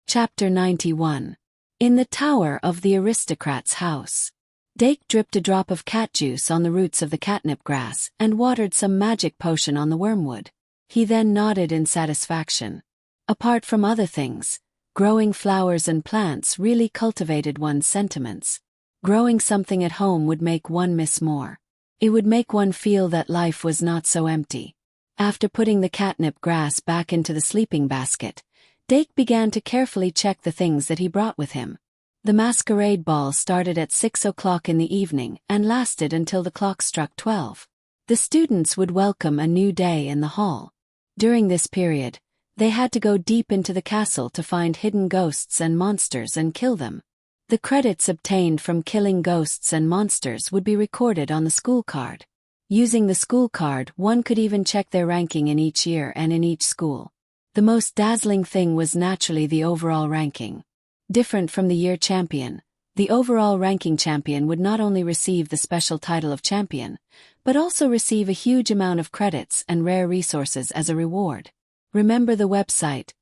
Chapter 91. In the Tower of the Aristocrat's House. Dake dripped a drop of cat juice on the roots of the catnip grass and watered some magic potion on the wormwood. He then nodded in satisfaction. Apart from other things, growing flowers and plants really cultivated one's sentiments. Growing something at home would make one miss more. It would make one feel that life was not so empty. After putting the catnip grass back into the sleeping basket, Dake began to carefully check the things that he brought with him. The masquerade ball started at 6 o'clock in the evening and lasted until the clock struck 12. The students would welcome a new day in the hall. During this period, they had to go deep into the castle to find hidden ghosts and monsters and kill them. The credits obtained from killing ghosts and monsters would be recorded on the school card. Using the school card, one could even check their ranking in each year and in each school. The most dazzling thing was naturally the overall ranking. Different from the year champion, the overall ranking champion would not only receive the special title of champion, but also receive a huge amount of credits and rare resources as a reward. Remember the website,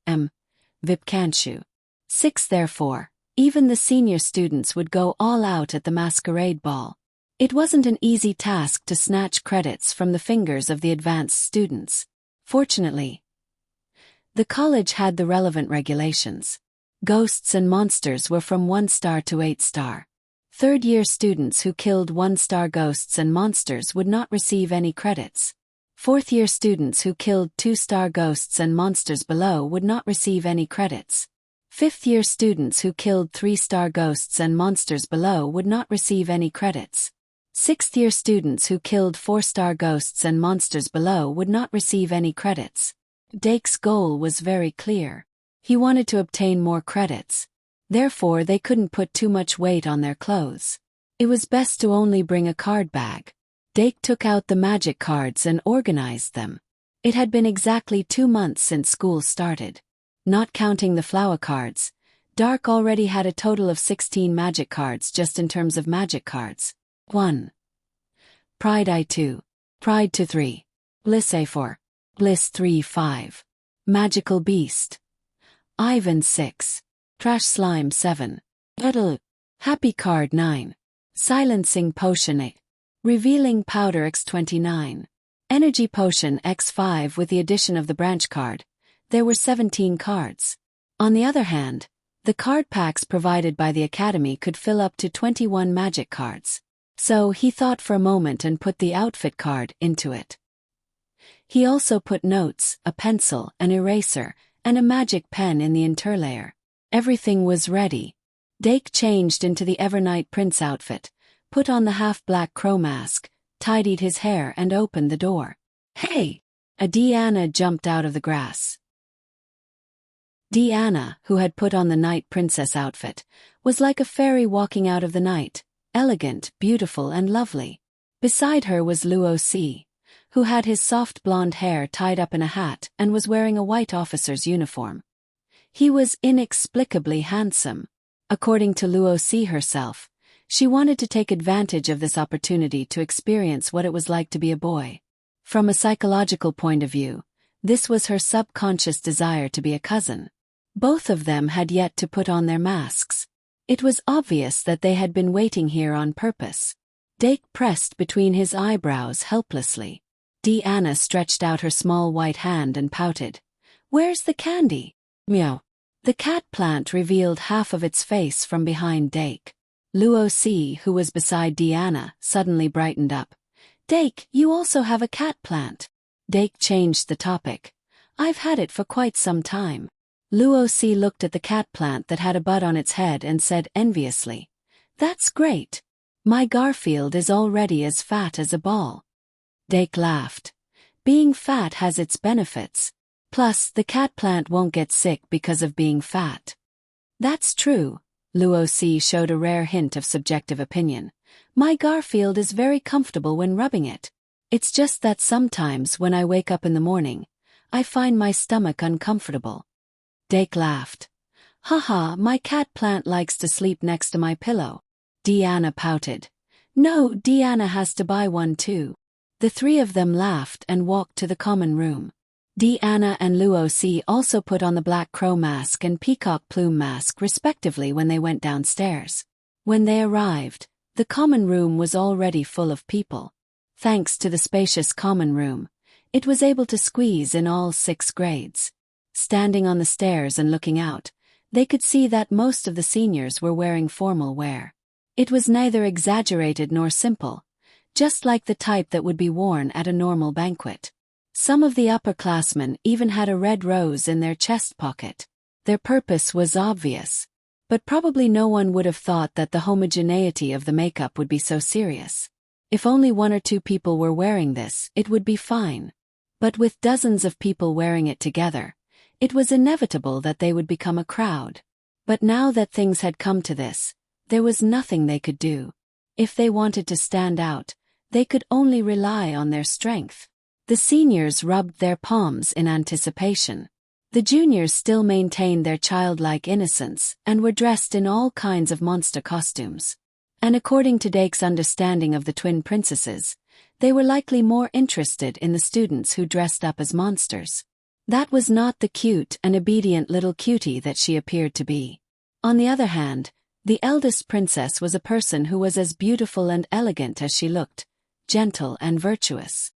VIP. 6. Therefore, even the senior students would go all out at the masquerade ball. It wasn't an easy task to snatch credits from the fingers of the advanced students. Fortunately, the college had the relevant regulations. Ghosts and monsters were from 1 star to 8 star. Third-year students who killed 1-star ghosts and monsters would not receive any credits. Fourth-year students who killed 2-star ghosts and monsters below would not receive any credits. Fifth-year students who killed 3-star ghosts and monsters below would not receive any credits. Sixth-year students who killed 4-star ghosts and monsters below would not receive any credits. Dake's goal was very clear. He wanted to obtain more credits. Therefore, they couldn't put too much weight on their clothes. It was best to only bring a card bag. Dake took out the magic cards and organized them. It had been exactly 2 months since school started. Not counting the flower cards, Dark already had a total of 16 magic cards just in terms of magic cards. 1. Pride I 2. Pride 2 3. Bliss A 4. Bliss 3 5. Magical Beast Ivan 6. Trash Slime 7. Battle Happy Card 9. Silencing Potion 8. Revealing Powder X 29. Energy Potion X 5. With the addition of the branch card, there were 17 cards. On the other hand, the card packs provided by the Academy could fill up to 21 magic cards. So he thought for a moment and put the outfit card into it. He also put notes, a pencil, an eraser, and a magic pen in the interlayer. Everything was ready. Dake changed into the Evernight Prince outfit, put on the half-black crow mask, tidied his hair and opened the door. Hey! Deanna jumped out of the grass. Deanna, who had put on the Night Princess outfit, was like a fairy walking out of the night, elegant, beautiful and lovely. Beside her was Luo C, who had his soft blonde hair tied up in a hat and was wearing a white officer's uniform. He was inexplicably handsome. According to Luo C herself, she wanted to take advantage of this opportunity to experience what it was like to be a boy. From a psychological point of view, this was her subconscious desire to be a cousin. Both of them had yet to put on their masks. It was obvious that they had been waiting here on purpose. Dake pressed between his eyebrows helplessly. Deanna stretched out her small white hand and pouted. Where's the candy? Meow. The cat plant revealed half of its face from behind Dake. Luo C, who was beside Deanna, suddenly brightened up. Dake, you also have a cat plant. Dake changed the topic. I've had it for quite some time. Luo C looked at the cat plant that had a bud on its head and said enviously, That's great. My Garfield is already as fat as a ball. Dake laughed. Being fat has its benefits. Plus, the cat plant won't get sick because of being fat. That's true. Luo C showed a rare hint of subjective opinion. My Garfield is very comfortable when rubbing it. It's just that sometimes when I wake up in the morning, I find my stomach uncomfortable. Dake laughed. Haha, my cat plant likes to sleep next to my pillow. Deanna pouted. No, Deanna has to buy one too. The three of them laughed and walked to the common room. Anna and Luo C also put on the black crow mask and peacock plume mask respectively when they went downstairs. When they arrived, the common room was already full of people. Thanks to the spacious common room, it was able to squeeze in all 6 grades. Standing on the stairs and looking out, they could see that most of the seniors were wearing formal wear. It was neither exaggerated nor simple, just like the type that would be worn at a normal banquet. Some of the upperclassmen even had a red rose in their chest pocket. Their purpose was obvious, but probably no one would have thought that the homogeneity of the makeup would be so serious. If only 1 or 2 people were wearing this, it would be fine. But with dozens of people wearing it together, it was inevitable that they would become a crowd. But now that things had come to this, there was nothing they could do. If they wanted to stand out, they could only rely on their strength. The seniors rubbed their palms in anticipation. The juniors still maintained their childlike innocence and were dressed in all kinds of monster costumes. And according to Dake's understanding of the twin princesses, they were likely more interested in the students who dressed up as monsters. That was not the cute and obedient little cutie that she appeared to be. On the other hand, the eldest princess was a person who was as beautiful and elegant as she looked, gentle and virtuous.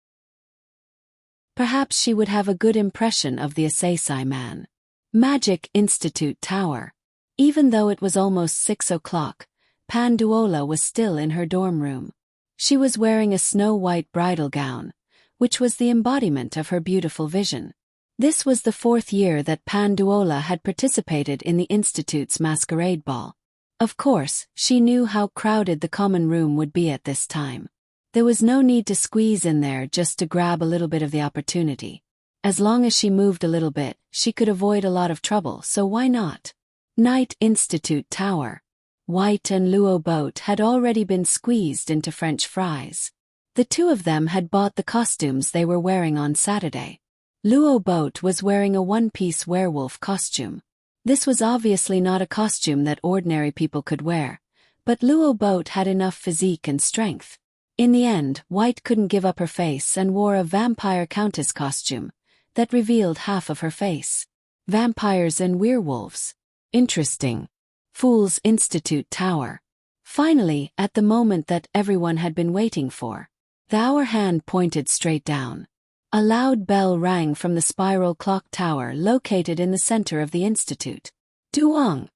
Perhaps she would have a good impression of the Asasai man. Magic Institute Tower. Even though it was almost 6 o'clock, Panduola was still in her dorm room. She was wearing a snow-white bridal gown, which was the embodiment of her beautiful vision. This was the 4th year that Panduola had participated in the Institute's masquerade ball. Of course, she knew how crowded the common room would be at this time. There was no need to squeeze in there just to grab a little bit of the opportunity. As long as she moved a little bit, she could avoid a lot of trouble, so why not? Night Institute Tower. White and Luo Boat had already been squeezed into French fries. The 2 of them had bought the costumes they were wearing on Saturday. Luo Boat was wearing a one-piece werewolf costume. This was obviously not a costume that ordinary people could wear, but Luo Boat had enough physique and strength. In the end, White couldn't give up her face and wore a vampire countess costume that revealed half of her face. Vampires and werewolves. Interesting. Fools Institute Tower. Finally, at the moment that everyone had been waiting for, the hour hand pointed straight down. A loud bell rang from the spiral clock tower located in the center of the institute. Duong.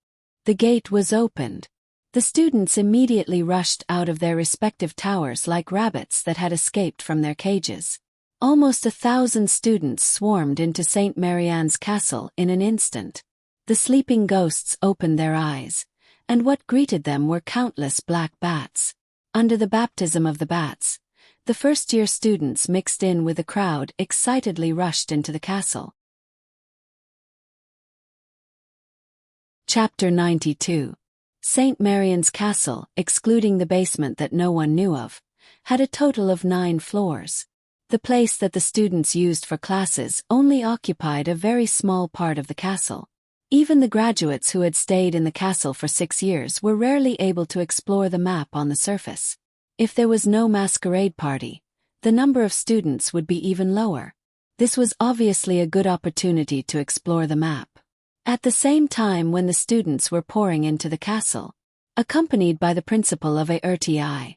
The gate was opened. The students immediately rushed out of their respective towers like rabbits that had escaped from their cages. Almost 1,000 students swarmed into St. Marianne's castle in an instant. The sleeping ghosts opened their eyes, and what greeted them were countless black bats. Under the baptism of the bats, the first-year students mixed in with the crowd excitedly rushed into the castle. Chapter 92. St. Marian's Castle, excluding the basement that no one knew of, had a total of 9 floors. The place that the students used for classes only occupied a very small part of the castle. Even the graduates who had stayed in the castle for 6 years were rarely able to explore the map on the surface. If there was no masquerade party, the number of students would be even lower. This was obviously a good opportunity to explore the map. At the same time when the students were pouring into the castle, accompanied by the principal of ARTI,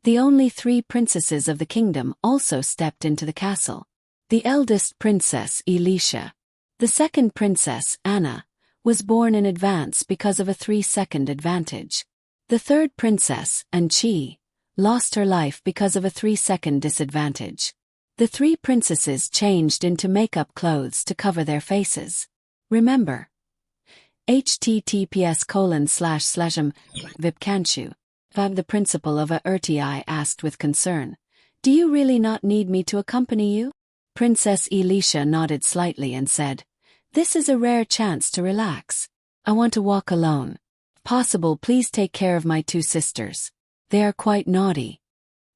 the only 3 princesses of the kingdom also stepped into the castle. The eldest princess, Elisha. The second princess, Anna, was born in advance because of a 3-second advantage. The third princess, Anchi, lost her life because of a 3-second disadvantage. The 3 princesses changed into makeup clothes to cover their faces. Remember. https://vipkanchu. The principal of ARTI asked with concern. Do you really not need me to accompany you? Princess Elisha nodded slightly and said, This is a rare chance to relax. I want to walk alone. If possible, please take care of my 2 sisters. They are quite naughty.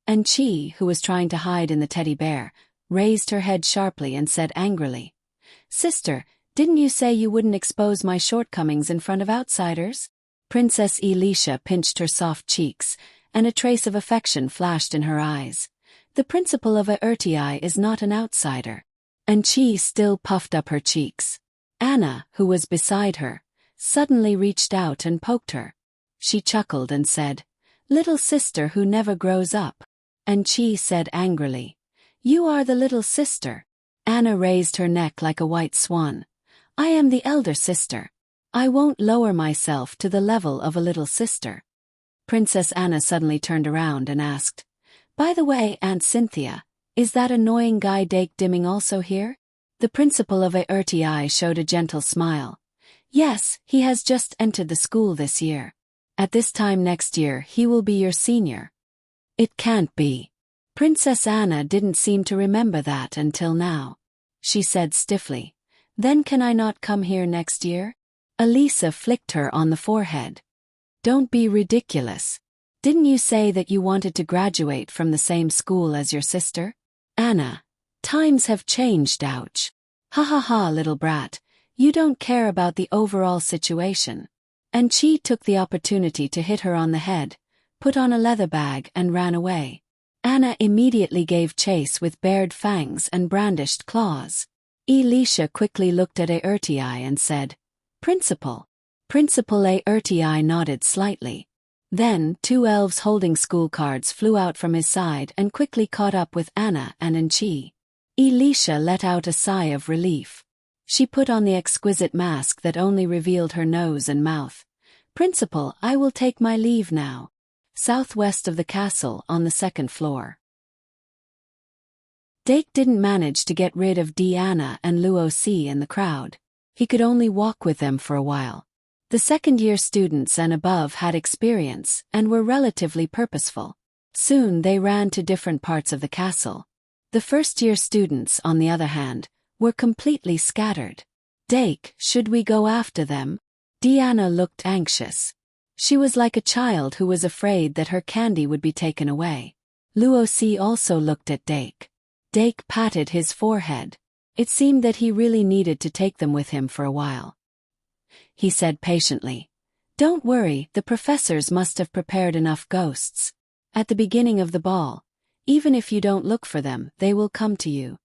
And Chi, who was trying to hide in the teddy bear, raised her head sharply and said angrily, Sister, didn't you say you wouldn't expose my shortcomings in front of outsiders? Princess Elisha pinched her soft cheeks, and a trace of affection flashed in her eyes. The principal of ARTI is not an outsider. and Chi still puffed up her cheeks. Anna, who was beside her, suddenly reached out and poked her. She chuckled and said, "Little sister who never grows up." And Chi said angrily, "You are the little sister." Anna raised her neck like a white swan. "I am the elder sister. I won't lower myself to the level of a little sister." Princess Anna suddenly turned around and asked, "By the way, Aunt Cynthia, is that annoying guy Dake Dimming also here?" The principal of ARTI showed a gentle smile. "Yes, he has just entered the school this year. At this time next year he will be your senior." "It can't be." Princess Anna didn't seem to remember that until now. She said stiffly, "Then can I not come here next year?" Elisa flicked her on the forehead. "Don't be ridiculous. Didn't you say that you wanted to graduate from the same school as your sister?" "Anna, times have changed, ouch. Ha ha ha, little brat, you don't care about the overall situation." And Chi took the opportunity to hit her on the head, put on a leather bag and ran away. Anna immediately gave chase with bared fangs and brandished claws. Elisha quickly looked at ARTI and said, "Principal." Principal ARTI nodded slightly. Then 2 elves holding school cards flew out from his side and quickly caught up with Anna and Chi. Elisha let out a sigh of relief. She put on the exquisite mask that only revealed her nose and mouth. "Principal, I will take my leave now." Southwest of the castle on the 2nd floor. Dake didn't manage to get rid of Diana and Luo Si in the crowd. He could only walk with them for a while. The second-year students and above had experience and were relatively purposeful. Soon they ran to different parts of the castle. The first-year students, on the other hand, were completely scattered. "Dake, should we go after them?" Diana looked anxious. She was like a child who was afraid that her candy would be taken away. Luo Si also looked at Dake. Dake patted his forehead. It seemed that he really needed to take them with him for a while. He said patiently, "Don't worry, the professors must have prepared enough ghosts. At the beginning of the ball, even if you don't look for them, they will come to you,"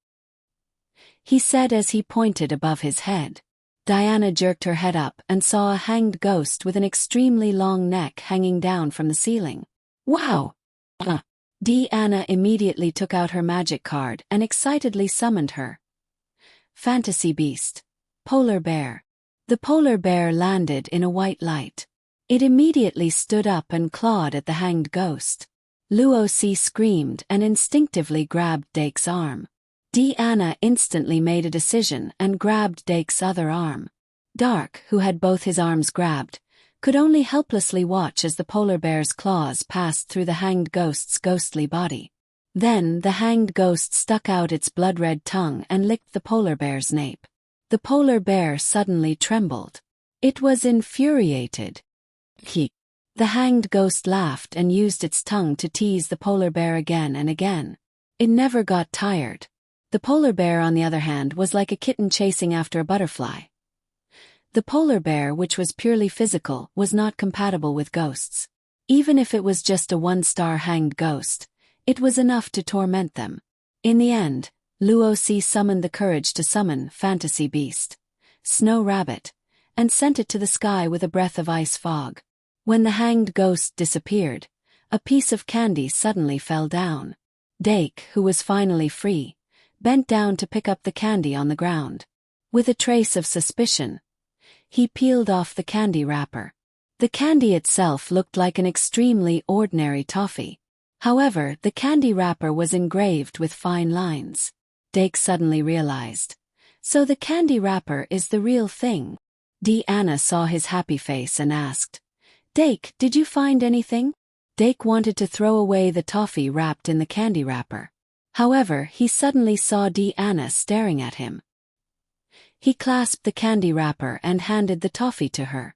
he said as he pointed above his head. Diana jerked her head up and saw a hanged ghost with an extremely long neck hanging down from the ceiling. "Wow!" Diana immediately took out her magic card and excitedly summoned her. Fantasy beast. Polar bear. The polar bear landed in a white light. It immediately stood up and clawed at the hanged ghost. Luo Si screamed and instinctively grabbed Dake's arm. Diana instantly made a decision and grabbed Dake's other arm. Dark, who had both his arms grabbed, could only helplessly watch as the polar bear's claws passed through the hanged ghost's ghostly body. Then the hanged ghost stuck out its blood-red tongue and licked the polar bear's nape. The polar bear suddenly trembled. It was infuriated. The hanged ghost laughed and used its tongue to tease the polar bear again and again. It never got tired. The polar bear, on the other hand, was like a kitten chasing after a butterfly. The polar bear, which was purely physical, was not compatible with ghosts. Even if it was just a 1-star hanged ghost, it was enough to torment them. In the end, Luo Si summoned the courage to summon Fantasy Beast, Snow Rabbit, and sent it to the sky with a breath of ice fog. When the hanged ghost disappeared, a piece of candy suddenly fell down. Dake, who was finally free, bent down to pick up the candy on the ground. With a trace of suspicion, he peeled off the candy wrapper. The candy itself looked like an extremely ordinary toffee. However, the candy wrapper was engraved with fine lines. Dake suddenly realized. So the candy wrapper is the real thing. Diana saw his happy face and asked, "Dake, did you find anything?" Dake wanted to throw away the toffee wrapped in the candy wrapper. However, he suddenly saw Diana staring at him. He clasped the candy wrapper and handed the toffee to her.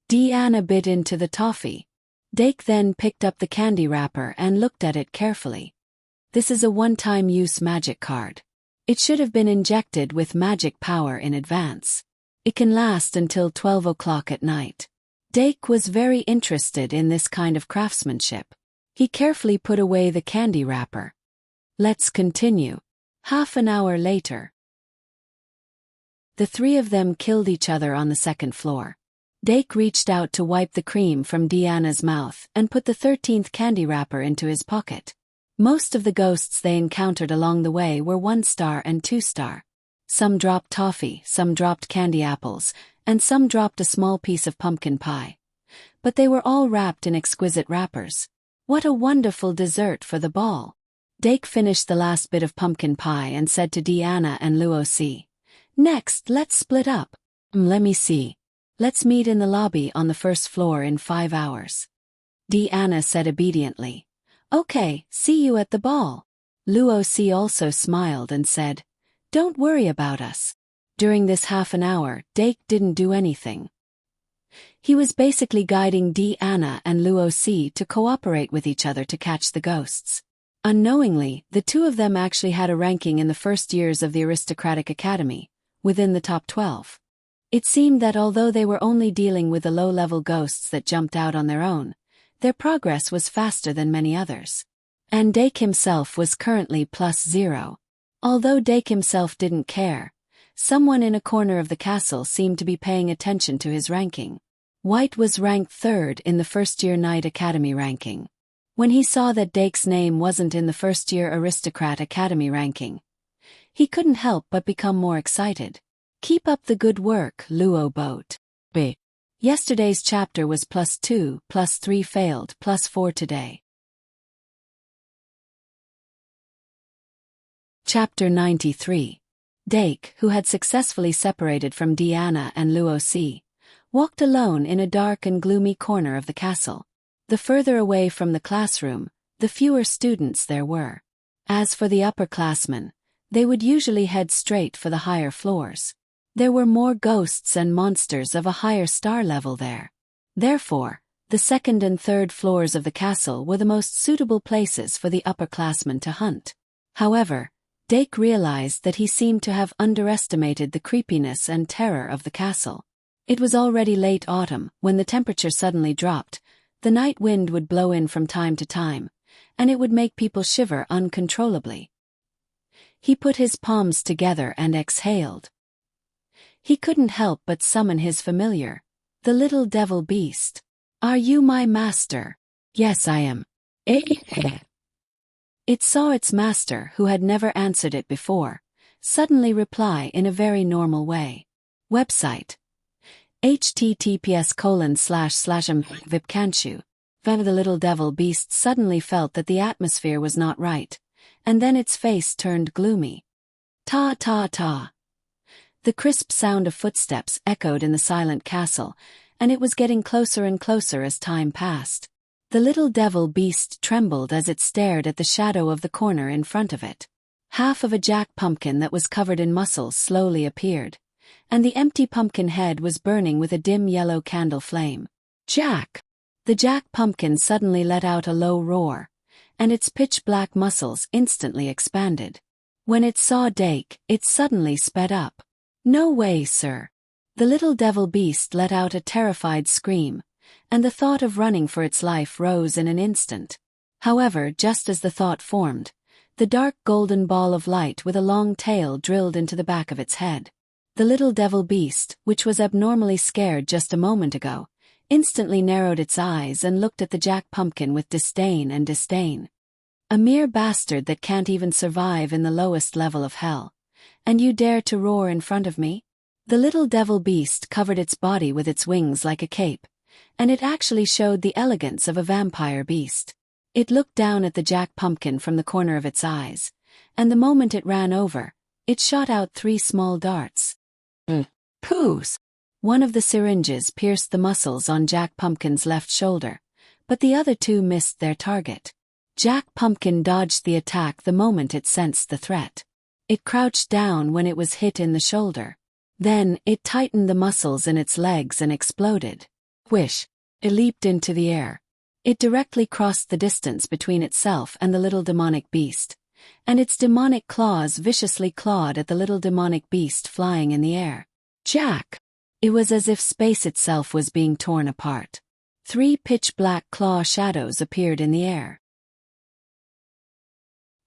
Diana bit into the toffee. Dake then picked up the candy wrapper and looked at it carefully. This is a one-time use magic card. It should have been injected with magic power in advance. It can last until 12 o'clock at night. Dake was very interested in this kind of craftsmanship. He carefully put away the candy wrapper. "Let's continue." Half an hour later, the three of them killed each other on the second floor. Dake reached out to wipe the cream from Deanna's mouth and put the 13th candy wrapper into his pocket. Most of the ghosts they encountered along the way were 1-star and 2-star. Some dropped toffee, some dropped candy apples, and some dropped a small piece of pumpkin pie. But they were all wrapped in exquisite wrappers. What a wonderful dessert for the ball. Dake finished the last bit of pumpkin pie and said to Deanna and Luosi, "Next, let's split up. Let me see. Let's meet in the lobby on the first floor in 5 hours." Deanna said obediently, "Okay, see you at the ball." Luosi also smiled and said, "Don't worry about us." During this half an hour, Dake didn't do anything. He was basically guiding Deanna and Luosi to cooperate with each other to catch the ghosts. Unknowingly, the two of them actually had a ranking in the first years of the aristocratic academy, within the top 12. It seemed that although they were only dealing with the low-level ghosts that jumped out on their own, their progress was faster than many others. And Dake himself was currently +0. Although Dake himself didn't care, someone in a corner of the castle seemed to be paying attention to his ranking. White was ranked 3rd in the first-year Knight Academy ranking. When he saw that Dake's name wasn't in the first-year Aristocrat Academy ranking, he couldn't help but become more excited. "Keep up the good work, Luo Boat. B. Yesterday's chapter was +2, +3 failed, +4 today." Chapter 93. Dake, who had successfully separated from Deanna and Luosi, walked alone in a dark and gloomy corner of the castle. The further away from the classroom, the fewer students there were. As for the upperclassmen, they would usually head straight for the higher floors. There were more ghosts and monsters of a higher star level there. Therefore, the second and third floors of the castle were the most suitable places for the upperclassmen to hunt. However, Dake realized that he seemed to have underestimated the creepiness and terror of the castle. It was already late autumn when the temperature suddenly dropped. The night wind would blow in from time to time, and it would make people shiver uncontrollably. He put his palms together and exhaled. He couldn't help but summon his familiar, the little devil beast. "Are you my master?" "Yes, I am." It saw its master, who had never answered it before, suddenly reply in a very normal way. Website: https://vipcanshu. The little devil beast suddenly felt that the atmosphere was not right, and then its face turned gloomy. Ta ta ta. The crisp sound of footsteps echoed in the silent castle, and it was getting closer and closer as time passed. The little devil beast trembled as it stared at the shadow of the corner in front of it. Half of a jack pumpkin that was covered in mussels slowly appeared, and the empty pumpkin head was burning with a dim yellow candle flame. "Jack!" The jack pumpkin suddenly let out a low roar, and its pitch-black muscles instantly expanded. When it saw Dake, it suddenly sped up. "No way, sir." The little devil beast let out a terrified scream, and the thought of running for its life rose in an instant. However, just as the thought formed, the dark golden ball of light with a long tail drilled into the back of its head. The little devil beast, which was abnormally scared just a moment ago, instantly narrowed its eyes and looked at the jack pumpkin with disdain and disdain. "A mere bastard that can't even survive in the lowest level of hell. And you dare to roar in front of me?" The little devil beast covered its body with its wings like a cape, and it actually showed the elegance of a vampire beast. It looked down at the jack pumpkin from the corner of its eyes, and the moment it ran over, it shot out 3 small darts. Poos! One of the syringes pierced the muscles on Jack Pumpkin's left shoulder, but the other 2 missed their target. Jack Pumpkin dodged the attack the moment it sensed the threat. It crouched down when it was hit in the shoulder. Then, it tightened the muscles in its legs and exploded. Whish! It leaped into the air. It directly crossed the distance between itself and the little demonic beast, and its demonic claws viciously clawed at the little demonic beast flying in the air. Jack! It was as if space itself was being torn apart. 3 pitch-black claw shadows appeared in the air.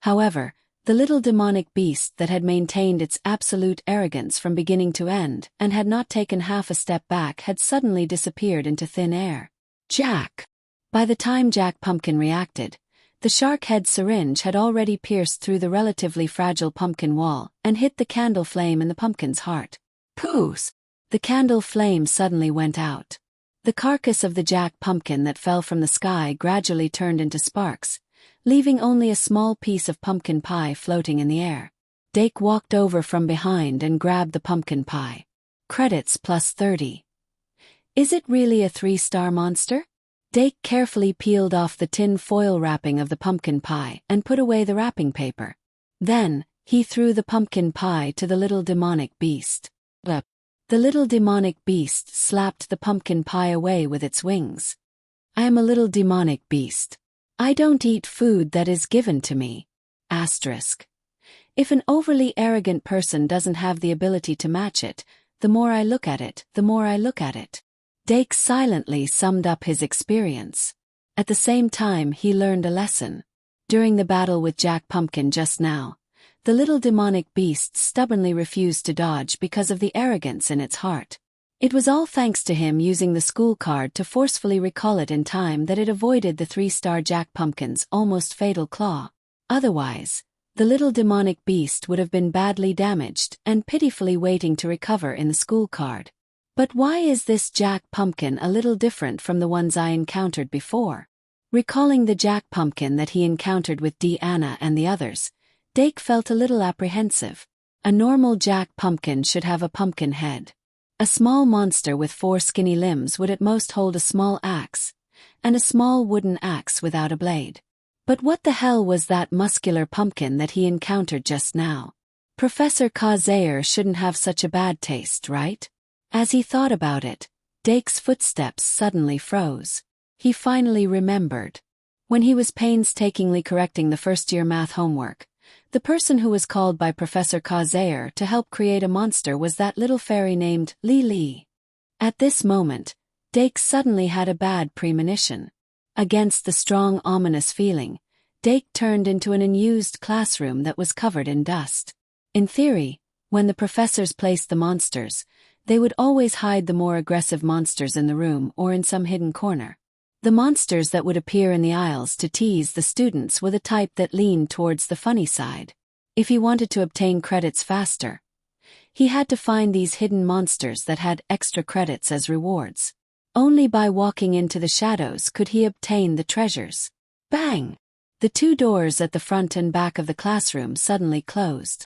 However, The little demonic beast that had maintained its absolute arrogance from beginning to end and had not taken half a step back had suddenly disappeared into thin air. Jack! By the time Jack Pumpkin reacted, the shark head syringe had already pierced through the relatively fragile pumpkin wall and hit the candle flame in the pumpkin's heart. Poos! The candle flame suddenly went out. The carcass of the Jack Pumpkin that fell from the sky gradually turned into sparks, leaving only a small piece of pumpkin pie floating in the air. Dake walked over from behind and grabbed the pumpkin pie. Credits plus 30. Is it really a 3-star monster? Dake carefully peeled off the tin foil wrapping of the pumpkin pie and put away the wrapping paper. Then, he threw the pumpkin pie to the little demonic beast. The little demonic beast slapped the pumpkin pie away with its wings. I am a little demonic beast. I don't eat food that is given to me. Asterisk. If an overly arrogant person doesn't have the ability to match it, the more I look at it, the more I look at it. Dake silently summed up his experience. At the same time he learned a lesson. During the battle with Jack Pumpkin just now, the little demonic beast stubbornly refused to dodge because of the arrogance in its heart. It was all thanks to him using the school card to forcefully recall it in time that it avoided the 3-star Jack Pumpkin's almost fatal claw. Otherwise, the little demonic beast would have been badly damaged and pitifully waiting to recover in the school card. But why is this Jack Pumpkin a little different from the ones I encountered before? Recalling the Jack Pumpkin that he encountered with Deanna and the others, Dake felt a little apprehensive. A normal Jack Pumpkin should have a pumpkin head. A small monster with 4 skinny limbs would at most hold a small axe, and a small wooden axe without a blade. But what the hell was that muscular pumpkin that he encountered just now? Professor Kazair shouldn't have such a bad taste, right? As he thought about it, Dake's footsteps suddenly froze. He finally remembered. When he was painstakingly correcting the first-year math homework, the person who was called by Professor Kazair to help create a monster was that little fairy named Lily. At this moment, Dake suddenly had a bad premonition. Against the strong ominous feeling, Dake turned into an unused classroom that was covered in dust. In theory, when the professors placed the monsters, they would always hide the more aggressive monsters in the room or in some hidden corner. The monsters that would appear in the aisles to tease the students were the type that leaned towards the funny side. If he wanted to obtain credits faster, he had to find these hidden monsters that had extra credits as rewards. Only by walking into the shadows could he obtain the treasures. Bang! The 2 doors at the front and back of the classroom suddenly closed.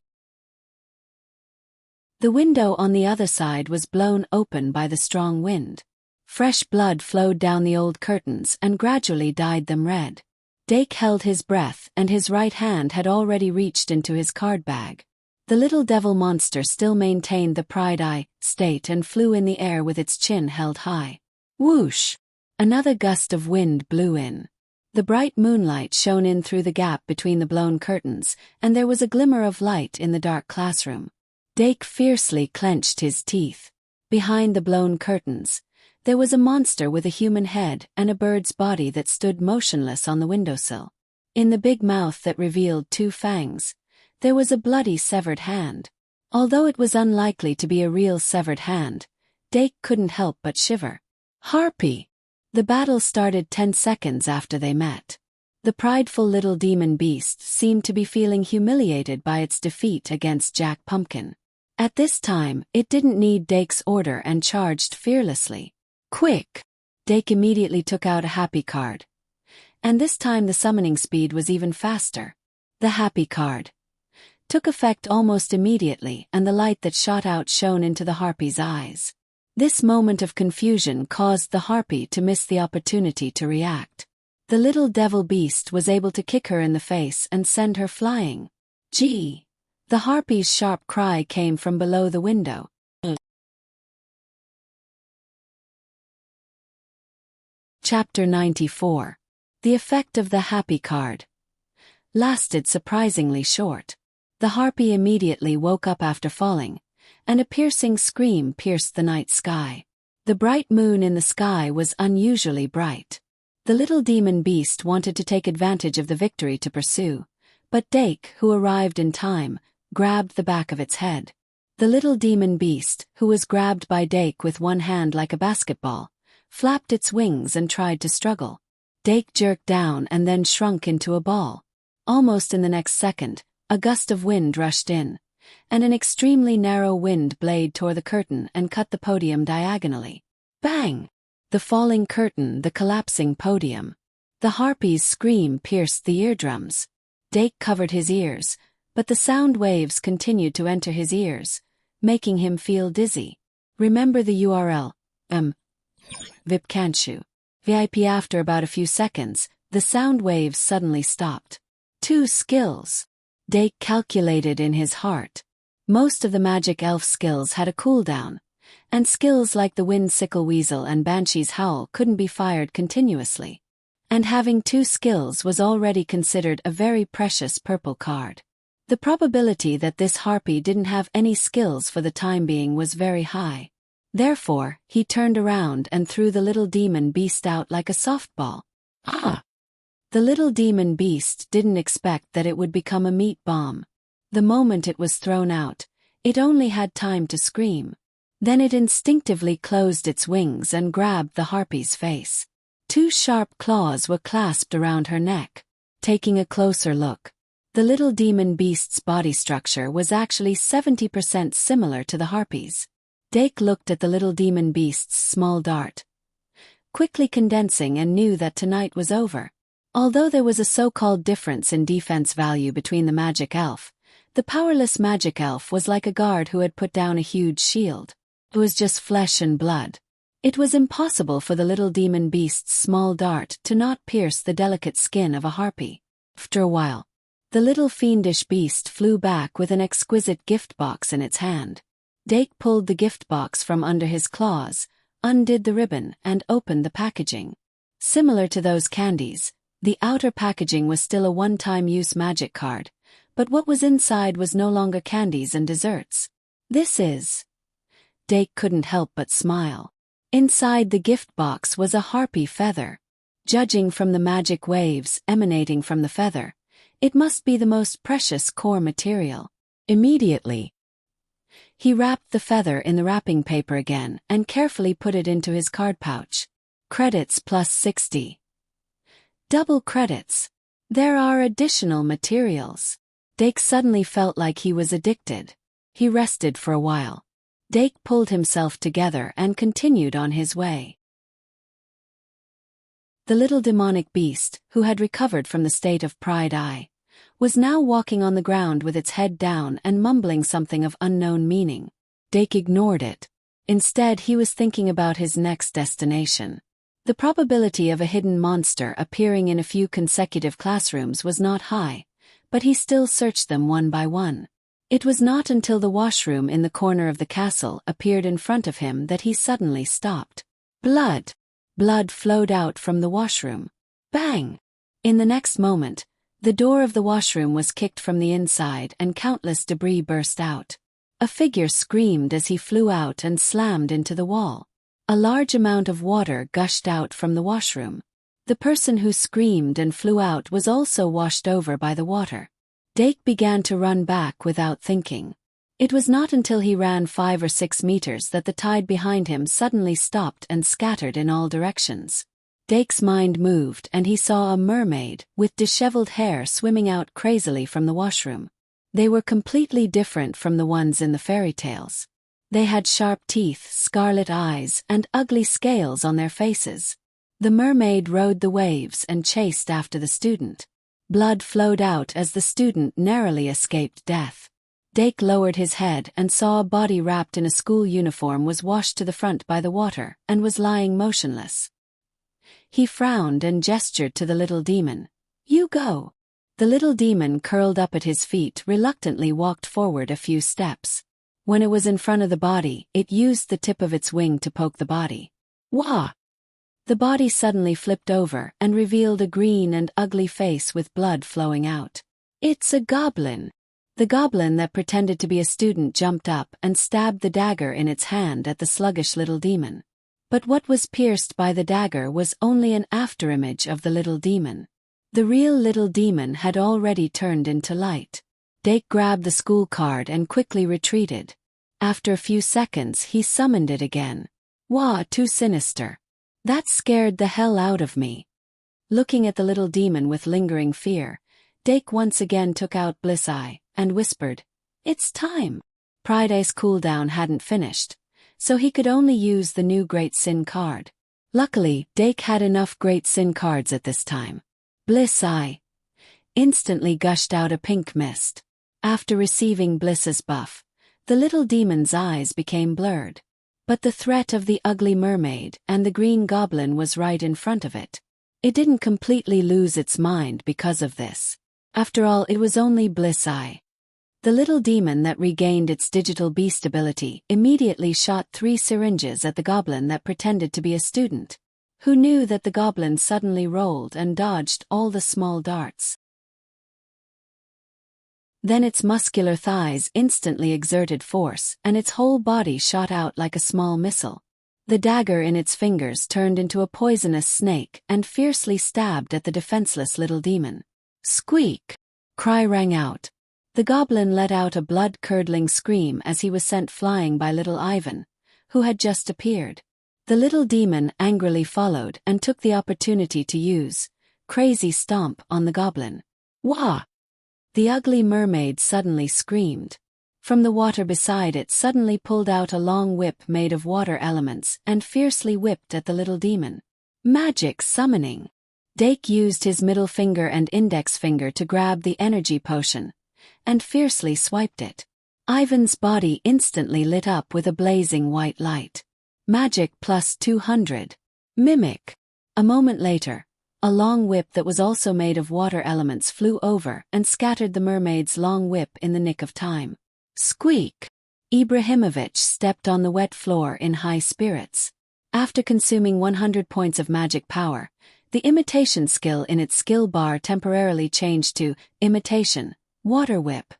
The window on the other side was blown open by the strong wind. Fresh blood flowed down the old curtains and gradually dyed them red. Dake held his breath and his right hand had already reached into his card bag. The little devil monster still maintained the pride-eye state and flew in the air with its chin held high. Whoosh! Another gust of wind blew in. The bright moonlight shone in through the gap between the blown curtains, and there was a glimmer of light in the dark classroom. Dake fiercely clenched his teeth. Behind the blown curtains, there was a monster with a human head and a bird's body that stood motionless on the windowsill. In the big mouth that revealed 2 fangs, there was a bloody severed hand. Although it was unlikely to be a real severed hand, Dake couldn't help but shiver. Harpy! The battle started 10 seconds after they met. The prideful little demon beast seemed to be feeling humiliated by its defeat against Jack Pumpkin. At this time, it didn't need Dake's order and charged fearlessly. Quick! Dake immediately took out a happy card. And this time the summoning speed was even faster. The happy card took effect almost immediately and the light that shot out shone into the harpy's eyes. This moment of confusion caused the harpy to miss the opportunity to react. The little devil beast was able to kick her in the face and send her flying. Gee! The harpy's sharp cry came from below the window. Chapter 94. The effect of the happy card lasted surprisingly short. The harpy immediately woke up after falling, and a piercing scream pierced the night sky. The bright moon in the sky was unusually bright. The little demon beast wanted to take advantage of the victory to pursue, But Dake, who arrived in time, grabbed the back of its head. The little demon beast, who was grabbed by Dake with one hand like a basketball, flapped its wings and tried to struggle. Dake jerked down and then shrunk into a ball. Almost in the next second, a gust of wind rushed in, and an extremely narrow wind blade tore the curtain and cut the podium diagonally. Bang! The falling curtain, the collapsing podium. The harpy's scream pierced the eardrums. Dake covered his ears, but the sound waves continued to enter his ears, making him feel dizzy. Remember the URL, VIP can't you? VIP. After about a few seconds, the sound waves suddenly stopped. 2 skills. Dake calculated in his heart. Most of the magic elf skills had a cooldown, and skills like the wind sickle weasel and banshee's howl couldn't be fired continuously. And having 2 skills was already considered a very precious purple card. The probability that this harpy didn't have any skills for the time being was very high. Therefore, he turned around and threw the little demon beast out like a softball. Ah! The little demon beast didn't expect that it would become a meat bomb. The moment it was thrown out, it only had time to scream. Then it instinctively closed its wings and grabbed the harpy's face. 2 sharp claws were clasped around her neck. Taking a closer look, the little demon beast's body structure was actually 70% similar to the harpy's. Dake looked at the little demon beast's small dart, quickly condensing, and knew that tonight was over. Although there was a so-called difference in defense value between the magic elf, the powerless magic elf was like a guard who had put down a huge shield. It was just flesh and blood. It was impossible for the little demon beast's small dart to not pierce the delicate skin of a harpy. After a while, the little fiendish beast flew back with an exquisite gift box in its hand. Dake pulled the gift box from under his claws, undid the ribbon, and opened the packaging. Similar to those candies, the outer packaging was still a one-time use magic card, but what was inside was no longer candies and desserts. This is... Dake couldn't help but smile. Inside the gift box was a harpy feather. Judging from the magic waves emanating from the feather, it must be the most precious core material. Immediately, he wrapped the feather in the wrapping paper again and carefully put it into his card pouch. Credits plus 60. Double credits. There are additional materials. Dake suddenly felt like he was addicted. He rested for a while. Dake pulled himself together and continued on his way. The little demonic beast, who had recovered from the state of pride eye, was now walking on the ground with its head down and mumbling something of unknown meaning. Dake ignored it. Instead, he was thinking about his next destination. The probability of a hidden monster appearing in a few consecutive classrooms was not high, but he still searched them one by one. It was not until the washroom in the corner of the castle appeared in front of him that he suddenly stopped. Blood! Blood flowed out from the washroom. Bang! In the next moment, the door of the washroom was kicked from the inside and countless debris burst out. A figure screamed as he flew out and slammed into the wall. A large amount of water gushed out from the washroom. The person who screamed and flew out was also washed over by the water. Dake began to run back without thinking. It was not until he ran 5 or 6 meters that the tide behind him suddenly stopped and scattered in all directions. Dake's mind moved and he saw a mermaid with disheveled hair swimming out crazily from the washroom. They were completely different from the ones in the fairy tales. They had sharp teeth, scarlet eyes, and ugly scales on their faces. The mermaid rode the waves and chased after the student. Blood flowed out as the student narrowly escaped death. Dake lowered his head and saw a body wrapped in a school uniform was washed to the front by the water and was lying motionless. He frowned and gestured to the little demon. "You go." The little demon curled up at his feet reluctantly walked forward a few steps. When it was in front of the body, it used the tip of its wing to poke the body. Wah! The body suddenly flipped over and revealed a green and ugly face with blood flowing out. "It's a goblin." The goblin that pretended to be a student jumped up and stabbed the dagger in its hand at the sluggish little demon. But what was pierced by the dagger was only an afterimage of the little demon. The real little demon had already turned into light. Dake grabbed the school card and quickly retreated. After a few seconds he summoned it again. Wah, too sinister. That scared the hell out of me. Looking at the little demon with lingering fear, Dake once again took out Bliss Eye and whispered, "It's time." Pride Eye's cooldown hadn't finished, so he could only use the new Great Sin card. Luckily, Dake had enough Great Sin cards at this time. Bliss Eye instantly gushed out a pink mist. After receiving Bliss's buff, the little demon's eyes became blurred. But the threat of the ugly mermaid and the green goblin was right in front of it. It didn't completely lose its mind because of this. After all, it was only Bliss Eye. The little demon that regained its digital beast ability immediately shot 3 syringes at the goblin that pretended to be a student, who knew that the goblin suddenly rolled and dodged all the small darts. Then its muscular thighs instantly exerted force and its whole body shot out like a small missile. The dagger in its fingers turned into a poisonous snake and fiercely stabbed at the defenseless little demon. Squeak! Cry rang out. The goblin let out a blood-curdling scream as he was sent flying by little Ivan, who had just appeared. The little demon angrily followed and took the opportunity to use Crazy Stomp on the goblin. Wah! The ugly mermaid suddenly screamed. From the water beside it suddenly pulled out a long whip made of water elements and fiercely whipped at the little demon. Magic summoning! Dake used his middle finger and index finger to grab the energy potion and fiercely swiped it. Ivan's body instantly lit up with a blazing white light. Magic plus 200. Mimic. A moment later, a long whip that was also made of water elements flew over and scattered the mermaid's long whip in the nick of time. Squeak! Ibrahimovic stepped on the wet floor in high spirits. After consuming 100 points of magic power, the imitation skill in its skill bar temporarily changed to Imitation, Water Whip.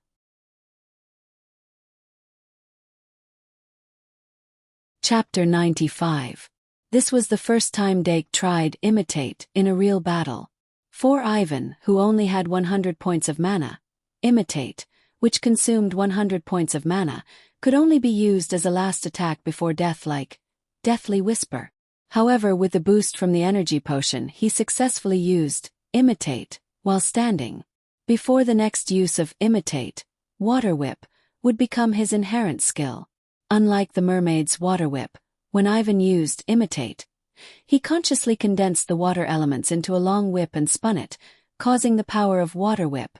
Chapter 95. This was the first time Dake tried Imitate in a real battle. For Ivan, who only had 100 points of mana, Imitate, which consumed 100 points of mana, could only be used as a last attack before death like Deathly Whisper. However, with the boost from the energy potion, he successfully used Imitate while standing. Before the next use of Imitate, Water Whip would become his inherent skill. Unlike the mermaid's water whip, when Ivan used Imitate, he consciously condensed the water elements into a long whip and spun it, causing the power of Water Whip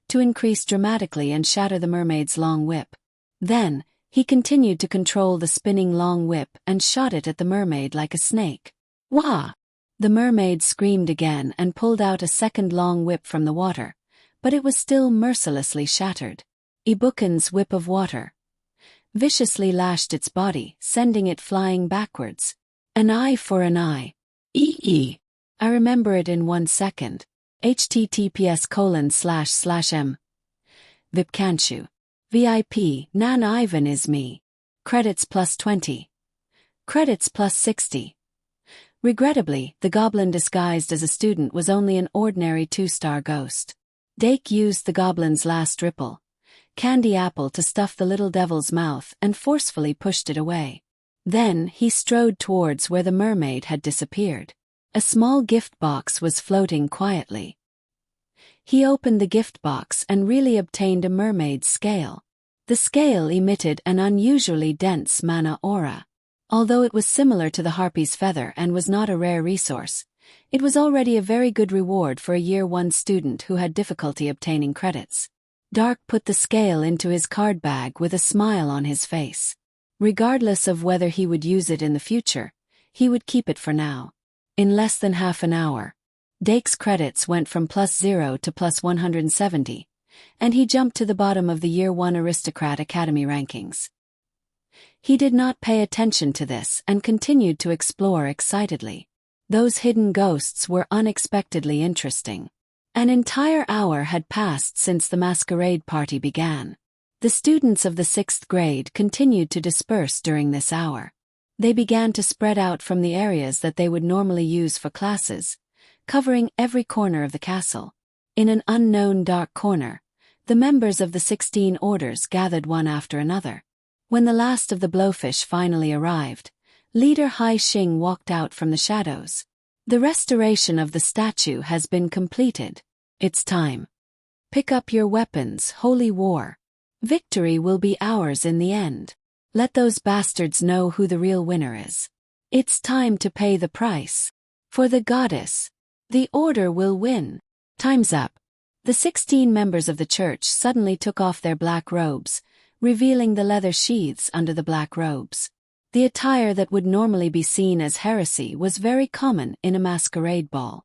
to increase dramatically and shatter the mermaid's long whip. Then, he continued to control the spinning long whip and shot it at the mermaid like a snake. Wah! The mermaid screamed again and pulled out a second long whip from the water, but it was still mercilessly shattered. Ibukin's whip of water viciously lashed its body, sending it flying backwards. An eye for an eye. I remember it in 1 second. https://m. Vipkanshu. VIP, Nan Ivan is me. Credits plus 20. Credits plus 60. Regrettably, the goblin disguised as a student was only an ordinary 2-star ghost. Dake used the goblin's last ripple, candy apple, to stuff the little devil's mouth and forcefully pushed it away. Then he strode towards where the mermaid had disappeared. A small gift box was floating quietly. He opened the gift box and really obtained a mermaid's scale. The scale emitted an unusually dense mana aura. Although it was similar to the harpy's feather and was not a rare resource, it was already a very good reward for a Year 1 student who had difficulty obtaining credits. Dark put the scale into his card bag with a smile on his face. Regardless of whether he would use it in the future, he would keep it for now. In less than half an hour, Dake's credits went from +0 to +170, and he jumped to the bottom of the Year 1 Aristocrat Academy rankings. He did not pay attention to this and continued to explore excitedly. Those hidden ghosts were unexpectedly interesting. An entire hour had passed since the masquerade party began. The students of the 6th grade continued to disperse during this hour. They began to spread out from the areas that they would normally use for classes, covering every corner of the castle. In an unknown dark corner, the members of the 16 orders gathered one after another. When the last of the blowfish finally arrived, leader Hai Xing walked out from the shadows. The restoration of the statue has been completed. It's time. Pick up your weapons, holy war. Victory will be ours in the end. Let those bastards know who the real winner is. It's time to pay the price. For the goddess. The order will win. Time's up. The 16 members of the church suddenly took off their black robes, revealing the leather sheaths under the black robes. The attire that would normally be seen as heresy was very common in a masquerade ball.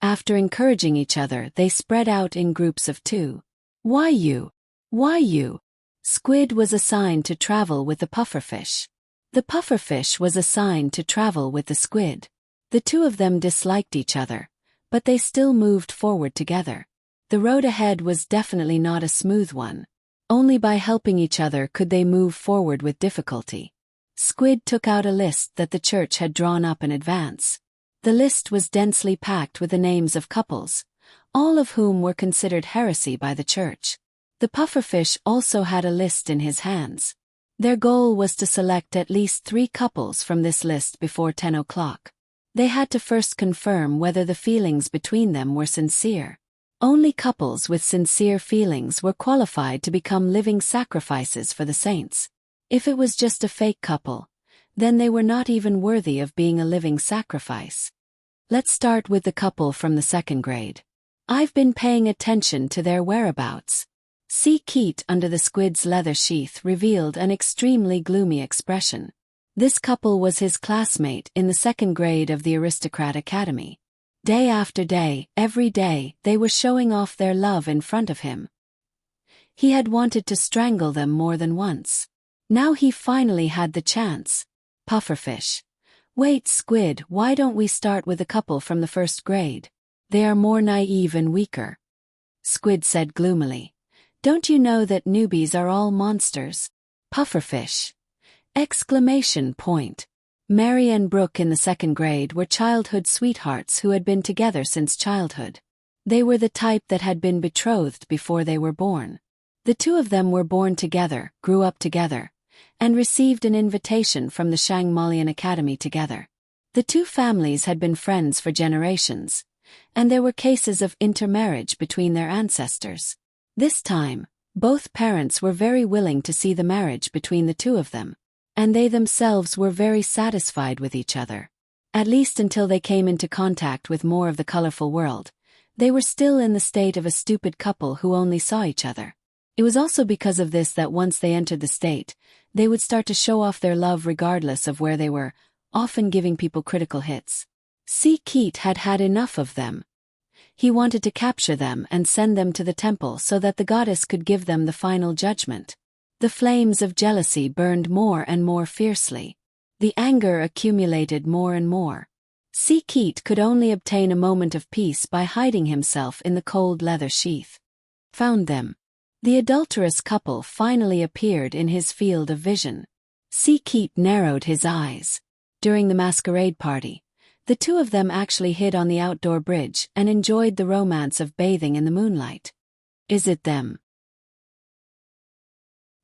After encouraging each other, they spread out in groups of 2. Why you? Why you? Squid was assigned to travel with the pufferfish. The pufferfish was assigned to travel with the squid. The 2 of them disliked each other, but they still moved forward together. The road ahead was definitely not a smooth one. Only by helping each other could they move forward with difficulty. Squid took out a list that the church had drawn up in advance. The list was densely packed with the names of couples, all of whom were considered heresy by the church. The pufferfish also had a list in his hands. Their goal was to select at least 3 couples from this list before 10 o'clock. They had to first confirm whether the feelings between them were sincere. Only couples with sincere feelings were qualified to become living sacrifices for the saints. If it was just a fake couple, then they were not even worthy of being a living sacrifice. Let's start with the couple from the 2nd grade. I've been paying attention to their whereabouts. See Keat under the squid's leather sheath revealed an extremely gloomy expression. This couple was his classmate in the 2nd grade of the Aristocrat Academy. Day after day, every day, they were showing off their love in front of him. He had wanted to strangle them more than once. Now he finally had the chance. Pufferfish. Wait, Squid, why don't we start with a couple from the 1st grade? They are more naive and weaker. Squid said gloomily. Don't you know that newbies are all monsters? Pufferfish. Exclamation point. Mary and Brooke in the 2nd grade were childhood sweethearts who had been together since childhood. They were the type that had been betrothed before they were born. The 2 of them were born together, grew up together, and received an invitation from the Shangmalian Academy together. The 2 families had been friends for generations, and there were cases of intermarriage between their ancestors. This time, both parents were very willing to see the marriage between the 2 of them. And they themselves were very satisfied with each other. At least until they came into contact with more of the colorful world, they were still in the state of a stupid couple who only saw each other. It was also because of this that once they entered the state, they would start to show off their love regardless of where they were, often giving people critical hits. See Keat had had enough of them. He wanted to capture them and send them to the temple so that the goddess could give them the final judgment. The flames of jealousy burned more and more fiercely. The anger accumulated more and more. See Keat could only obtain a moment of peace by hiding himself in the cold leather sheath. Found them. The adulterous couple finally appeared in his field of vision. See Keat narrowed his eyes. During the masquerade party, the 2 of them actually hid on the outdoor bridge and enjoyed the romance of bathing in the moonlight. Is it them?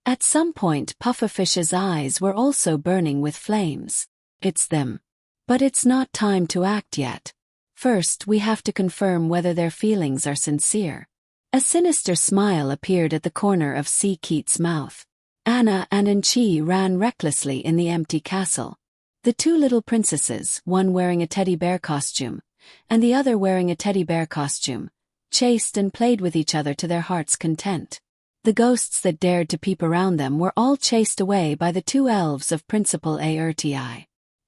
At some point Pufferfish's eyes were also burning with flames. It's them. But it's not time to act yet. First we have to confirm whether their feelings are sincere. A sinister smile appeared at the corner of See Keat's mouth. Anna and Enchi ran recklessly in the empty castle. The 2 little princesses, one wearing a teddy bear costume, and the other wearing a teddy bear costume, chased and played with each other to their heart's content. The ghosts that dared to peep around them were all chased away by the 2 elves of Principal Arti.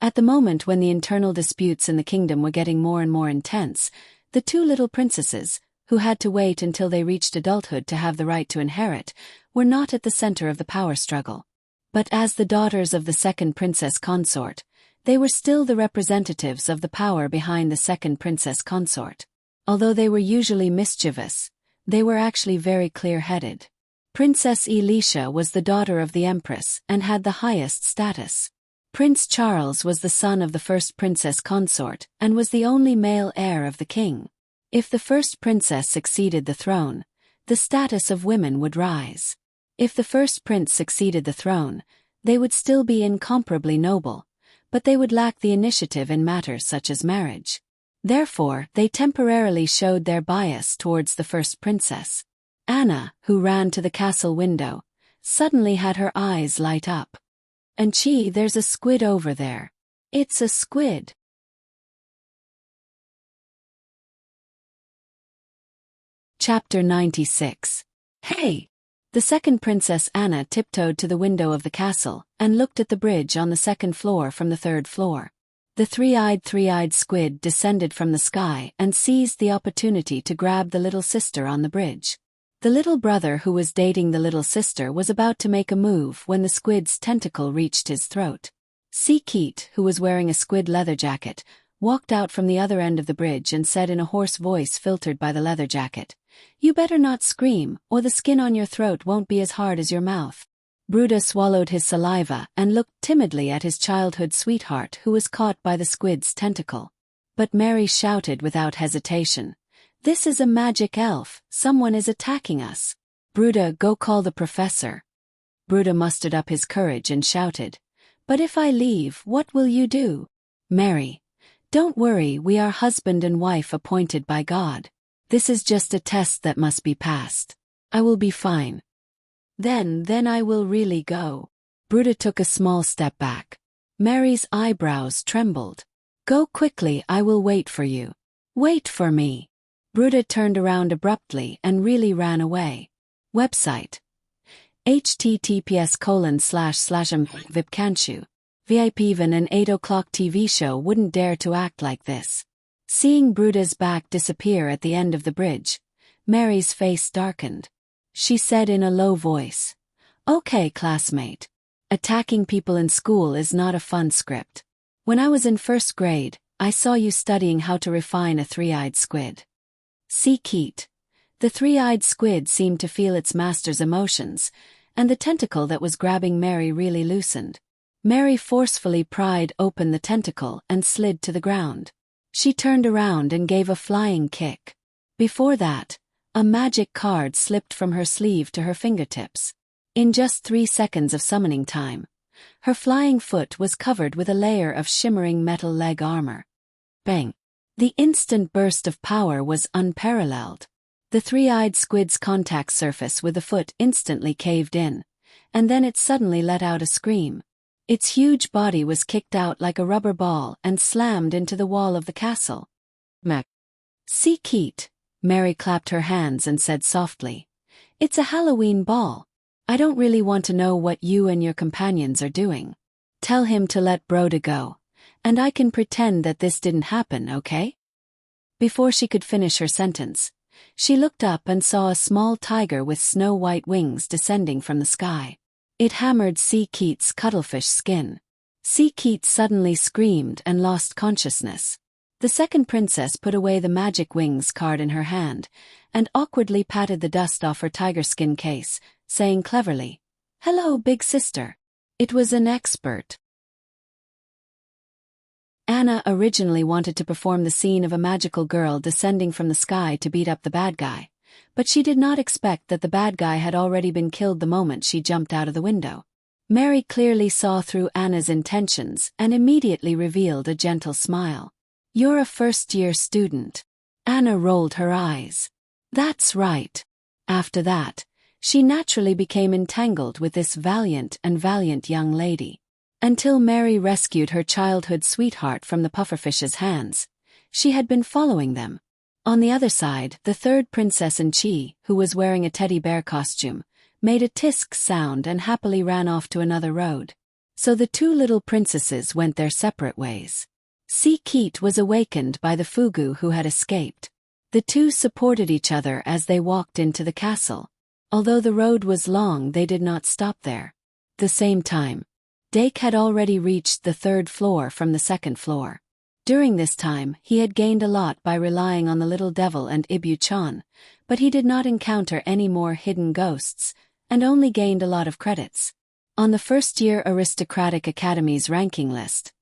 At the moment when the internal disputes in the kingdom were getting more and more intense, the 2 little princesses, who had to wait until they reached adulthood to have the right to inherit, were not at the center of the power struggle. But as the daughters of the 2nd princess consort, they were still the representatives of the power behind the 2nd princess consort. Although they were usually mischievous, they were actually very clear-headed. Princess Elisha was the daughter of the Empress and had the highest status. Prince Charles was the son of the first princess consort and was the only male heir of the king. If the first princess succeeded the throne, the status of women would rise. If the first prince succeeded the throne, they would still be incomparably noble, but they would lack the initiative in matters such as marriage. Therefore, they temporarily showed their bias towards the first princess. Anna, who ran to the castle window, suddenly had her eyes light up. And gee, there's a squid over there. It's a squid. Chapter 96. Hey! The second Princess Anna tiptoed to the window of the castle and looked at the bridge on the second floor from the third floor. The three-eyed squid descended from the sky and seized the opportunity to grab the little sister on the bridge. The little brother who was dating the little sister was about to make a move when the squid's tentacle reached his throat. Keat, who was wearing a squid leather jacket, walked out from the other end of the bridge and said in a hoarse voice filtered by the leather jacket, "You better not scream, or the skin on your throat won't be as hard as your mouth." Bruda swallowed his saliva and looked timidly at his childhood sweetheart who was caught by the squid's tentacle. But Mary shouted without hesitation, "This is a magic elf, someone is attacking us. Bruda, go call the professor." Bruda mustered up his courage and shouted, "But if I leave, what will you do?" Mary, "Don't worry, we are husband and wife appointed by God. This is just a test that must be passed. I will be fine. Then I will really go." Bruda took a small step back. Mary's eyebrows trembled. "Go quickly, I will wait for you." "Wait for me." Bruda turned around abruptly and really ran away. Website. https://vipcanshu. VIP. Even an 8 o'clock TV show wouldn't dare to act like this. Seeing Bruda's back disappear at the end of the bridge, Mary's face darkened. She said in a low voice, "Okay, classmate. Attacking people in school is not a fun script. When I was in first grade, I saw you studying how to refine a three-eyed squid." Keat. The three-eyed squid seemed to feel its master's emotions, and the tentacle that was grabbing Mary really loosened. Mary forcefully pried open the tentacle and slid to the ground. She turned around and gave a flying kick. Before that, a magic card slipped from her sleeve to her fingertips. In just 3 seconds of summoning time, her flying foot was covered with a layer of shimmering metal leg armor. Bang! The instant burst of power was unparalleled. The three-eyed squid's contact surface with the foot instantly caved in, and then it suddenly let out a scream. Its huge body was kicked out like a rubber ball and slammed into the wall of the castle. Mac. Keat. Mary clapped her hands and said softly, "It's a Halloween ball. I don't really want to know what you and your companions are doing. Tell him to let Broda go, and I can pretend that this didn't happen, okay?" Before she could finish her sentence, she looked up and saw a small tiger with snow-white wings descending from the sky. It hammered Keat's cuttlefish skin. Keat suddenly screamed and lost consciousness. The second princess put away the magic wings card in her hand and awkwardly patted the dust off her tiger skin case, saying cleverly, "Hello, big sister." It was an expert. Anna originally wanted to perform the scene of a magical girl descending from the sky to beat up the bad guy, but she did not expect that the bad guy had already been killed the moment she jumped out of the window. Mary clearly saw through Anna's intentions and immediately revealed a gentle smile. "You're a first-year student." Anna rolled her eyes. "That's right." After that, she naturally became entangled with this valiant young lady. Until Mary rescued her childhood sweetheart from the pufferfish's hands, she had been following them. On the other side, the third princess Chi, who was wearing a teddy bear costume, made a tisk sound and happily ran off to another road. So the two little princesses went their separate ways. Keat was awakened by the fugu who had escaped. The two supported each other as they walked into the castle. Although the road was long, they did not stop there. The same time, Dake had already reached the third floor from the second floor. During this time, he had gained a lot by relying on the little devil and Ibu-chan, but he did not encounter any more hidden ghosts, and only gained a lot of credits. on the first-year aristocratic academy's ranking list.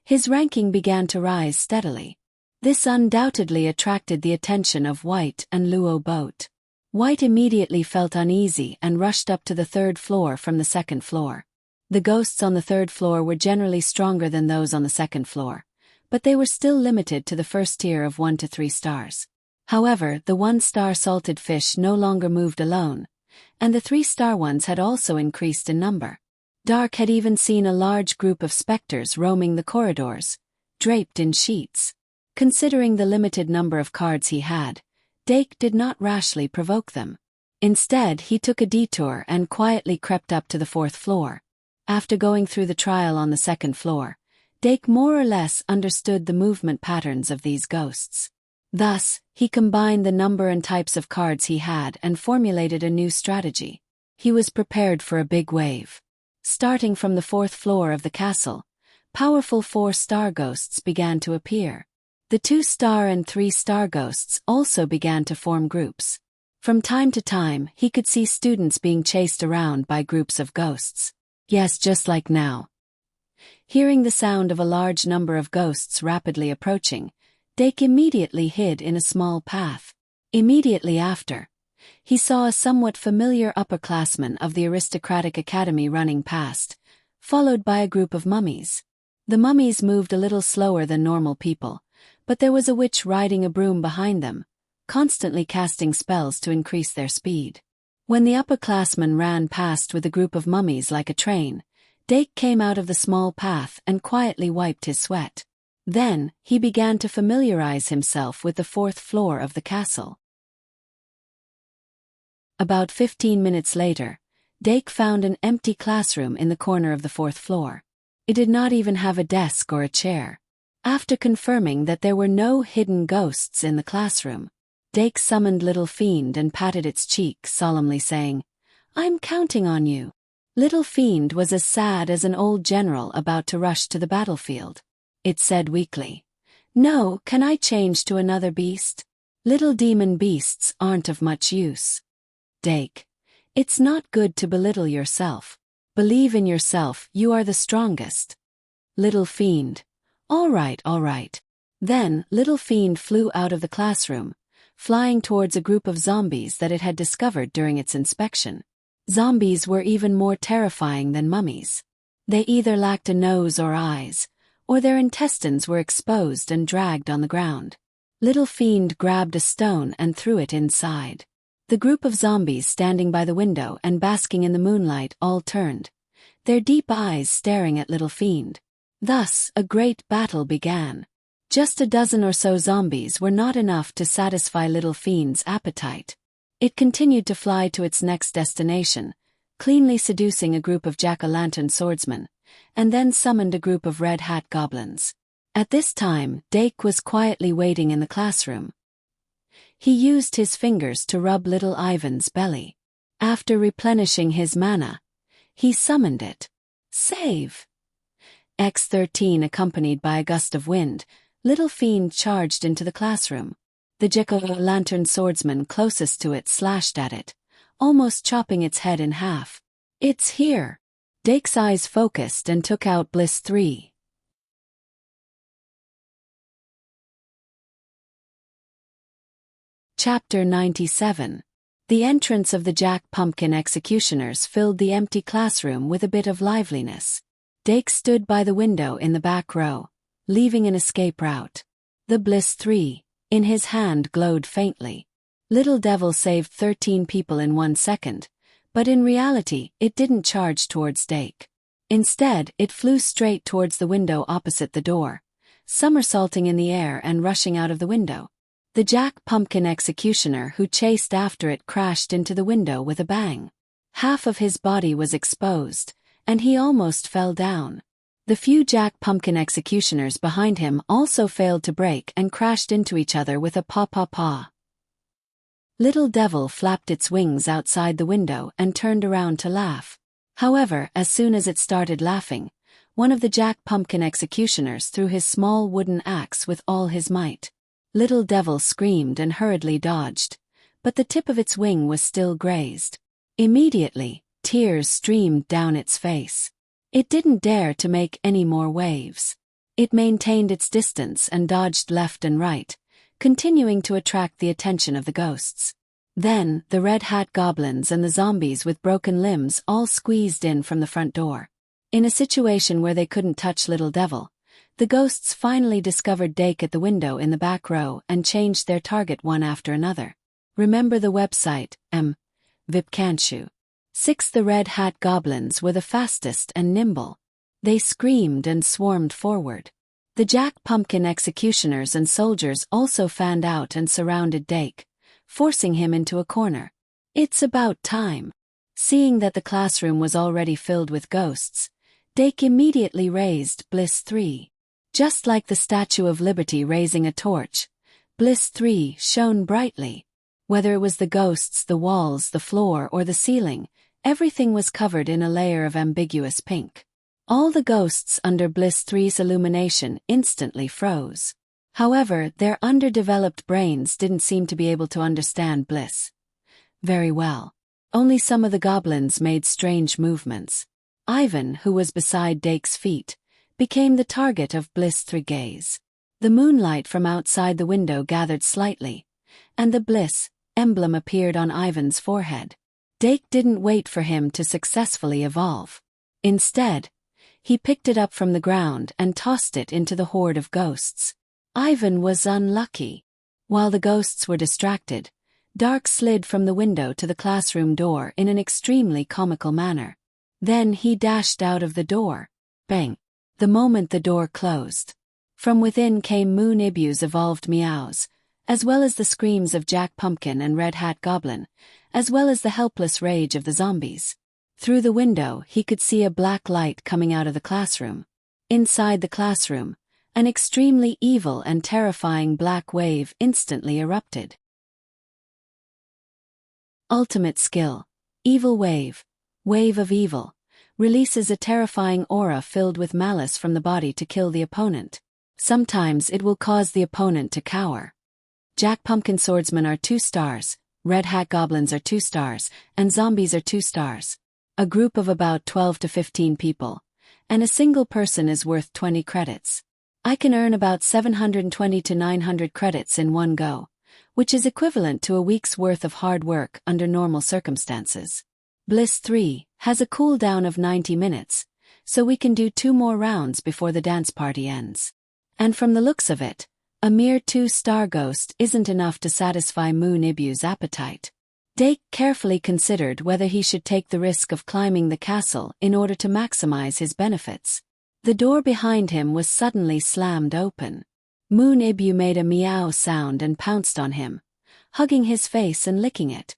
His ranking began to rise steadily. This undoubtedly attracted the attention of White and Luo Boat. White immediately felt uneasy and rushed up to the third floor from the second floor. The ghosts on the third floor were generally stronger than those on the second floor, but they were still limited to the first tier of 1 to 3 stars. However, the 1-star salted fish no longer moved alone, and the 3-star ones had also increased in number. Dark had even seen a large group of specters roaming the corridors, draped in sheets. Considering the limited number of cards he had, Dake did not rashly provoke them. Instead, he took a detour and quietly crept up to the 4th floor. After going through the trial on the 2nd floor, Dake more or less understood the movement patterns of these ghosts. Thus, he combined the number and types of cards he had and formulated a new strategy. He was prepared for a big wave. Starting from the 4th floor of the castle, powerful 4-star ghosts began to appear. The 2-star and 3-star ghosts also began to form groups. From time to time, he could see students being chased around by groups of ghosts. Yes, just like now. Hearing the sound of a large number of ghosts rapidly approaching, Dake immediately hid in a small path. Immediately after, he saw a somewhat familiar upperclassman of the aristocratic academy running past, followed by a group of mummies. The mummies moved a little slower than normal people, but there was a witch riding a broom behind them, constantly casting spells to increase their speed. When the upperclassman ran past with a group of mummies like a train, Dake came out of the small path and quietly wiped his sweat. Then, he began to familiarize himself with the 4th floor of the castle. About 15 minutes later, Dake found an empty classroom in the corner of the 4th floor. It did not even have a desk or a chair. After confirming that there were no hidden ghosts in the classroom, Dake summoned Little Fiend and patted its cheek, solemnly saying, "I'm counting on you." Little Fiend was as sad as an old general about to rush to the battlefield. It said weakly, "No, can I change to another beast? Little demon beasts aren't of much use." Dake, it's not good to belittle yourself. Believe in yourself, you are the strongest. Little Fiend, all right. Then, Little Fiend flew out of the classroom, flying towards a group of zombies that it had discovered during its inspection. Zombies were even more terrifying than mummies. They either lacked a nose or eyes, or their intestines were exposed and dragged on the ground. Little Fiend grabbed a stone and threw it inside. The group of zombies standing by the window and basking in the moonlight all turned, their deep eyes staring at Little Fiend. Thus, a great battle began. Just a dozen or so zombies were not enough to satisfy Little Fiend's appetite. It continued to fly to its next destination, cleanly seducing a group of jack-o'-lantern swordsmen, and then summoned a group of red hat goblins. At this time, Dake was quietly waiting in the classroom. He used his fingers to rub little Ivan's belly. After replenishing his mana, he summoned it. Save! X-13 accompanied by a gust of wind, Little Fiend charged into the classroom. The jack-o'-lantern swordsman closest to it slashed at it, almost chopping its head in half. "It's here!" Dake's eyes focused and took out Bliss 3. Chapter 97. The entrance of the Jack Pumpkin executioners filled the empty classroom with a bit of liveliness. Dake stood by the window in the back row, leaving an escape route. The Bliss 3, in his hand, glowed faintly. Little Devil saved 13 people in 1 second, but in reality, it didn't charge towards Dake. Instead, it flew straight towards the window opposite the door, somersaulting in the air and rushing out of the window. The Jack Pumpkin executioner who chased after it crashed into the window with a bang. Half of his body was exposed, and he almost fell down. The few Jack Pumpkin executioners behind him also failed to break and crashed into each other with a paw. Little Devil flapped its wings outside the window and turned around to laugh. However, as soon as it started laughing, one of the Jack Pumpkin executioners threw his small wooden axe with all his might. Little Devil screamed and hurriedly dodged, but the tip of its wing was still grazed. Immediately, Tears streamed down its face. It didn't dare to make any more waves. It maintained its distance and dodged left and right, continuing to attract the attention of the ghosts. Then, the red hat goblins and the zombies with broken limbs all squeezed in from the front door. In a situation where they couldn't touch Little Devil, the ghosts finally discovered Dake at the window in the back row and changed their target one after another. Remember the website, VIP can't you? 6. The red hat goblins were the fastest and nimble. They screamed and swarmed forward. The Jack Pumpkin executioners and soldiers also fanned out and surrounded Dake, forcing him into a corner. It's about time. Seeing that the classroom was already filled with ghosts, Dake immediately raised Bliss 3. Just like the Statue of Liberty raising a torch, Bliss 3 shone brightly. Whether it was the ghosts, the walls, the floor, or the ceiling, everything was covered in a layer of ambiguous pink. All the ghosts under Bliss 3's illumination instantly froze. However, their underdeveloped brains didn't seem to be able to understand Bliss very well. Only some of the goblins made strange movements. Ivan, who was beside Dake's feet, became the target of Bliss 3's gaze. The moonlight from outside the window gathered slightly, and the Bliss emblem appeared on Ivan's forehead. Dake didn't wait for him to successfully evolve. Instead, he picked it up from the ground and tossed it into the horde of ghosts. Ivan was unlucky. While the ghosts were distracted, Dark slid from the window to the classroom door in an extremely comical manner. Then he dashed out of the door. Bang! The moment the door closed, from within came Moon Ibu's evolved meows, as well as the screams of Jack Pumpkin and Red Hat Goblin, as well as the helpless rage of the zombies. Through the window he could see a black light coming out of the classroom. Inside the classroom, an extremely evil and terrifying black wave instantly erupted. Ultimate skill. Evil Wave. Wave of Evil. Releases a terrifying aura filled with malice from the body to kill the opponent. Sometimes it will cause the opponent to cower. Jack Pumpkin Swordsmen are 2 stars, Red Hat Goblins are 2 stars, and Zombies are 2 stars. A group of about 12 to 15 people, and a single person is worth 20 credits. I can earn about 720 to 900 credits in one go, which is equivalent to a week's worth of hard work under normal circumstances. Bliss 3 has a cooldown of 90 minutes, so we can do 2 more rounds before the dance party ends. And from the looks of it, a mere 2-star ghost isn't enough to satisfy Moon Ibu's appetite. Dake carefully considered whether he should take the risk of climbing the castle in order to maximize his benefits. The door behind him was suddenly slammed open. Moon Ibu made a meow sound and pounced on him, hugging his face and licking it.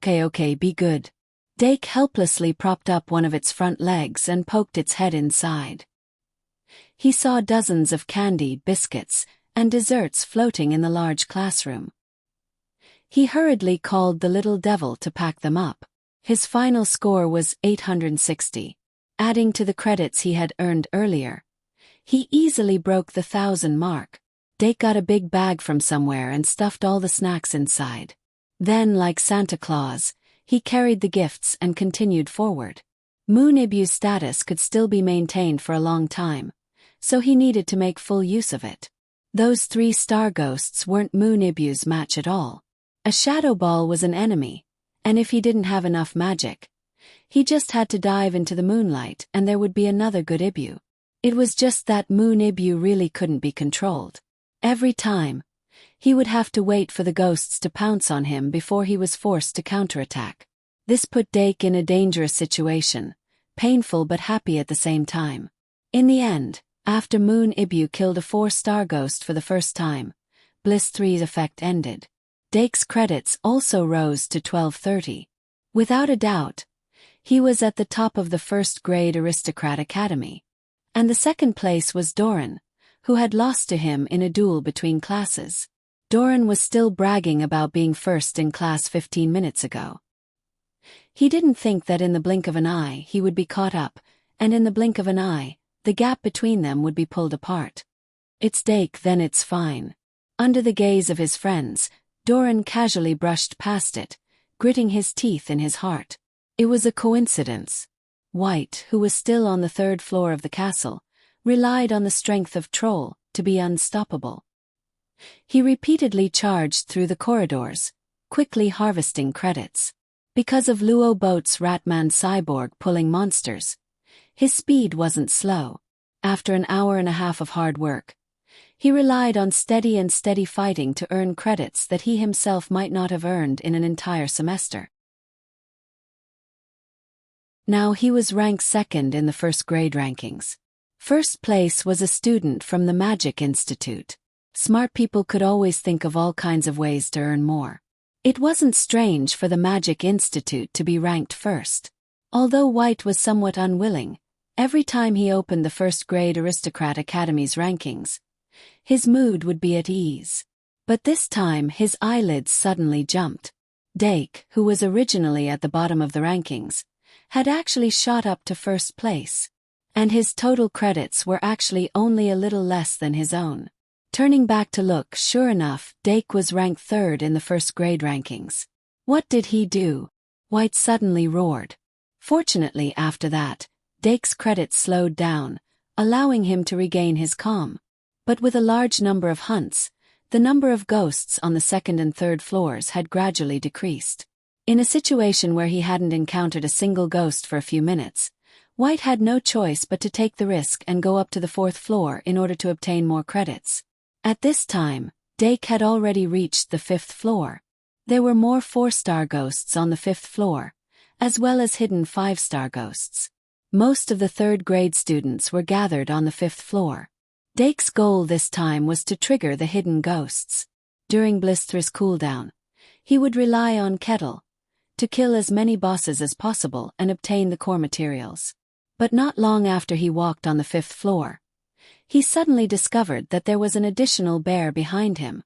Okay, be good. Dake helplessly propped up one of its front legs and poked its head inside. He saw dozens of candy, biscuits, and desserts floating in the large classroom. He hurriedly called the little devil to pack them up. His final score was 860. Adding to the credits he had earned earlier, he easily broke the 1,000 mark. Dake got a big bag from somewhere and stuffed all the snacks inside. Then, like Santa Claus, he carried the gifts and continued forward. Moon Ibu's status could still be maintained for a long time, so he needed to make full use of it. Those 3-star ghosts weren't Moon Ibu's match at all. A shadow ball was an enemy, and if he didn't have enough magic, he just had to dive into the moonlight and there would be another good Ibu. It was just that Moon Ibu really couldn't be controlled. Every time, he would have to wait for the ghosts to pounce on him before he was forced to counterattack. This put Dake in a dangerous situation, painful but happy at the same time. In the end, after Moon Ibu killed a 4-star ghost for the first time, Bliss 3's effect ended. Dake's credits also rose to 1230. Without a doubt, he was at the top of the first-grade aristocrat academy. And the second place was Doran, who had lost to him in a duel between classes. Doran was still bragging about being first in class 15 minutes ago. He didn't think that in the blink of an eye he would be caught up, and in the blink of an eye, the gap between them would be pulled apart. It's Dake, then it's fine. Under the gaze of his friends, Doran casually brushed past it, gritting his teeth in his heart. It was a coincidence. White, who was still on the third floor of the castle, relied on the strength of Troll to be unstoppable. He repeatedly charged through the corridors, quickly harvesting credits. Because of Luo Boat's Ratman cyborg pulling monsters, his speed wasn't slow. After an hour and a half of hard work, he relied on steady fighting to earn credits that he himself might not have earned in an entire semester. Now he was ranked second in the first grade rankings. First place was a student from the Magic Institute. Smart people could always think of all kinds of ways to earn more. It wasn't strange for the Magic Institute to be ranked first. Although White was somewhat unwilling, every time he opened the first grade Aristocrat Academy's rankings, his mood would be at ease. But this time his eyelids suddenly jumped. Dake, who was originally at the bottom of the rankings, had actually shot up to first place. And his total credits were actually only a little less than his own. Turning back to look, sure enough, Dake was ranked third in the first grade rankings. What did he do? White suddenly roared. Fortunately, after that, Dake's credits slowed down, allowing him to regain his calm. But with a large number of hunts, the number of ghosts on the second and third floors had gradually decreased. In a situation where he hadn't encountered a single ghost for a few minutes, White had no choice but to take the risk and go up to the fourth floor in order to obtain more credits. At this time, Dake had already reached the fifth floor. There were more 4-star ghosts on the fifth floor, as well as hidden 5-star ghosts. Most of the third grade students were gathered on the fifth floor. Dake's goal this time was to trigger the hidden ghosts. During Blister's cooldown, he would rely on Kettle to kill as many bosses as possible and obtain the core materials. But not long after he walked on the fifth floor, he suddenly discovered that there was an additional bear behind him.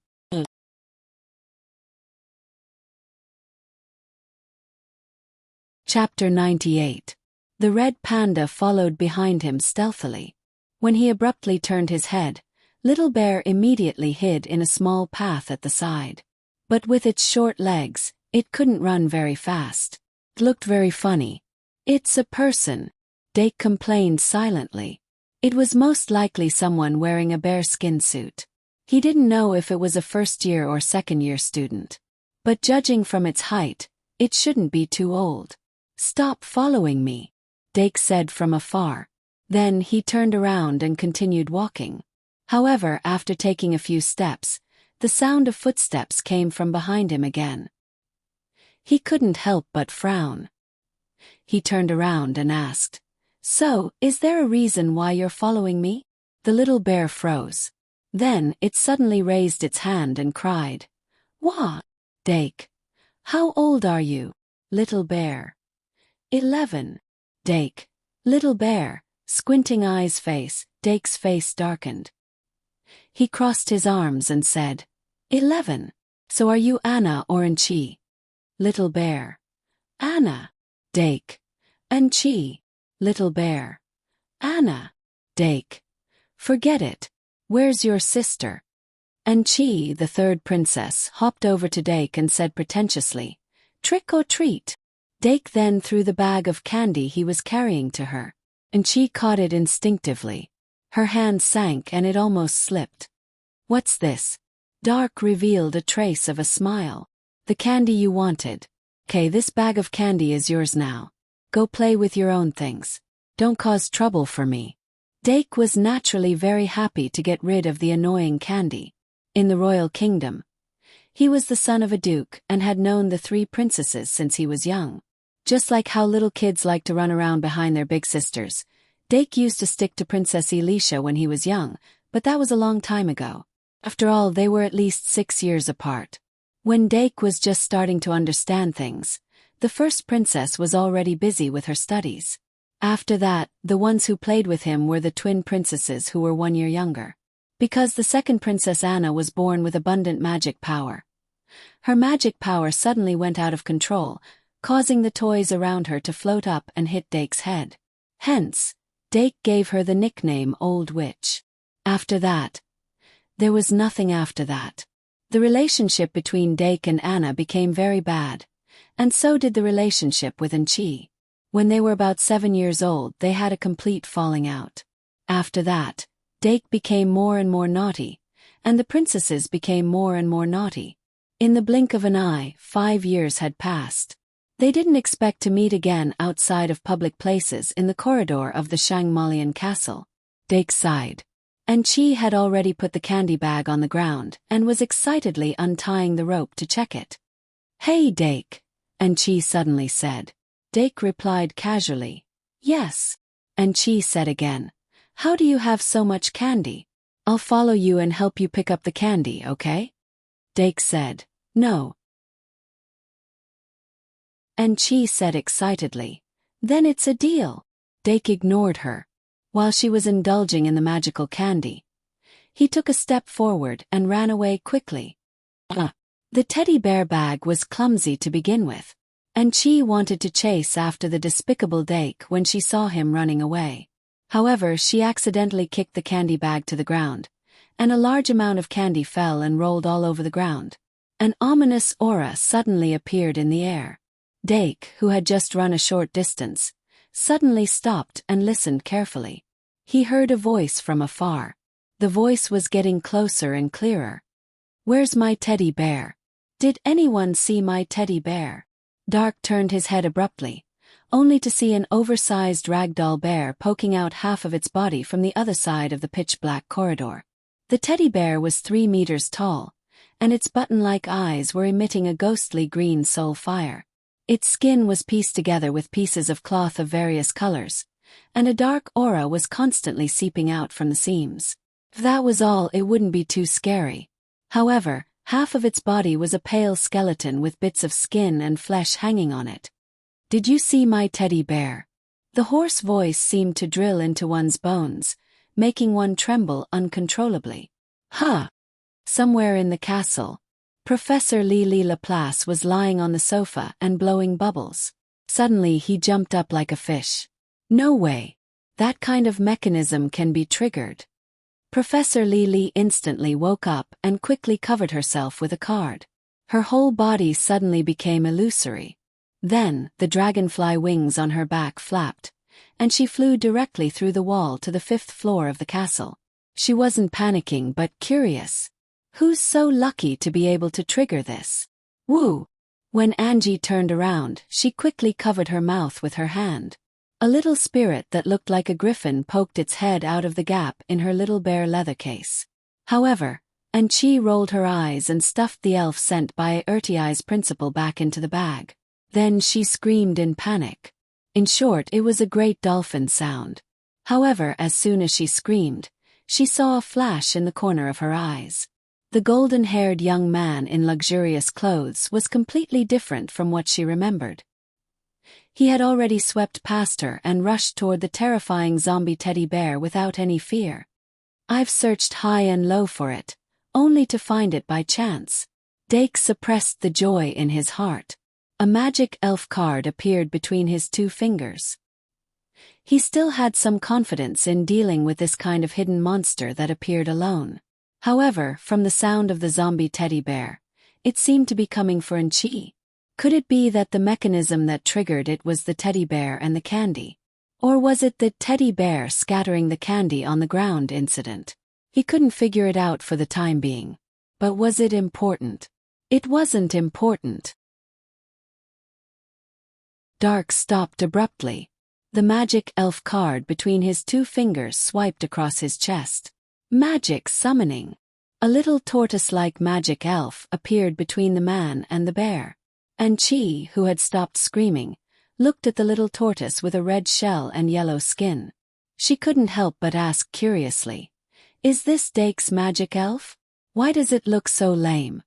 Chapter 98. The red panda followed behind him stealthily. When he abruptly turned his head, Little Bear immediately hid in a small path at the side. But with its short legs, it couldn't run very fast. It looked very funny. "It's a person," Dake complained silently. It was most likely someone wearing a bearskin suit. He didn't know if it was a first-year or second-year student. But judging from its height, it shouldn't be too old. "Stop following me," Dake said from afar. Then he turned around and continued walking. However, after taking a few steps, the sound of footsteps came from behind him again. He couldn't help but frown. He turned around and asked, "So, is there a reason why you're following me?" The little bear froze. Then it suddenly raised its hand and cried, "Wah!" Dake. "How old are you?" Little bear. 11. Dake. Little bear, squinting eyes face, Dake's face darkened. He crossed his arms and said, 11. So are you Anna or Enchi? Little bear. Anna. Dake. Enchi. Little bear. Anna. Dake. Forget it. Where's your sister? Enchi, the third princess, hopped over to Dake and said pretentiously, "Trick or treat." Dake then threw the bag of candy he was carrying to her. Enchi caught it instinctively. Her hand sank and it almost slipped. "What's this?" Dark revealed a trace of a smile. "The candy you wanted. 'Kay, this bag of candy is yours now. Go play with your own things. Don't cause trouble for me." Dake was naturally very happy to get rid of the annoying candy. In the royal kingdom, he was the son of a duke and had known the 3 princesses since he was young. Just like how little kids like to run around behind their big sisters, Dake used to stick to Princess Elisha when he was young, but that was a long time ago. After all, they were at least 6 years apart. When Dake was just starting to understand things, the first princess was already busy with her studies. After that, the ones who played with him were the twin princesses who were 1 year younger. Because the second Princess Anna was born with abundant magic power. Her magic power suddenly went out of control, causing the toys around her to float up and hit Dake's head. Hence, Dake gave her the nickname Old Witch. After that, there was nothing after that. The relationship between Dake and Anna became very bad, and so did the relationship with Chi. When they were about 7 years old, they had a complete falling out. After that, Dake became more and more naughty, and the princesses became more and more naughty. In the blink of an eye, 5 years had passed. They didn't expect to meet again outside of public places in the corridor of the Shangmalian castle. Dake sighed. And Chi had already put the candy bag on the ground and was excitedly untying the rope to check it. "Hey, Dake," and Chi suddenly said. Dake replied casually, "Yes." And Chi said again, "How do you have so much candy? I'll follow you and help you pick up the candy, okay?" Dake said, "No." And Chi said excitedly, "Then it's a deal." Dake ignored her. While she was indulging in the magical candy, he took a step forward and ran away quickly. The teddy bear bag was clumsy to begin with, and Chi wanted to chase after the despicable Dake when she saw him running away. However, she accidentally kicked the candy bag to the ground, and a large amount of candy fell and rolled all over the ground. An ominous aura suddenly appeared in the air. Dake, who had just run a short distance, suddenly stopped and listened carefully. He heard a voice from afar. The voice was getting closer and clearer. "Where's my teddy bear? Did anyone see my teddy bear?" Dark turned his head abruptly, only to see an oversized ragdoll bear poking out half of its body from the other side of the pitch-black corridor. The teddy bear was 3 meters tall, and its button-like eyes were emitting a ghostly green soul fire. Its skin was pieced together with pieces of cloth of various colors, and a dark aura was constantly seeping out from the seams. If that was all, it wouldn't be too scary. However, half of its body was a pale skeleton with bits of skin and flesh hanging on it. "Did you see my teddy bear?" The hoarse voice seemed to drill into one's bones, making one tremble uncontrollably. "Huh!" Somewhere in the castle, Professor Lily Laplace was lying on the sofa and blowing bubbles. Suddenly he jumped up like a fish. "No way! That kind of mechanism can be triggered." Professor Lily instantly woke up and quickly covered herself with a card. Her whole body suddenly became illusory. Then, the dragonfly wings on her back flapped, and she flew directly through the wall to the 5th floor of the castle. She wasn't panicking but curious. Who's so lucky to be able to trigger this? Woo! When Angie turned around, she quickly covered her mouth with her hand. A little spirit that looked like a griffin poked its head out of the gap in her little bear leather case. However, Angie rolled her eyes and stuffed the elf sent by Ertiai's principal back into the bag. Then she screamed in panic. In short, it was a great dolphin sound. However, as soon as she screamed, she saw a flash in the corner of her eyes. The golden-haired young man in luxurious clothes was completely different from what she remembered. He had already swept past her and rushed toward the terrifying zombie teddy bear without any fear. "I've searched high and low for it, only to find it by chance." Dake suppressed the joy in his heart. A magic elf card appeared between his 2 fingers. He still had some confidence in dealing with this kind of hidden monster that appeared alone. However, from the sound of the zombie teddy bear, it seemed to be coming for Chi. Could it be that the mechanism that triggered it was the teddy bear and the candy? Or was it the teddy bear scattering the candy on the ground incident? He couldn't figure it out for the time being. But was it important? It wasn't important. Dark stopped abruptly. The magic elf card between his 2 fingers swiped across his chest. Magic summoning. A little tortoise-like magic elf appeared between the man and the bear. And Chi, who had stopped screaming, looked at the little tortoise with a red shell and yellow skin. She couldn't help but ask curiously, "Is this Dake's magic elf? Why does it look so lame?"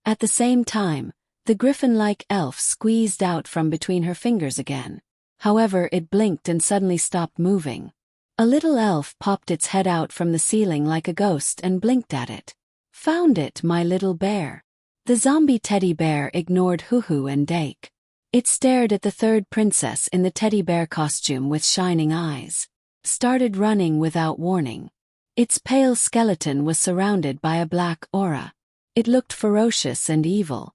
At the same time, the griffin-like elf squeezed out from between her fingers again. However, it blinked and suddenly stopped moving. A little elf popped its head out from the ceiling like a ghost and blinked at it. "Found it, my little bear." The zombie teddy bear ignored Hoo-Hoo and Dake. It stared at the 3rd princess in the teddy bear costume with shining eyes. Started running without warning. Its pale skeleton was surrounded by a black aura. It looked ferocious and evil.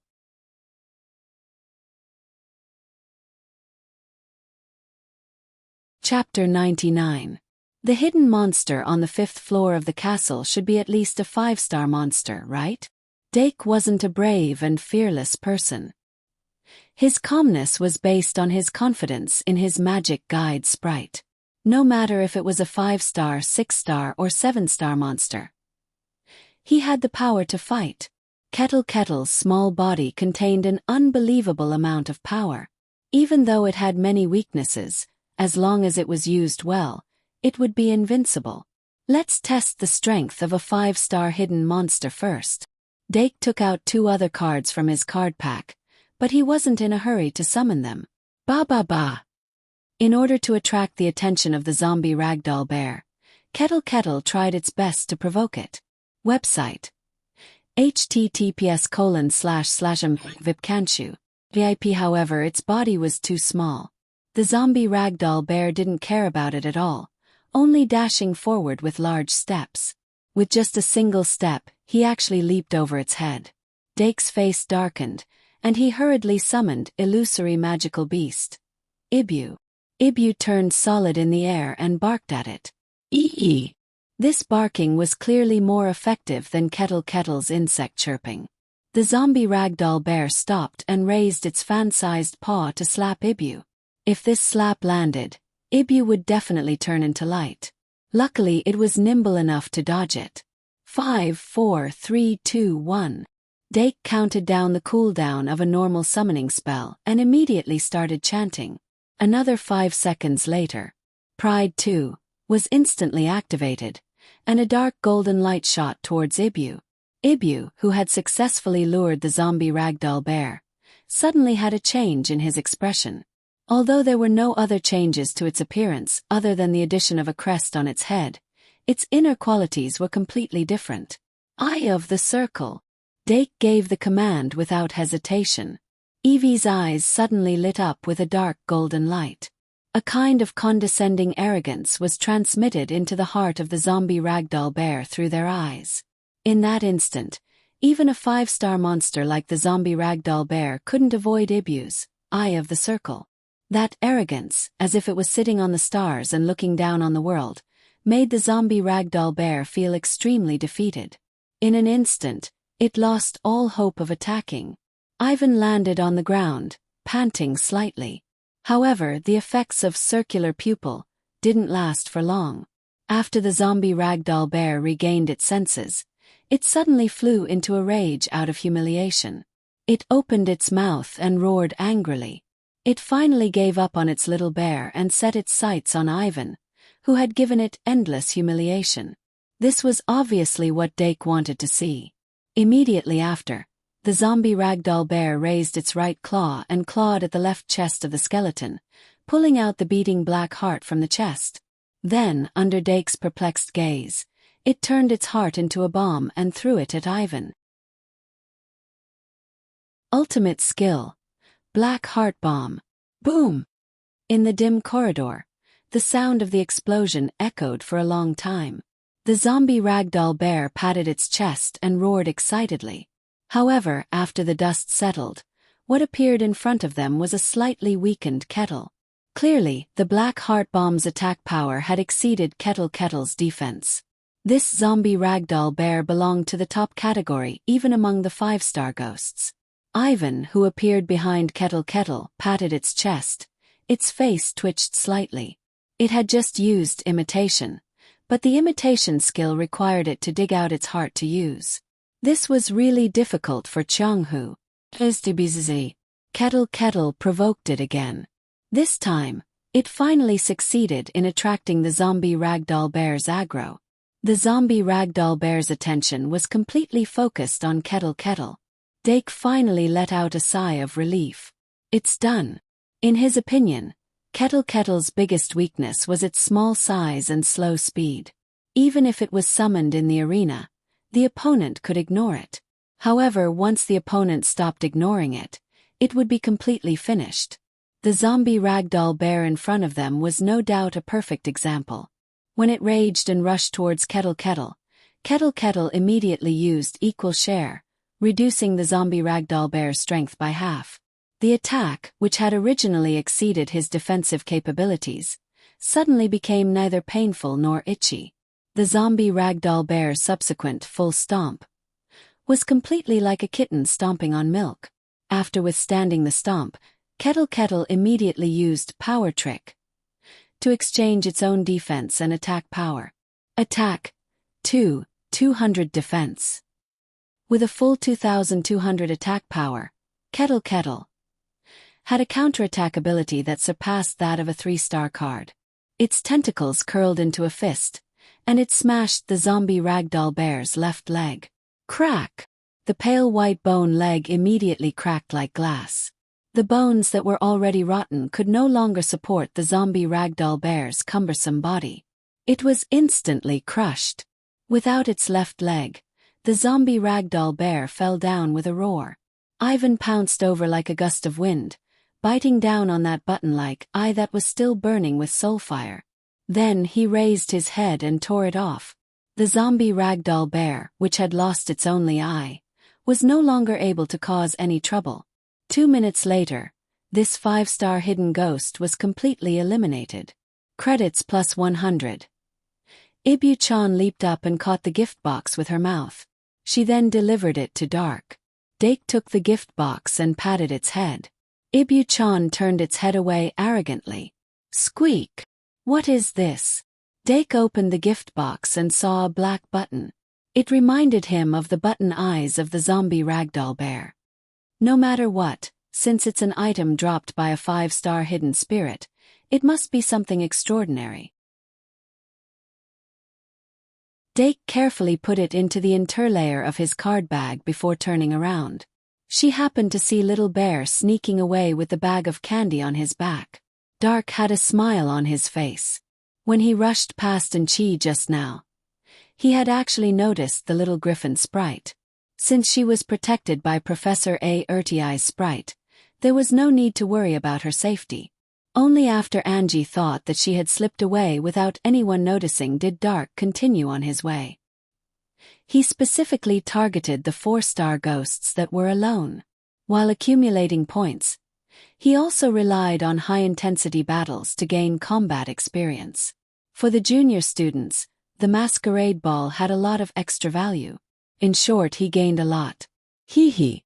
Chapter 99. The hidden monster on the 5th floor of the castle should be at least a 5-star monster, right? Dake wasn't a brave and fearless person. His calmness was based on his confidence in his magic guide sprite. No matter if it was a 5-star, 6-star, or 7-star monster, he had the power to fight. Kettle Kettle's small body contained an unbelievable amount of power. Even though it had many weaknesses, as long as it was used well, it would be invincible. Let's test the strength of a 5-star hidden monster first. Dake took out 2 other cards from his card pack, but he wasn't in a hurry to summon them. Ba ba ba. In order to attract the attention of the zombie ragdoll bear, Kettle Kettle tried its best to provoke it. Website: https://vipkanchu. VIP. However, its body was too small. The zombie ragdoll bear didn't care about it at all, only dashing forward with large steps. With just a single step, he actually leaped over its head. Dake's face darkened, and he hurriedly summoned illusory magical beast. Ibu. Ibu turned solid in the air and barked at it. Ee. This barking was clearly more effective than Kettle Kettle's insect chirping. The zombie ragdoll bear stopped and raised its fan-sized paw to slap Ibu. If this slap landed, Ibu would definitely turn into light. Luckily, it was nimble enough to dodge it. 5, 4, 3, 2, 1. Dake counted down the cooldown of a normal summoning spell and immediately started chanting. Another 5 seconds later, Pride 2 was instantly activated, and a dark golden light shot towards Ibu. Ibu, who had successfully lured the zombie ragdoll bear, suddenly had a change in his expression. Although there were no other changes to its appearance other than the addition of a crest on its head, its inner qualities were completely different. Eye of the Circle. Dake gave the command without hesitation. Evie's eyes suddenly lit up with a dark golden light. A kind of condescending arrogance was transmitted into the heart of the zombie ragdoll bear through their eyes. In that instant, even a 5-star monster like the zombie ragdoll bear couldn't avoid Ibu's Eye of the Circle. That arrogance, as if it was sitting on the stars and looking down on the world, made the zombie ragdoll bear feel extremely defeated. In an instant, it lost all hope of attacking. Ivan landed on the ground, panting slightly. However, the effects of circular pupil didn't last for long. After the zombie ragdoll bear regained its senses, it suddenly flew into a rage out of humiliation. It opened its mouth and roared angrily. It finally gave up on its little bear and set its sights on Ivan, who had given it endless humiliation. This was obviously what Dake wanted to see. Immediately after, the zombie ragdoll bear raised its right claw and clawed at the left chest of the skeleton, pulling out the beating black heart from the chest. Then, under Dake's perplexed gaze, it turned its heart into a bomb and threw it at Ivan. Ultimate skill. Black Heart Bomb. Boom! In the dim corridor, the sound of the explosion echoed for a long time. The zombie ragdoll bear patted its chest and roared excitedly. However, after the dust settled, what appeared in front of them was a slightly weakened Kettle. Clearly, the Black Heart Bomb's attack power had exceeded Kettle Kettle's defense. This zombie ragdoll bear belonged to the top category even among the 5-star ghosts. Ivan, who appeared behind Kettle Kettle, patted its chest. Its face twitched slightly. It had just used imitation, but the imitation skill required it to dig out its heart to use. This was really difficult for Cheonghu. Kettle Kettle provoked it again. This time, it finally succeeded in attracting the zombie ragdoll bear's aggro. The zombie ragdoll bear's attention was completely focused on Kettle Kettle. Dake finally let out a sigh of relief. It's done. In his opinion, Kettle Kettle's biggest weakness was its small size and slow speed. Even if it was summoned in the arena, the opponent could ignore it. However, once the opponent stopped ignoring it, it would be completely finished. The zombie ragdoll bear in front of them was no doubt a perfect example. When it raged and rushed towards Kettle Kettle, Kettle Kettle immediately used equal share, reducing the zombie ragdoll bear's strength by half. The attack, which had originally exceeded his defensive capabilities, suddenly became neither painful nor itchy. The zombie ragdoll bear's subsequent full stomp was completely like a kitten stomping on milk. After withstanding the stomp, Kettle Kettle immediately used Power Trick to exchange its own defense and attack power. Attack 200 defense. With a full 2200 attack power, Kettle Kettle had a counterattack ability that surpassed that of a 3-star card. Its tentacles curled into a fist, and it smashed the zombie ragdoll bear's left leg. Crack! The pale white bone leg immediately cracked like glass. The bones that were already rotten could no longer support the zombie ragdoll bear's cumbersome body. It was instantly crushed. Without its left leg, the zombie ragdoll bear fell down with a roar. Ivan pounced over like a gust of wind, biting down on that button-like eye that was still burning with soulfire. Then he raised his head and tore it off. The zombie ragdoll bear, which had lost its only eye, was no longer able to cause any trouble. 2 minutes later, this 5-star hidden ghost was completely eliminated. Credits plus 100. Ibu-chan leaped up and caught the gift box with her mouth. She then delivered it to Dark. Dake took the gift box and patted its head. Ibu-chan turned its head away arrogantly. Squeak! What is this? Dake opened the gift box and saw a black button. It reminded him of the button eyes of the zombie ragdoll bear. No matter what, since it's an item dropped by a 5-star hidden spirit, it must be something extraordinary. Dake carefully put it into the interlayer of his card bag before turning around. She happened to see Little Bear sneaking away with the bag of candy on his back. Dark had a smile on his face. When he rushed past Chi just now, he had actually noticed the little griffin sprite. Since she was protected by Professor A. Urtiai's sprite, there was no need to worry about her safety. Only after Angie thought that she had slipped away without anyone noticing did Dark continue on his way. He specifically targeted the 4-star ghosts that were alone. While accumulating points, he also relied on high-intensity battles to gain combat experience. For the junior students, the masquerade ball had a lot of extra value. In short, he gained a lot. Hee.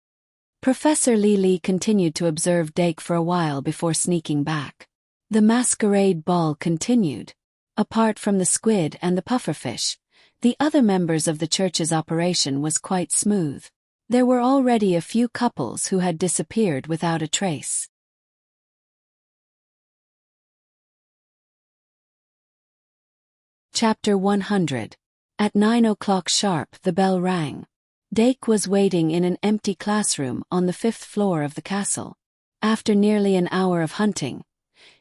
Professor Li continued to observe Dake for a while before sneaking back. The masquerade ball continued. Apart from the squid and the pufferfish, the other members of the church's operation was quite smooth. There were already a few couples who had disappeared without a trace. Chapter 100. At 9 o'clock sharp the bell rang. Dake was waiting in an empty classroom on the 5th floor of the castle. After nearly an hour of hunting,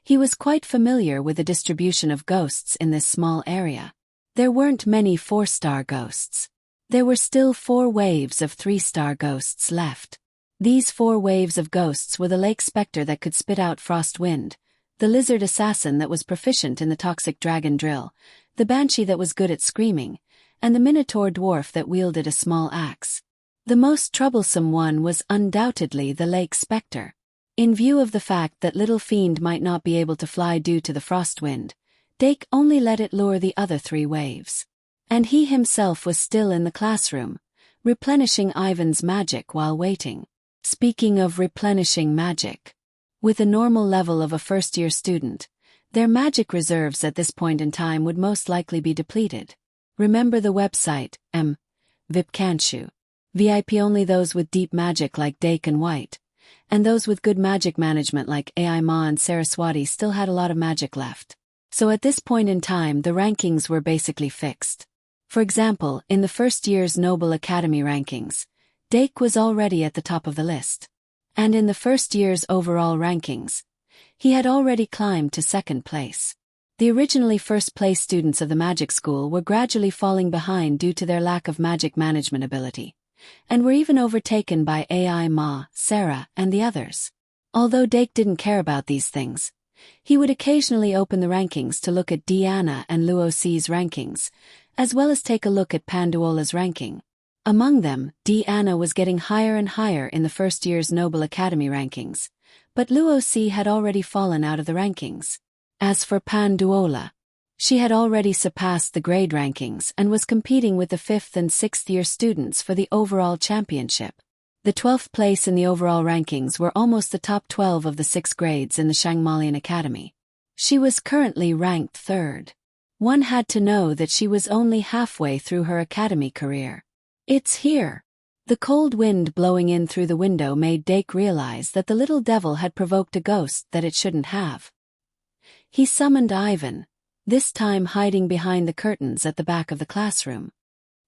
he was quite familiar with the distribution of ghosts in this small area. There weren't many 4-star ghosts. There were still 4 waves of 3-star ghosts left. These 4 waves of ghosts were the lake spectre that could spit out frost wind, the lizard assassin that was proficient in the toxic dragon drill, the banshee that was good at screaming, and the minotaur dwarf that wielded a small axe. The most troublesome one was undoubtedly the lake spectre. In view of the fact that Little Fiend might not be able to fly due to the frost wind, Dake only let it lure the other 3 waves. And he himself was still in the classroom, replenishing Ivan's magic while waiting. Speaking of replenishing magic, with a normal level of a first-year student, their magic reserves at this point in time would most likely be depleted. Remember the website, VIP Kanshu. VIP only those with deep magic like Dake and White, and those with good magic management like AI Ma and Saraswati still had a lot of magic left. So at this point in time the rankings were basically fixed. For example, in the first year's Noble Academy rankings, Dake was already at the top of the list. And in the first year's overall rankings, he had already climbed to 2nd place. The originally first-place students of the magic school were gradually falling behind due to their lack of magic management ability, and were even overtaken by AI Ma, Sarah, and the others. Although Dake didn't care about these things, he would occasionally open the rankings to look at Deanna and Luo C's rankings, as well as take a look at Panduola's ranking. Among them, Deanna was getting higher and higher in the first year's Noble Academy rankings, but Luo C had already fallen out of the rankings. As for Panduola, she had already surpassed the grade rankings and was competing with the 5th and 6th year students for the overall championship. The 12th place in the overall rankings were almost the top 12 of the 6 grades in the Shangmalian Academy. She was currently ranked 3rd. One had to know that she was only halfway through her academy career. It's here. The cold wind blowing in through the window made Dake realize that the little devil had provoked a ghost that it shouldn't have. He summoned Ivan, this time hiding behind the curtains at the back of the classroom.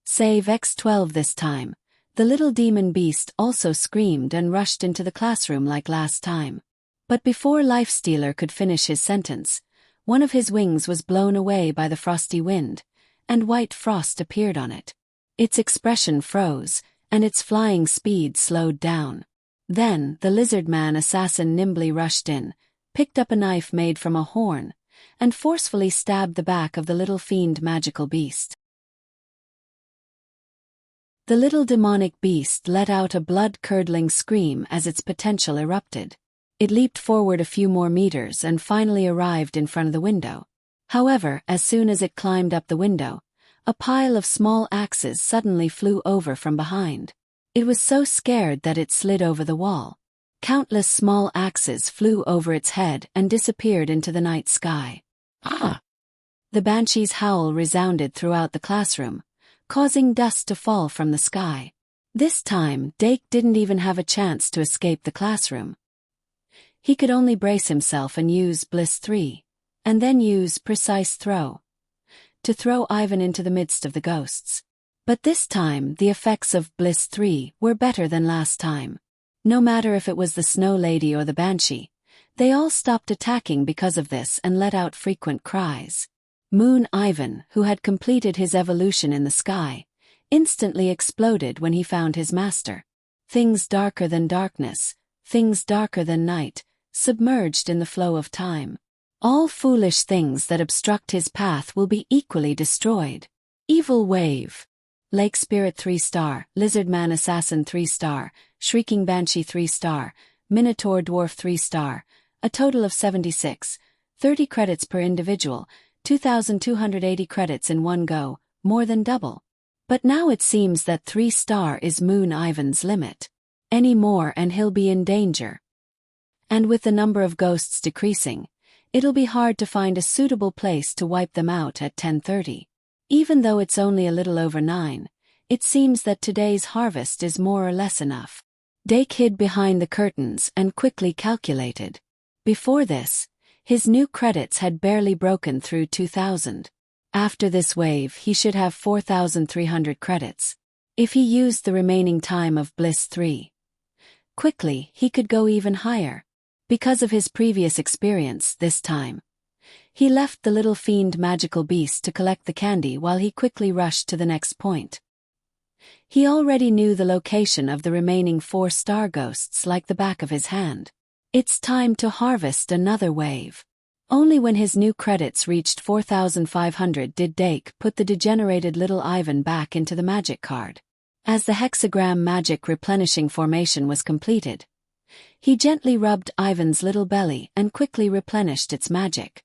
Save X12 this time. The little demon beast also screamed and rushed into the classroom like last time. But before Lifestealer could finish his sentence, one of his wings was blown away by the frosty wind, and white frost appeared on it. Its expression froze, and its flying speed slowed down. Then the lizard-man assassin nimbly rushed in, picked up a knife made from a horn, and forcefully stabbed the back of the little fiend magical beast. The little demonic beast let out a blood-curdling scream as its potential erupted. It leaped forward a few more meters and finally arrived in front of the window. However, as soon as it climbed up the window, a pile of small axes suddenly flew over from behind. It was so scared that it slid over the wall. Countless small axes flew over its head and disappeared into the night sky. Ah! The banshee's howl resounded throughout the classroom, causing dust to fall from the sky. This time, Dake didn't even have a chance to escape the classroom. He could only brace himself and use Bliss 3, and then use Precise Throw, to throw Ivan into the midst of the ghosts. But this time, the effects of Bliss 3 were better than last time. No matter if it was the Snow Lady or the Banshee, they all stopped attacking because of this and let out frequent cries. Moon Ivan, who had completed his evolution in the sky, instantly exploded when he found his master. Things darker than darkness, things darker than night, submerged in the flow of time. All foolish things that obstruct his path will be equally destroyed. Evil Wave. Lake Spirit 3-star, Lizardman Assassin 3-star, Shrieking Banshee 3-star, Minotaur Dwarf 3-star, a total of 76, 30 credits per individual, 2,280 credits in one go, more than double. But now it seems that 3-star is Moon Ivan's limit. Any more and he'll be in danger. And with the number of ghosts decreasing, it'll be hard to find a suitable place to wipe them out at 10:30. Even though it's only a little over 9, it seems that today's harvest is more or less enough. Dake hid behind the curtains and quickly calculated. Before this, his new credits had barely broken through 2,000. After this wave he should have 4,300 credits. If he used the remaining time of Bliss 3 quickly, he could go even higher. Because of his previous experience this time, he left the little fiend magical beast to collect the candy while he quickly rushed to the next point. He already knew the location of the remaining 4-star ghosts like the back of his hand. It's time to harvest another wave. Only when his new credits reached 4,500 did Dake put the degenerated little Ivan back into the magic card. As the hexagram magic replenishing formation was completed, he gently rubbed Ivan's little belly and quickly replenished its magic.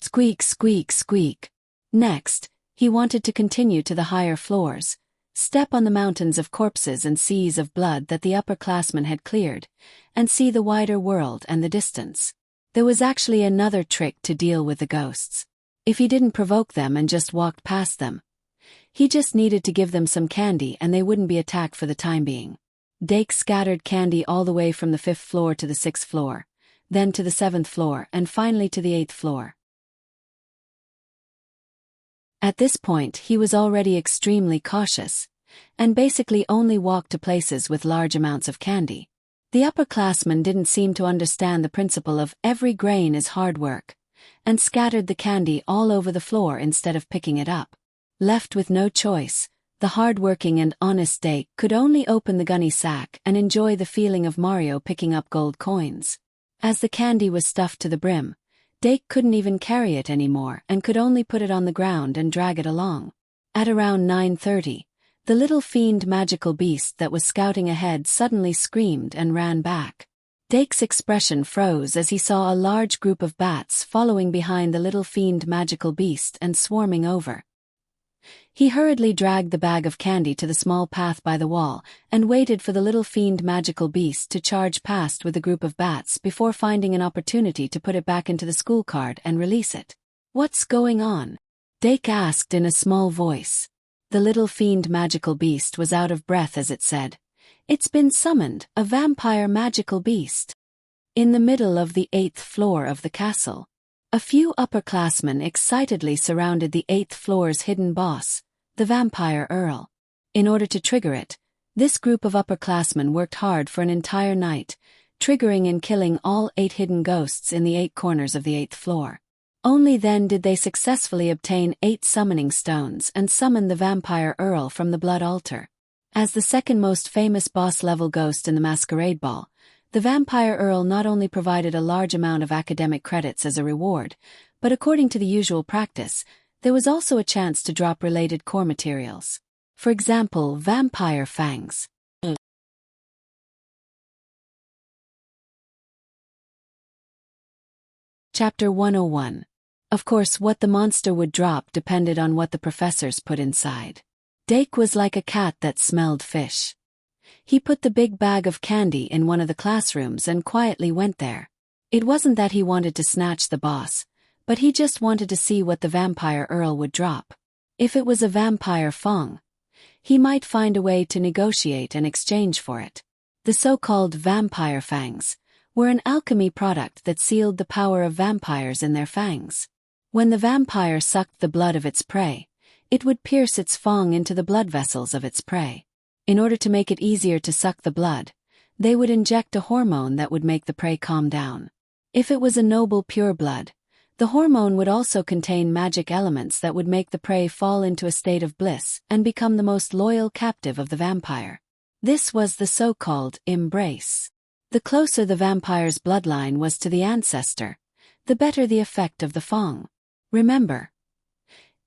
Squeak, squeak, squeak. Next, he wanted to continue to the higher floors, step on the mountains of corpses and seas of blood that the upperclassmen had cleared, and see the wider world and the distance. There was actually another trick to deal with the ghosts. If he didn't provoke them and just walked past them, he just needed to give them some candy and they wouldn't be attacked for the time being. Dake scattered candy all the way from the 5th floor to the 6th floor, then to the 7th floor and finally to the 8th floor. At this point he was already extremely cautious, and basically only walked to places with large amounts of candy. The upperclassmen didn't seem to understand the principle of every grain is hard work, and scattered the candy all over the floor instead of picking it up. Left with no choice, the hard-working and honest Dake could only open the gunny sack and enjoy the feeling of Mario picking up gold coins. As the candy was stuffed to the brim, Dake couldn't even carry it anymore and could only put it on the ground and drag it along. At around 9:30, the little fiend magical beast that was scouting ahead suddenly screamed and ran back. Dake's expression froze as he saw a large group of bats following behind the little fiend magical beast and swarming over. He hurriedly dragged the bag of candy to the small path by the wall and waited for the little fiend magical beast to charge past with a group of bats before finding an opportunity to put it back into the school card and release it. "What's going on?" Dake asked in a small voice. The little fiend magical beast was out of breath as it said, "It's been summoned, a vampire magical beast." In the middle of the 8th floor of the castle, a few upperclassmen excitedly surrounded the 8th floor's hidden boss, the vampire Earl. In order to trigger it, this group of upperclassmen worked hard for an entire night, triggering and killing all 8 hidden ghosts in the 8 corners of the 8th floor. Only then did they successfully obtain 8 summoning stones and summon the vampire Earl from the blood altar. As the second most famous boss-level ghost in the Masquerade Ball, the vampire Earl not only provided a large amount of academic credits as a reward, but according to the usual practice, there was also a chance to drop related core materials. For example, vampire fangs. Chapter 101. Of course, what the monster would drop depended on what the professors put inside. Dake was like a cat that smelled fish. He put the big bag of candy in one of the classrooms and quietly went there. It wasn't that he wanted to snatch the boss, but he just wanted to see what the vampire Earl would drop. If it was a vampire fong, he might find a way to negotiate an exchange for it. The so-called vampire fangs were an alchemy product that sealed the power of vampires in their fangs. When the vampire sucked the blood of its prey, it would pierce its fong into the blood vessels of its prey. In order to make it easier to suck the blood, they would inject a hormone that would make the prey calm down. If it was a noble pure blood, the hormone would also contain magic elements that would make the prey fall into a state of bliss and become the most loyal captive of the vampire. This was the so-called embrace. The closer the vampire's bloodline was to the ancestor, the better the effect of the fong. Remember,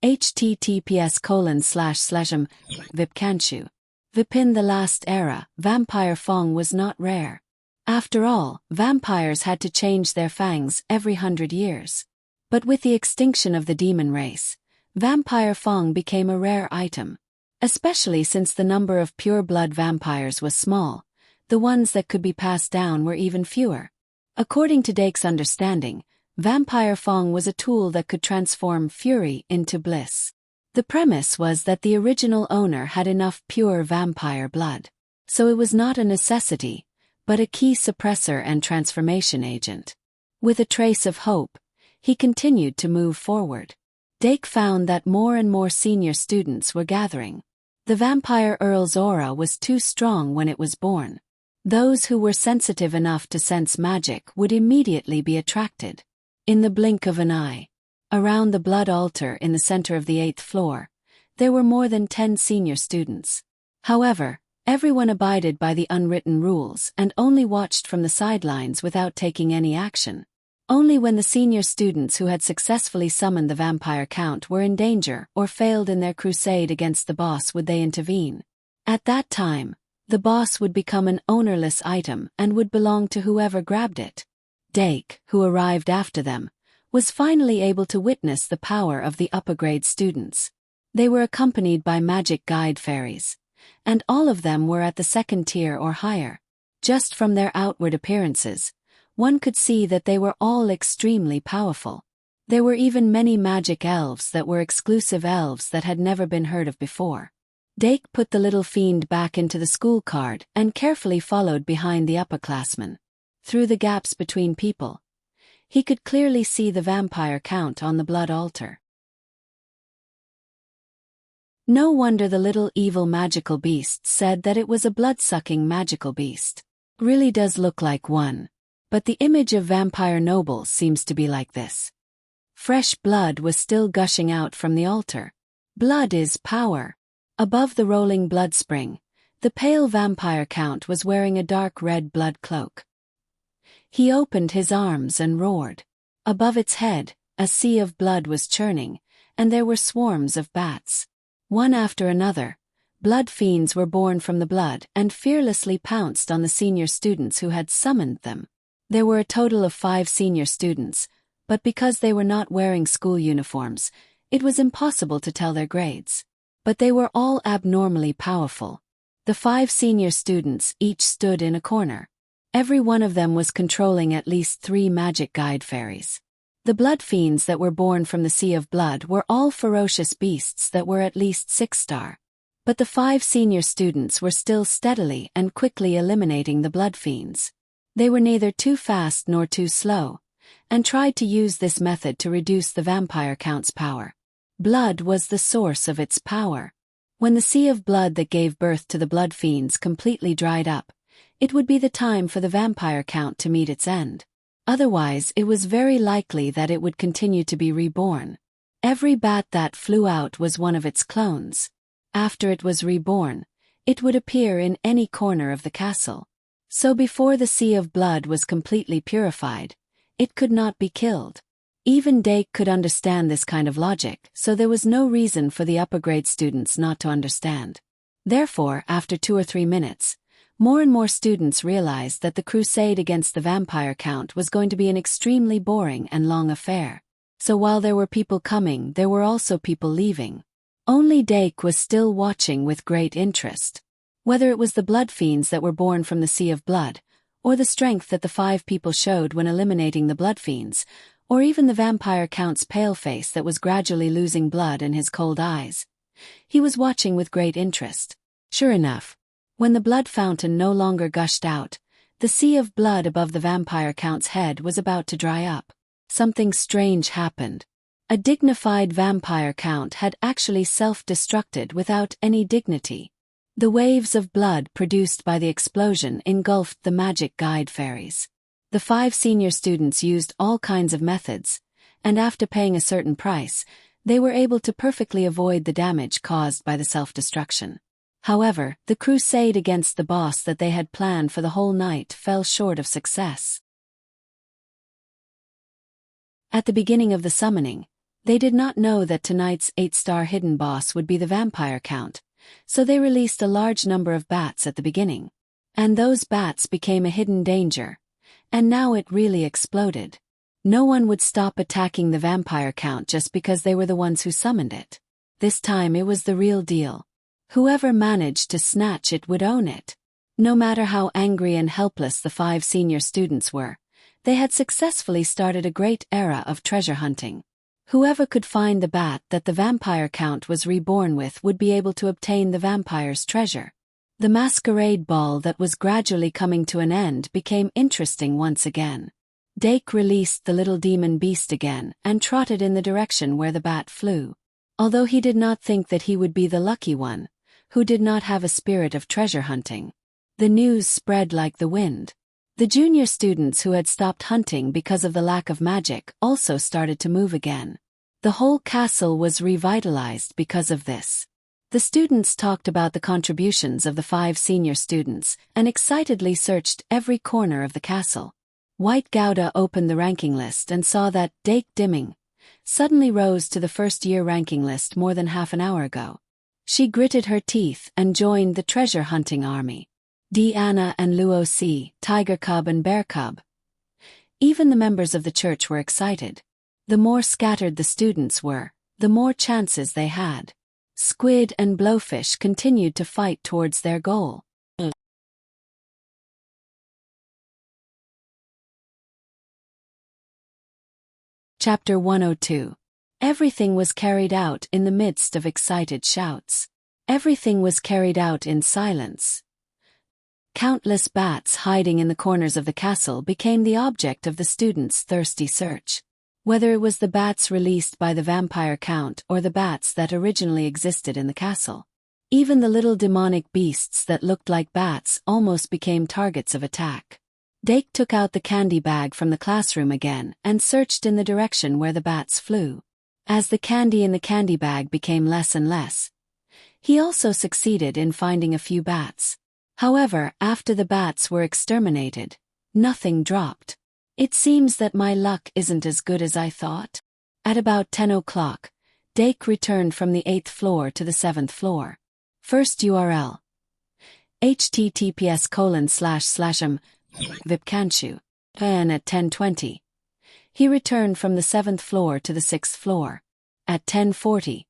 https://vipkanchu. Vipin the last era, vampire fong was not rare. After all, vampires had to change their fangs every 100 years. But with the extinction of the demon race, vampire fong became a rare item. Especially since the number of pure-blood vampires was small, the ones that could be passed down were even fewer. According to Dake's understanding, vampire fong was a tool that could transform fury into bliss. The premise was that the original owner had enough pure vampire blood. So it was not a necessity, but a key suppressor and transformation agent. With a trace of hope, he continued to move forward. Dake found that more and more senior students were gathering. The vampire Earl's aura was too strong when it was born. Those who were sensitive enough to sense magic would immediately be attracted. In the blink of an eye, around the blood altar in the center of the 8th floor, there were more than 10 senior students. However, everyone abided by the unwritten rules and only watched from the sidelines without taking any action. Only when the senior students who had successfully summoned the vampire count were in danger or failed in their crusade against the boss would they intervene. At that time, the boss would become an ownerless item and would belong to whoever grabbed it. Dake, who arrived after them, was finally able to witness the power of the upper-grade students. They were accompanied by magic guide fairies, and all of them were at the 2nd tier or higher. Just from their outward appearances, one could see that they were all extremely powerful. There were even many magic elves that were exclusive elves that had never been heard of before. Dake put the little fiend back into the school card and carefully followed behind the upperclassmen. Through the gaps between people, he could clearly see the vampire count on the blood altar. No wonder the little evil magical beast said that it was a blood-sucking magical beast. Really does look like one. But the image of vampire nobles seems to be like this. Fresh blood was still gushing out from the altar. Blood is power. Above the rolling blood spring, the pale vampire count was wearing a dark red blood cloak. He opened his arms and roared. Above its head, a sea of blood was churning, and there were swarms of bats. One after another, blood fiends were born from the blood and fearlessly pounced on the senior students who had summoned them. There were a total of 5 senior students, but because they were not wearing school uniforms, it was impossible to tell their grades. But they were all abnormally powerful. The 5 senior students each stood in a corner. Every one of them was controlling at least 3 magic guide fairies. The blood fiends that were born from the Sea of Blood were all ferocious beasts that were at least 6-star. But the 5 senior students were still steadily and quickly eliminating the blood fiends. They were neither too fast nor too slow, and tried to use this method to reduce the vampire count's power. Blood was the source of its power. When the Sea of Blood that gave birth to the blood fiends completely dried up, it would be the time for the vampire count to meet its end. Otherwise, it was very likely that it would continue to be reborn. Every bat that flew out was one of its clones. After it was reborn, it would appear in any corner of the castle. So before the Sea of Blood was completely purified, it could not be killed. Even Dake could understand this kind of logic, so there was no reason for the upper grade students not to understand. Therefore, after 2 or 3 minutes, more and more students realized that the crusade against the vampire count was going to be an extremely boring and long affair. So while there were people coming, there were also people leaving. Only Dake was still watching with great interest. Whether it was the blood fiends that were born from the Sea of Blood, or the strength that the 5 people showed when eliminating the blood fiends, or even the vampire count's pale face that was gradually losing blood in his cold eyes, he was watching with great interest. Sure enough, when the blood fountain no longer gushed out, the Sea of Blood above the vampire count's head was about to dry up. Something strange happened. A dignified vampire count had actually self-destructed without any dignity. The waves of blood produced by the explosion engulfed the magic guide fairies. The 5 senior students used all kinds of methods, and after paying a certain price, they were able to perfectly avoid the damage caused by the self-destruction. However, the crusade against the boss that they had planned for the whole night fell short of success. At the beginning of the summoning, they did not know that tonight's 8-star hidden boss would be the vampire count, so they released a large number of bats at the beginning. And those bats became a hidden danger. And now it really exploded. No one would stop attacking the vampire count just because they were the ones who summoned it. This time it was the real deal. Whoever managed to snatch it would own it. No matter how angry and helpless the 5 senior students were, they had successfully started a great era of treasure hunting. Whoever could find the bat that the vampire count was reborn with would be able to obtain the vampire's treasure. The masquerade ball that was gradually coming to an end became interesting once again. Dake released the little demon beast again and trotted in the direction where the bat flew. Although he did not think that he would be the lucky one, who did not have a spirit of treasure hunting. The news spread like the wind. The junior students who had stopped hunting because of the lack of magic also started to move again. The whole castle was revitalized because of this. The students talked about the contributions of the 5 senior students and excitedly searched every corner of the castle. White Gouda opened the ranking list and saw that Dake Dimming suddenly rose to the first-year ranking list more than half an hour ago. She gritted her teeth and joined the treasure hunting army. Deanna and Luo C, Tiger Cub and Bear Cub. Even the members of the church were excited. The more scattered the students were, the more chances they had. Squid and Blowfish continued to fight towards their goal. Chapter 102. Everything was carried out in the midst of excited shouts. Everything was carried out in silence. Countless bats hiding in the corners of the castle became the object of the students' thirsty search. Whether it was the bats released by the vampire count or the bats that originally existed in the castle. Even the little demonic beasts that looked like bats almost became targets of attack. Dake took out the candy bag from the classroom again and searched in the direction where the bats flew. As the candy in the candy bag became less and less, he also succeeded in finding a few bats. However, after the bats were exterminated, nothing dropped. It seems that my luck isn't as good as I thought. At about 10 o'clock, Dake returned from the 8th floor to the 7th floor. First URL. https://vipkanshu And at 10:20, he returned from the 7th floor to the 6th floor. At 10:40,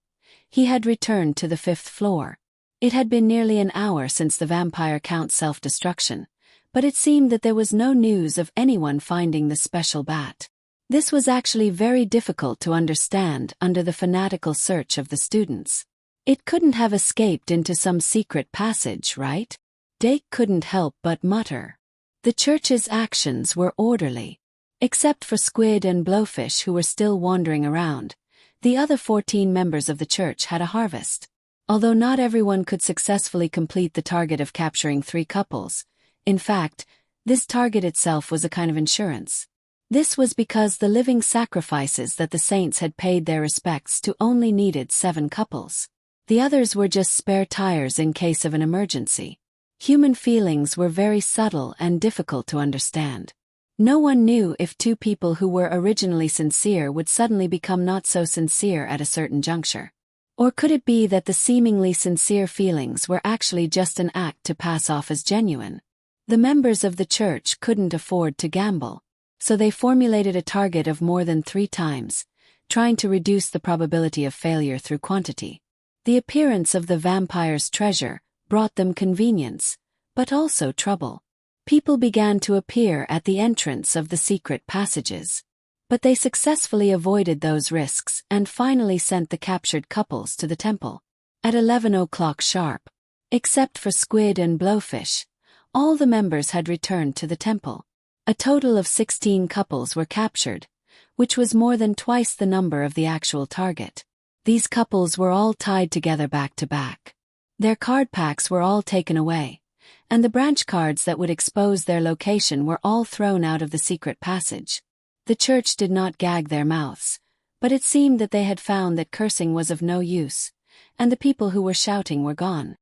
he had returned to the 5th floor. It had been nearly an hour since the vampire count's self-destruction, but it seemed that there was no news of anyone finding the special bat. This was actually very difficult to understand under the fanatical search of the students. It couldn't have escaped into some secret passage, right? Dake couldn't help but mutter. The church's actions were orderly. Except for Squid and Blowfish, who were still wandering around, the other 14 members of the church had a harvest. Although not everyone could successfully complete the target of capturing 3 couples, in fact, this target itself was a kind of insurance. This was because the living sacrifices that the saints had paid their respects to only needed 7 couples. The others were just spare tires in case of an emergency. Human feelings were very subtle and difficult to understand. No one knew if 2 people who were originally sincere would suddenly become not so sincere at a certain juncture. Or could it be that the seemingly sincere feelings were actually just an act to pass off as genuine? The members of the church couldn't afford to gamble, so they formulated a target of more than 3 times, trying to reduce the probability of failure through quantity. The appearance of the vampire's treasure brought them convenience, but also trouble. People began to appear at the entrance of the secret passages. But they successfully avoided those risks and finally sent the captured couples to the temple. At 11 o'clock sharp, except for Squid and Blowfish, all the members had returned to the temple. A total of 16 couples were captured, which was more than twice the number of the actual target. These couples were all tied together back to back. Their card packs were all taken away, and the branch cards that would expose their location were all thrown out of the secret passage. The church did not gag their mouths, but it seemed that they had found that cursing was of no use, and the people who were shouting were gone.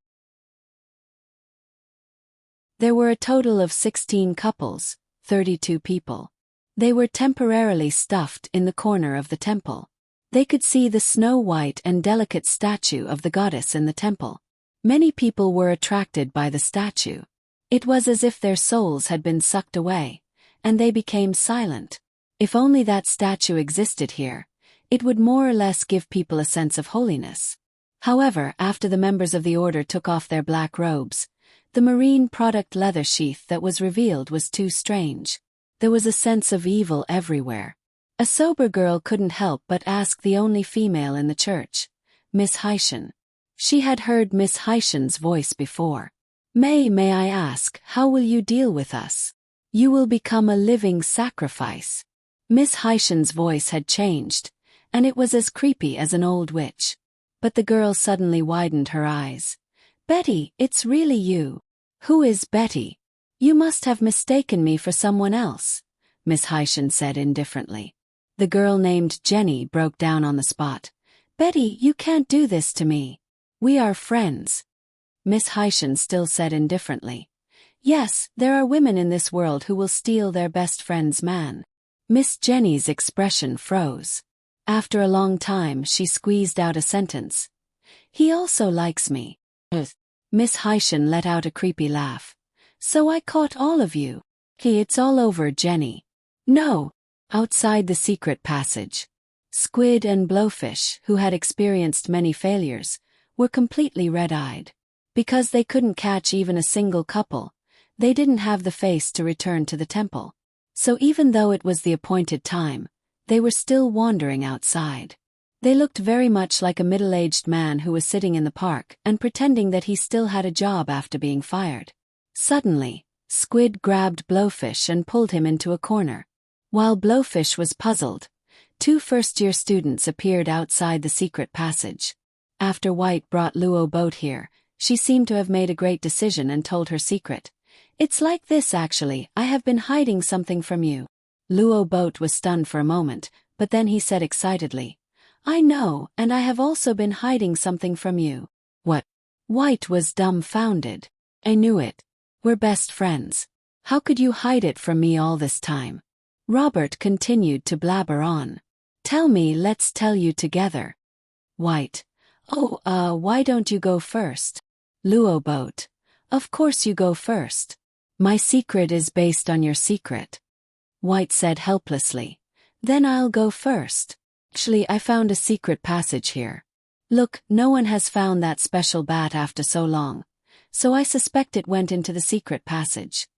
There were a total of 16 couples, 32 people. They were temporarily stuffed in the corner of the temple. They could see the snow-white and delicate statue of the goddess in the temple. Many people were attracted by the statue. It was as if their souls had been sucked away, and they became silent. If only that statue existed here, it would more or less give people a sense of holiness. However, after the members of the order took off their black robes, the marine product leather sheath that was revealed was too strange. There was a sense of evil everywhere. A sober girl couldn't help but ask the only female in the church, Miss Heischen. She had heard Miss Heischen's voice before. May I ask, how will you deal with us? You will become a living sacrifice." Miss Heischen's voice had changed, and it was as creepy as an old witch. But the girl suddenly widened her eyes. "Betty, it's really you." "Who is Betty? You must have mistaken me for someone else," Miss Heischen said indifferently. The girl named Jenny broke down on the spot. "Betty, you can't do this to me. We are friends." Miss Heischen still said indifferently. "Yes, there are women in this world who will steal their best friend's man." Miss Jenny's expression froze. After a long time she squeezed out a sentence. "He also likes me." Miss Heischen let out a creepy laugh. "So I caught all of you." "It's all over, Jenny." "No." Outside the secret passage, Squid and Blowfish, who had experienced many failures, were completely red-eyed. Because they couldn't catch even a single couple, they didn't have the face to return to the temple. So even though it was the appointed time, they were still wandering outside. They looked very much like a middle-aged man who was sitting in the park and pretending that he still had a job after being fired. Suddenly, Squid grabbed Blowfish and pulled him into a corner. While Blowfish was puzzled, 2 first-year students appeared outside the secret passage. After White brought Luo Boat here, she seemed to have made a great decision and told her secret. "It's like this actually, I have been hiding something from you." Luo Boat was stunned for a moment, but then he said excitedly, "I know, and I have also been hiding something from you." "What?" White was dumbfounded. "I knew it. We're best friends. How could you hide it from me all this time?" Robert continued to blabber on. "Tell me, let's tell you together." White: "Oh, why don't you go first?" Luo Boat: "Of course you go first. My secret is based on your secret." White said helplessly. Then I'll go first. Actually, I found a secret passage here. Look, no one has found that special bat after so long, so I suspect it went into the secret passage.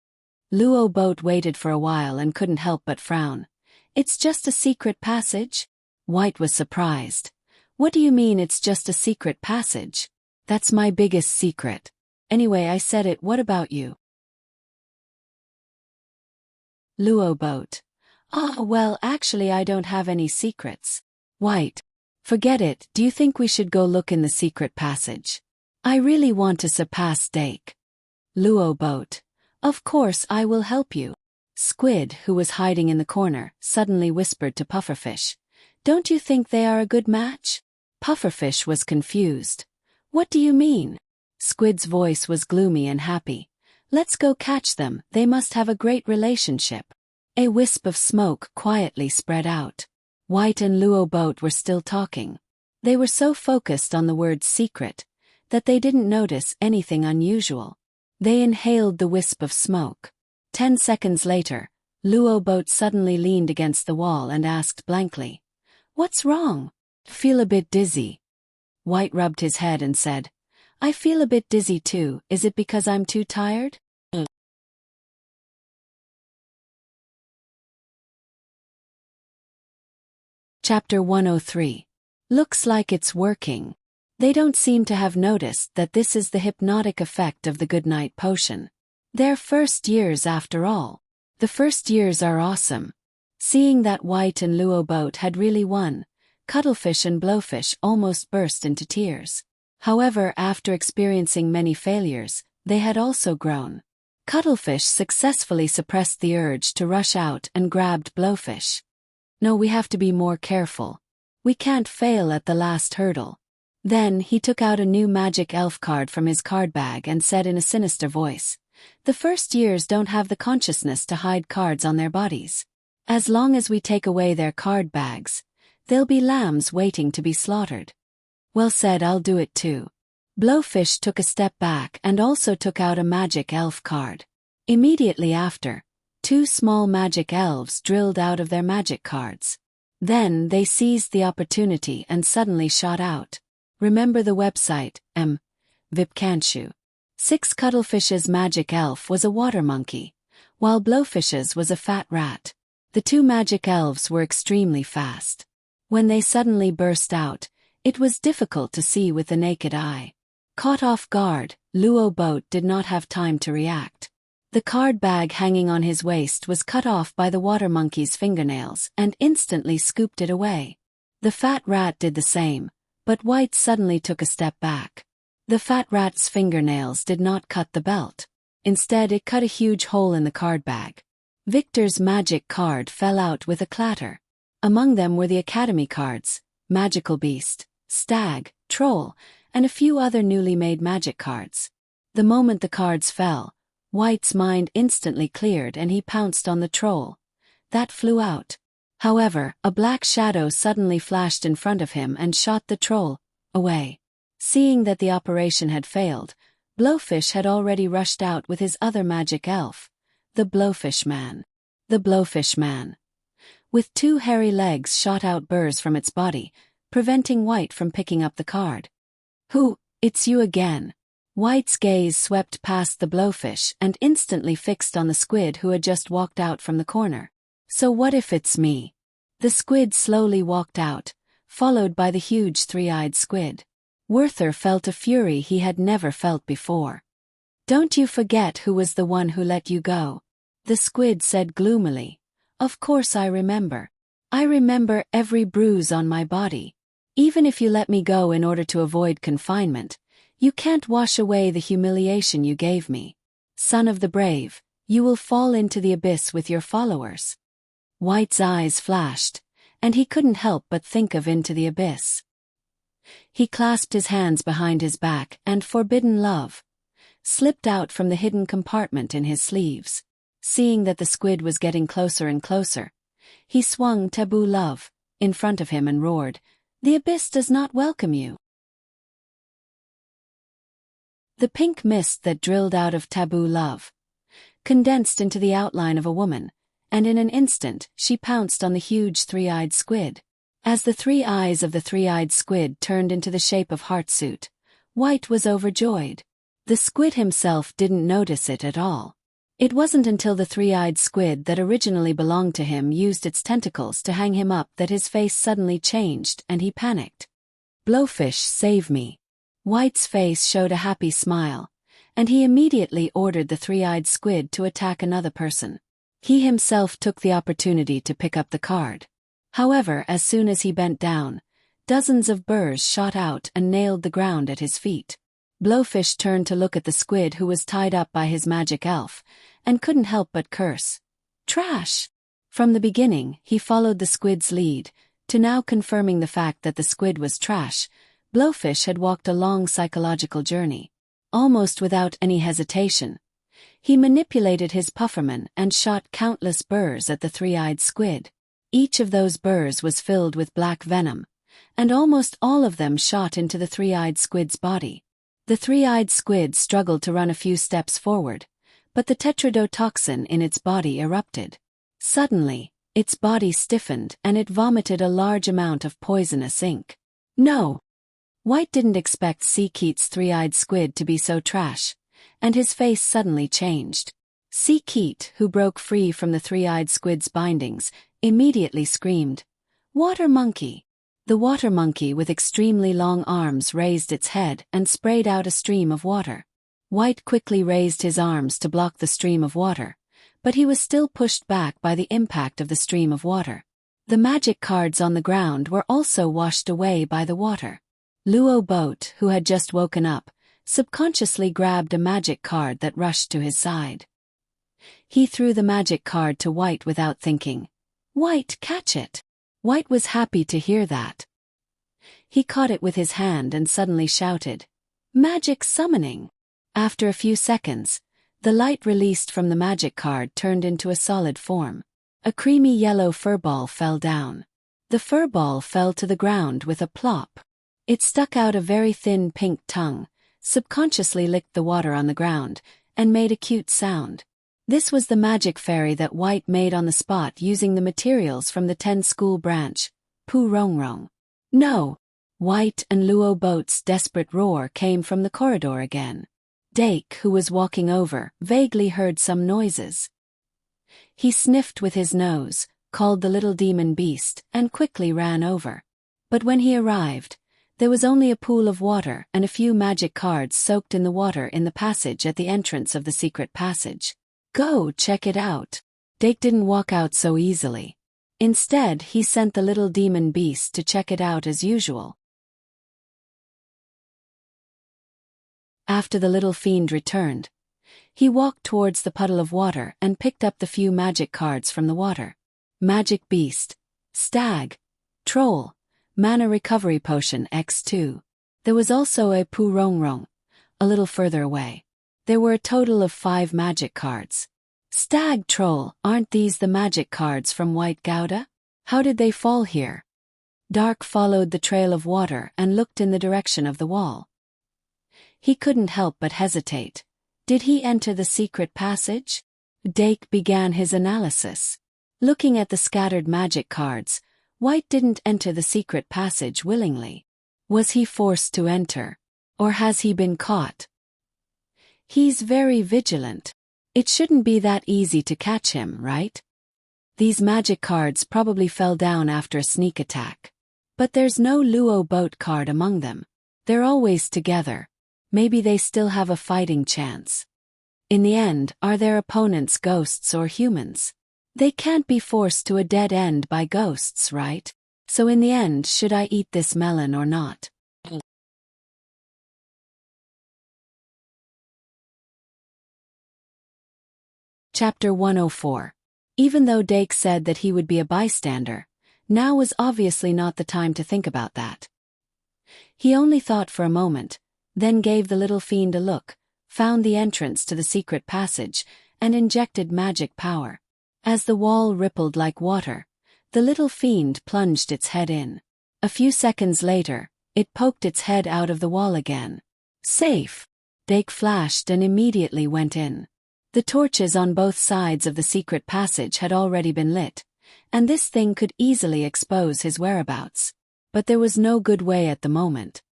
Luo Boat waited for a while and couldn't help but frown. It's just a secret passage? White was surprised. What do you mean it's just a secret passage? That's my biggest secret. Anyway, I said it, what about you? Luo Boat. Well, actually I don't have any secrets. White. Forget it, do you think we should go look in the secret passage? I really want to surpass Dake. Luo Boat. Of course I will help you. Squid, who was hiding in the corner, suddenly whispered to Pufferfish. Don't you think they are a good match? Pufferfish was confused. What do you mean? Squid's voice was gloomy and happy. Let's go catch them, they must have a great relationship. A wisp of smoke quietly spread out. White and Luo Boat were still talking. They were so focused on the word secret that they didn't notice anything unusual. They inhaled the wisp of smoke. 10 seconds later, Luo Boat suddenly leaned against the wall and asked blankly, "What's wrong?" "Feel a bit dizzy." White rubbed his head and said, "I feel a bit dizzy too, is it because I'm too tired?" Chapter 103. Looks like it's working. They don't seem to have noticed that this is the hypnotic effect of the goodnight potion. Their first years after all. The first years are awesome. Seeing that White and Luo Boat had really won, Cuttlefish and Blowfish almost burst into tears. However, after experiencing many failures, they had also grown. Cuttlefish successfully suppressed the urge to rush out and grabbed Blowfish. "No, we have to be more careful. We can't fail at the last hurdle." Then he took out a new magic elf card from his card bag and said in a sinister voice, "The first years don't have the consciousness to hide cards on their bodies. As long as we take away their card bags, they'll be lambs waiting to be slaughtered." "Well said, I'll do it too." Blowfish took a step back and also took out a magic elf card. Immediately after, 2 small magic elves drilled out of their magic cards. Then they seized the opportunity and suddenly shot out. Remember the website, VIP can't you? 6 Cuttlefish's magic elf was a water monkey, while Blowfish's was a fat rat. The 2 magic elves were extremely fast. When they suddenly burst out, it was difficult to see with the naked eye. Caught off guard, Luo Boat did not have time to react. The card bag hanging on his waist was cut off by the water monkey's fingernails and instantly scooped it away. The fat rat did the same, but White suddenly took a step back. The fat rat's fingernails did not cut the belt. Instead, it cut a huge hole in the card bag. Victor's magic card fell out with a clatter. Among them were the Academy cards, Magical Beast, Stag, Troll, and a few other newly made magic cards. The moment the cards fell, White's mind instantly cleared and he pounced on the troll. That flew out. However, a black shadow suddenly flashed in front of him and shot the troll away. Seeing that the operation had failed, Blowfish had already rushed out with his other magic elf, the Blowfish Man. The Blowfish Man. With 2 hairy legs shot out burrs from its body, preventing White from picking up the card. "Who, it's you again." White's gaze swept past the Blowfish and instantly fixed on the squid who had just walked out from the corner. "So what if it's me?" The squid slowly walked out, followed by the huge 3-eyed squid. Werther felt a fury he had never felt before. "Don't you forget who was the one who let you go," the squid said gloomily. "Of course I remember. I remember every bruise on my body. Even if you let me go in order to avoid confinement, you can't wash away the humiliation you gave me. Son of the brave, you will fall into the abyss with your followers." White's eyes flashed, and he couldn't help but think of Into the Abyss. He clasped his hands behind his back and Forbidden Love slipped out from the hidden compartment in his sleeves. Seeing that the squid was getting closer and closer, he swung Taboo Love in front of him and roared, "The abyss does not welcome you." The pink mist that drilled out of Taboo Love condensed into the outline of a woman, and in an instant she pounced on the huge three-eyed squid. As the 3 eyes of the three-eyed squid turned into the shape of Heartsuit, White was overjoyed. The squid himself didn't notice it at all. It wasn't until the three-eyed squid that originally belonged to him used its tentacles to hang him up that his face suddenly changed and he panicked. "Blowfish, save me." White's face showed a happy smile, and he immediately ordered the three-eyed squid to attack another person. He himself took the opportunity to pick up the card. However, as soon as he bent down, dozens of burrs shot out and nailed the ground at his feet. Blowfish turned to look at the squid who was tied up by his magic elf, and couldn't help but curse. Trash! From the beginning, he followed the squid's lead, to now confirming the fact that the squid was trash. Blowfish had walked a long psychological journey. Almost without any hesitation, he manipulated his pufferman and shot countless burrs at the three-eyed squid. Each of those burrs was filled with black venom, and almost all of them shot into the three-eyed squid's body. The three-eyed squid struggled to run a few steps forward, but the tetrodotoxin in its body erupted. Suddenly, its body stiffened and it vomited a large amount of poisonous ink. No! White didn't expect Seakeet's three-eyed squid to be so trash, and his face suddenly changed. Seakeet, who broke free from the three-eyed squid's bindings, immediately screamed, "Water monkey!" The water monkey with extremely long arms raised its head and sprayed out a stream of water. White quickly raised his arms to block the stream of water, but he was still pushed back by the impact of the stream of water. The magic cards on the ground were also washed away by the water. Luo Boat, who had just woken up, subconsciously grabbed a magic card that rushed to his side. He threw the magic card to White without thinking. "White, catch it!" White was happy to hear that. He caught it with his hand and suddenly shouted, "Magic summoning!" After a few seconds, the light released from the magic card turned into a solid form. A creamy yellow furball fell down. The furball fell to the ground with a plop. It stuck out a very thin pink tongue, subconsciously licked the water on the ground, and made a cute sound. This was the magic fairy that White made on the spot using the materials from the 10 school branch, Pu Rong Rong. "No!" White and Luo Boat's desperate roar came from the corridor again. Dake, who was walking over, vaguely heard some noises. He sniffed with his nose, called the little demon beast, and quickly ran over. But when he arrived, there was only a pool of water and a few magic cards soaked in the water in the passage at the entrance of the secret passage. "Go check it out." Dake didn't walk out so easily. Instead, he sent the little demon beast to check it out as usual. After the little fiend returned, he walked towards the puddle of water and picked up the few magic cards from the water. Magic Beast, Stag, Troll, Mana Recovery Potion X2. There was also a Pu Rong Rong, a little further away. There were a total of 5 magic cards. Stag, Troll, aren't these the magic cards from White Gouda? How did they fall here? Dark followed the trail of water and looked in the direction of the wall. He couldn't help but hesitate. Did he enter the secret passage? Dake began his analysis. Looking at the scattered magic cards, White didn't enter the secret passage willingly. Was he forced to enter? Or has he been caught? He's very vigilant. It shouldn't be that easy to catch him, right? These magic cards probably fell down after a sneak attack. But there's no Luo Boat card among them. They're always together. Maybe they still have a fighting chance. In the end, are their opponents ghosts or humans? They can't be forced to a dead end by ghosts, right? So in the end, should I eat this melon or not? Chapter 104. Even though Dake said that he would be a bystander, now was obviously not the time to think about that. He only thought for a moment, then gave the little fiend a look, found the entrance to the secret passage, and injected magic power. As the wall rippled like water, the little fiend plunged its head in. A few seconds later, it poked its head out of the wall again. Safe! Dake flashed and immediately went in. The torches on both sides of the secret passage had already been lit, and this thing could easily expose his whereabouts. But there was no good way at the moment.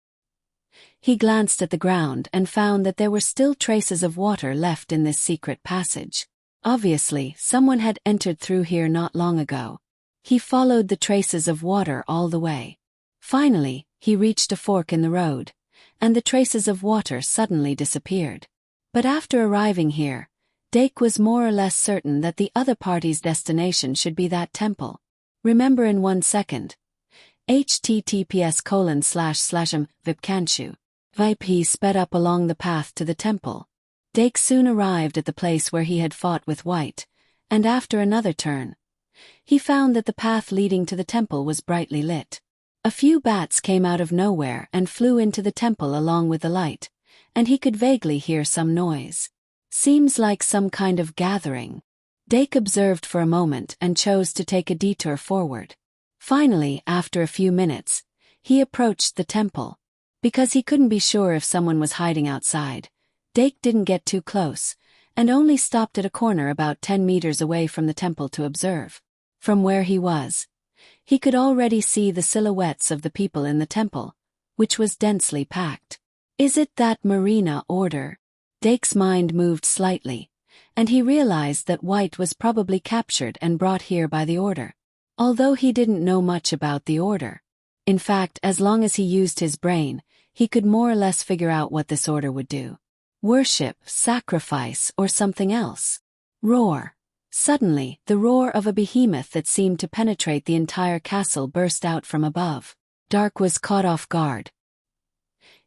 He glanced at the ground and found that there were still traces of water left in this secret passage. Obviously, someone had entered through here not long ago. He followed the traces of water all the way. Finally, he reached a fork in the road, and the traces of water suddenly disappeared. But after arriving here, Dake was more or less certain that the other party's destination should be that temple. Remember in 1 second. https://vipkanshu. Vip sped up along the path to the temple. Dake soon arrived at the place where he had fought with White, and after another turn, he found that the path leading to the temple was brightly lit. A few bats came out of nowhere and flew into the temple along with the light, and he could vaguely hear some noise. Seems like some kind of gathering. Dake observed for a moment and chose to take a detour forward. Finally, after a few minutes, he approached the temple. Because he couldn't be sure if someone was hiding outside, Dake didn't get too close, and only stopped at a corner about 10 meters away from the temple to observe. From where he was, he could already see the silhouettes of the people in the temple, which was densely packed. Is it that Marina order? Dake's mind moved slightly, and he realized that White was probably captured and brought here by the order. Although he didn't know much about the order. In fact, as long as he used his brain, he could more or less figure out what this order would do. Worship, sacrifice, or something else. Roar. Suddenly, the roar of a behemoth that seemed to penetrate the entire castle burst out from above. Dark was caught off guard.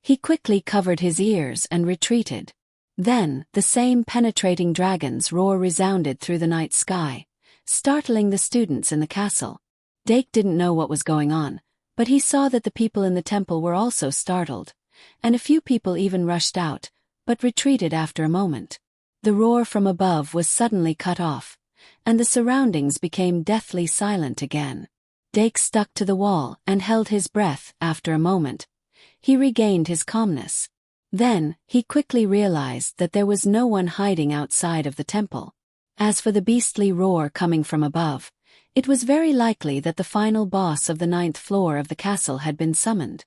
He quickly covered his ears and retreated. Then, the same penetrating dragon's roar resounded through the night sky, startling the students in the castle. Dake didn't know what was going on, but he saw that the people in the temple were also startled, and a few people even rushed out, but retreated after a moment. The roar from above was suddenly cut off, and the surroundings became deathly silent again. Dake stuck to the wall and held his breath. After a moment, he regained his calmness. Then, he quickly realized that there was no one hiding outside of the temple. As for the beastly roar coming from above, it was very likely that the final boss of the 9th floor of the castle had been summoned.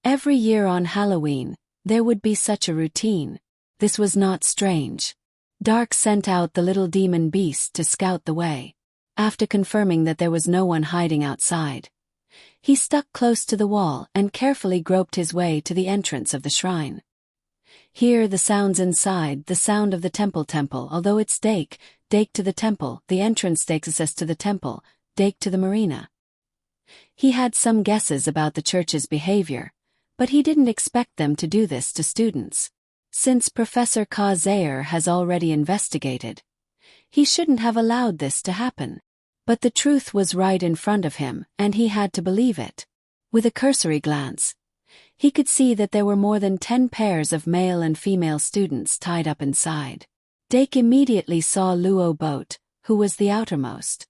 Every year on Halloween, there would be such a routine. This was not strange. Dark sent out the little demon beast to scout the way. After confirming that there was no one hiding outside, he stuck close to the wall and carefully groped his way to the entrance of the shrine. Here the sounds inside, the sound of the temple, although it's Dake to the temple, the entrance takes access to the temple, Dake to the marina. He had some guesses about the church's behavior, but he didn't expect them to do this to students. Since Professor Kazair has already investigated, he shouldn't have allowed this to happen. But the truth was right in front of him, and he had to believe it. With a cursory glance, he could see that there were more than 10 pairs of male and female students tied up inside. Dake immediately saw Luo Boat, who was the outermost.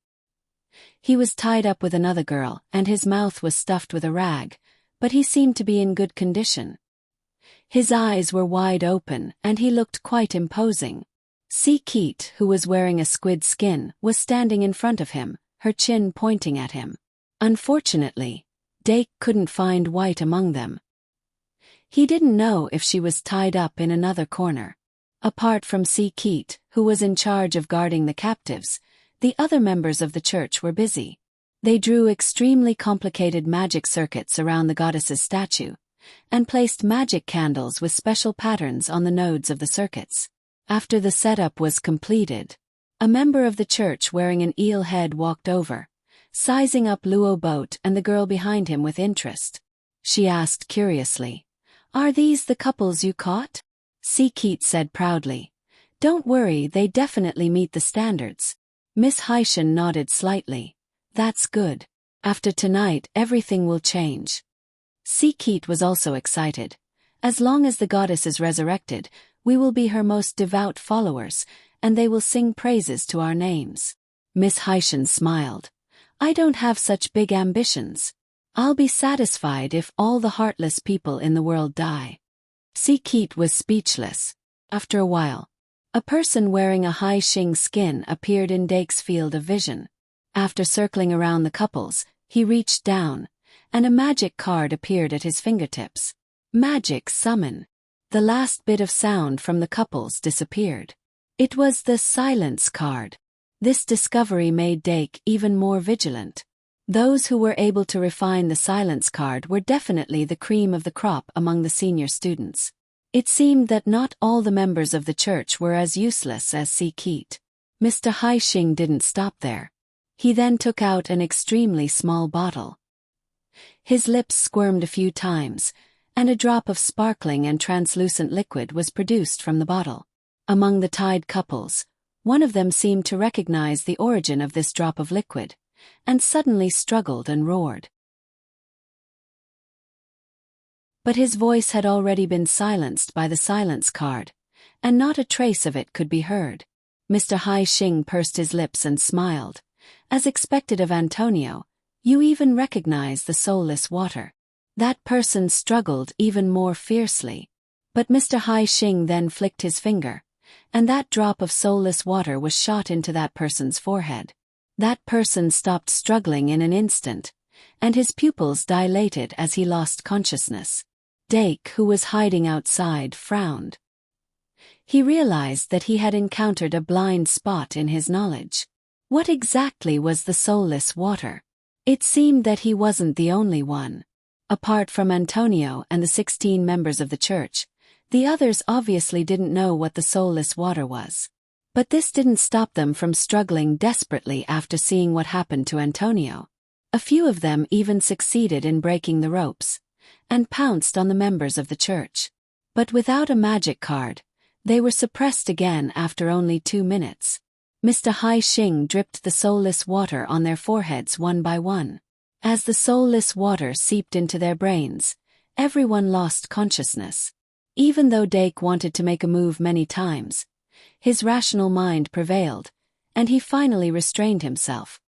He was tied up with another girl, and his mouth was stuffed with a rag, but he seemed to be in good condition. His eyes were wide open, and he looked quite imposing. Keet, who was wearing a squid skin, was standing in front of him, her chin pointing at him. Unfortunately, Dake couldn't find White among them. He didn't know if she was tied up in another corner. Apart from Keet, who was in charge of guarding the captives, the other members of the church were busy. They drew extremely complicated magic circuits around the goddess's statue, and placed magic candles with special patterns on the nodes of the circuits. After the setup was completed, a member of the church wearing an eel head walked over, sizing up Luo Boat and the girl behind him with interest. She asked curiously, "Are these the couples you caught?" Keet said proudly, "Don't worry, they definitely meet the standards." Miss Haishan nodded slightly. "That's good. After tonight, everything will change." Keet was also excited. "As long as the goddess is resurrected, we will be her most devout followers, and they will sing praises to our names." Miss Haishan smiled. "I don't have such big ambitions. I'll be satisfied if all the heartless people in the world die." Keet was speechless. After a while, a person wearing a Hai Xing skin appeared in Dake's field of vision. After circling around the couples, he reached down, and a magic card appeared at his fingertips. Magic summon. The last bit of sound from the couples disappeared. It was the silence card. This discovery made Dake even more vigilant. Those who were able to refine the silence card were definitely the cream of the crop among the senior students. It seemed that not all the members of the church were as useless as Si Keat. Mr. Hai Xing didn't stop there. He then took out an extremely small bottle. His lips squirmed a few times, and a drop of sparkling and translucent liquid was produced from the bottle. Among the tied couples, one of them seemed to recognize the origin of this drop of liquid, and suddenly struggled and roared. But his voice had already been silenced by the silence card, and not a trace of it could be heard. Mr. Hai Xing pursed his lips and smiled. As expected of Antonio, you even recognize the soulless water. That person struggled even more fiercely. But Mr. Hai Xing then flicked his finger, and that drop of soulless water was shot into that person's forehead. That person stopped struggling in an instant, and his pupils dilated as he lost consciousness. Dake, who was hiding outside, frowned. He realized that he had encountered a blind spot in his knowledge. What exactly was the soulless water? It seemed that he wasn't the only one. Apart from Antonio and the 16 members of the church, the others obviously didn't know what the soulless water was. But this didn't stop them from struggling desperately after seeing what happened to Antonio. A few of them even succeeded in breaking the ropes, and pounced on the members of the church. But without a magic card, they were suppressed again after only 2 minutes. Mr. Hai Xing dripped the soulless water on their foreheads one by one. As the soulless water seeped into their brains, everyone lost consciousness. Even though Dake wanted to make a move many times, his rational mind prevailed, and he finally restrained himself.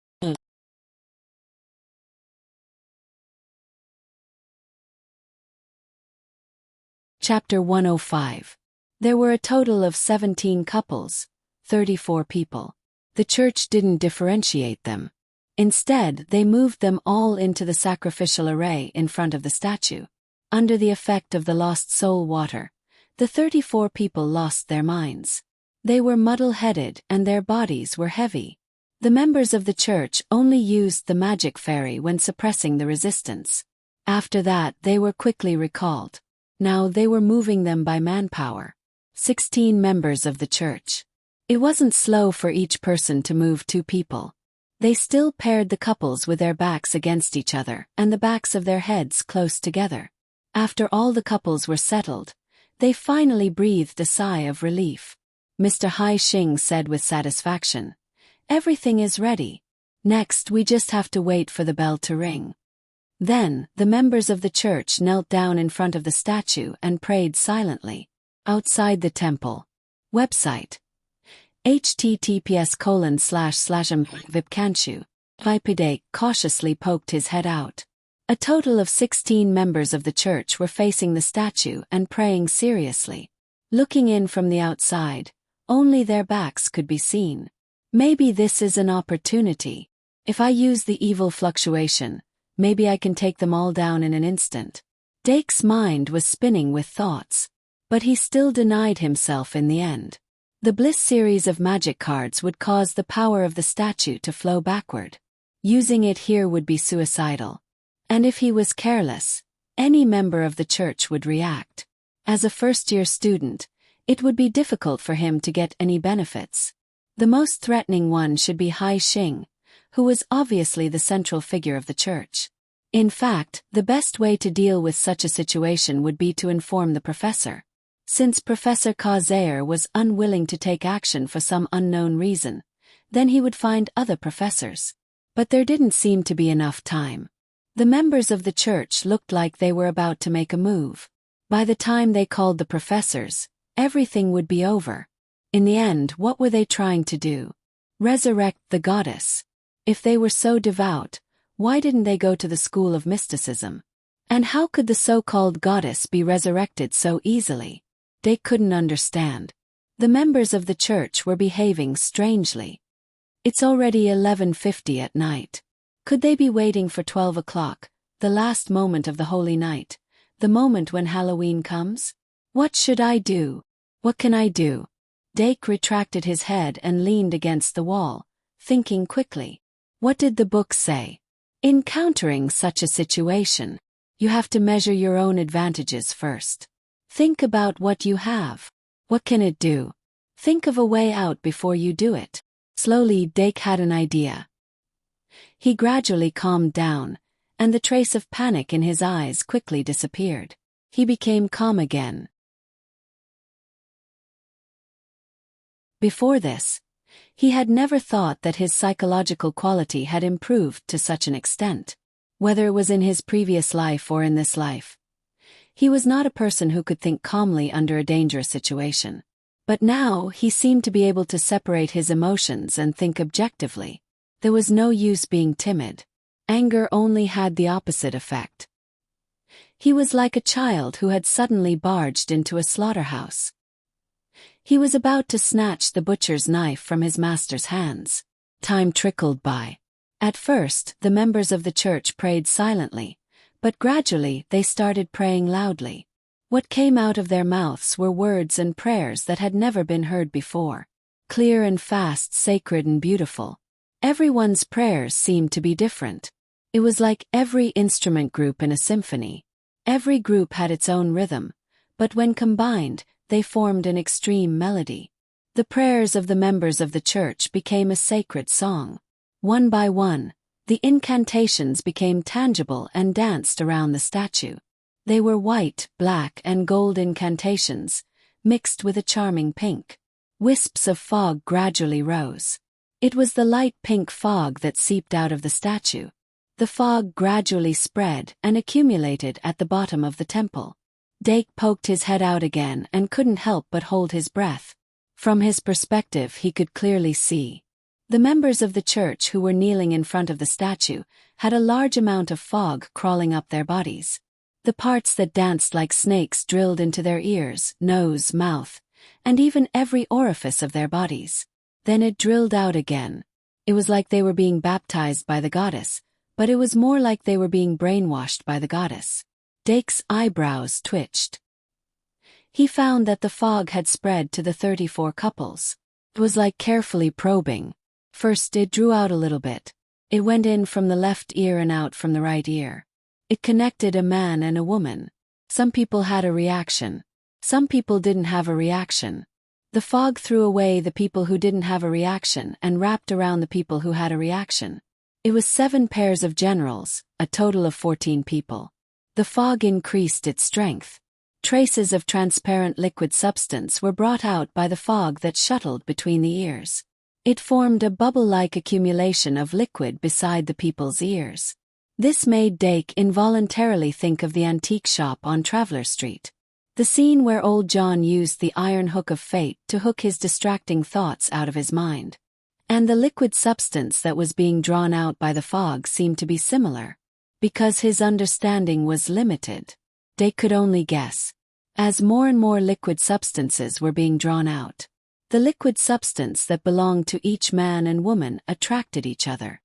Chapter 105. There were a total of 17 couples, 34 people. The church didn't differentiate them. Instead, they moved them all into the sacrificial array in front of the statue. Under the effect of the lost soul water, the 34 people lost their minds. They were muddle-headed and their bodies were heavy. The members of the church only used the magic fairy when suppressing the resistance. After that, they were quickly recalled. Now they were moving them by manpower. 16 members of the church. It wasn't slow for each person to move 2 people. They still paired the couples with their backs against each other and the backs of their heads close together. After all the couples were settled, they finally breathed a sigh of relief. Mr. Hai Xing said with satisfaction, "Everything is ready. Next we just have to wait for the bell to ring." Then, the members of the church knelt down in front of the statue and prayed silently. Outside the temple. Website. https://vipkanchu. Vipidake cautiously poked his head out. A total of 16 members of the church were facing the statue and praying seriously. Looking in from the outside, only their backs could be seen. Maybe this is an opportunity. If I use the evil fluctuation, maybe I can take them all down in an instant. Dake's mind was spinning with thoughts. But he still denied himself in the end. The Bliss series of magic cards would cause the power of the statue to flow backward. Using it here would be suicidal. And if he was careless, any member of the church would react. As a first-year student, it would be difficult for him to get any benefits. The most threatening one should be Hai Xing, who was obviously the central figure of the church. In fact, the best way to deal with such a situation would be to inform the professor. Since Professor Kazair was unwilling to take action for some unknown reason, then he would find other professors. But there didn't seem to be enough time. The members of the church looked like they were about to make a move. By the time they called the professors, everything would be over. In the end, what were they trying to do? Resurrect the goddess. If they were so devout, why didn't they go to the school of mysticism? And how could the so-called goddess be resurrected so easily? They couldn't understand. The members of the church were behaving strangely. It's already 11:50 at night. Could they be waiting for 12 o'clock, the last moment of the holy night, the moment when Halloween comes? What should I do? What can I do? Dake retracted his head and leaned against the wall, thinking quickly. What did the book say? In countering such a situation, you have to measure your own advantages first. Think about what you have. What can it do? Think of a way out before you do it. Slowly, Dake had an idea. He gradually calmed down, and the trace of panic in his eyes quickly disappeared. He became calm again. Before this, he had never thought that his psychological quality had improved to such an extent, whether it was in his previous life or in this life. He was not a person who could think calmly under a dangerous situation. But now he seemed to be able to separate his emotions and think objectively. There was no use being timid. Anger only had the opposite effect. He was like a child who had suddenly barged into a slaughterhouse. He was about to snatch the butcher's knife from his master's hands. Time trickled by. At first, the members of the church prayed silently, but gradually they started praying loudly. What came out of their mouths were words and prayers that had never been heard before. Clear and fast, sacred and beautiful. Everyone's prayers seemed to be different. It was like every instrument group in a symphony. Every group had its own rhythm, but when combined, they formed an extreme melody. The prayers of the members of the church became a sacred song. One by one, the incantations became tangible and danced around the statue. They were white, black, and gold incantations, mixed with a charming pink. Wisps of fog gradually rose. It was the light pink fog that seeped out of the statue. The fog gradually spread and accumulated at the bottom of the temple. Dake poked his head out again and couldn't help but hold his breath. From his perspective, he could clearly see. The members of the church who were kneeling in front of the statue had a large amount of fog crawling up their bodies. The parts that danced like snakes drilled into their ears, nose, mouth, and even every orifice of their bodies. Then it drilled out again. It was like they were being baptized by the goddess, but it was more like they were being brainwashed by the goddess. Dake's eyebrows twitched. He found that the fog had spread to the 34 couples. It was like carefully probing. First it drew out a little bit. It went in from the left ear and out from the right ear. It connected a man and a woman. Some people had a reaction. Some people didn't have a reaction. The fog threw away the people who didn't have a reaction and wrapped around the people who had a reaction. It was 7 pairs of generals, a total of 14 people. The fog increased its strength. Traces of transparent liquid substance were brought out by the fog that shuttled between the ears. It formed a bubble-like accumulation of liquid beside the people's ears. This made Dake involuntarily think of the antique shop on Traveller Street. The scene where old John used the iron hook of fate to hook his distracting thoughts out of his mind. And the liquid substance that was being drawn out by the fog seemed to be similar. Because his understanding was limited, Dake could only guess. As more and more liquid substances were being drawn out, the liquid substance that belonged to each man and woman attracted each other.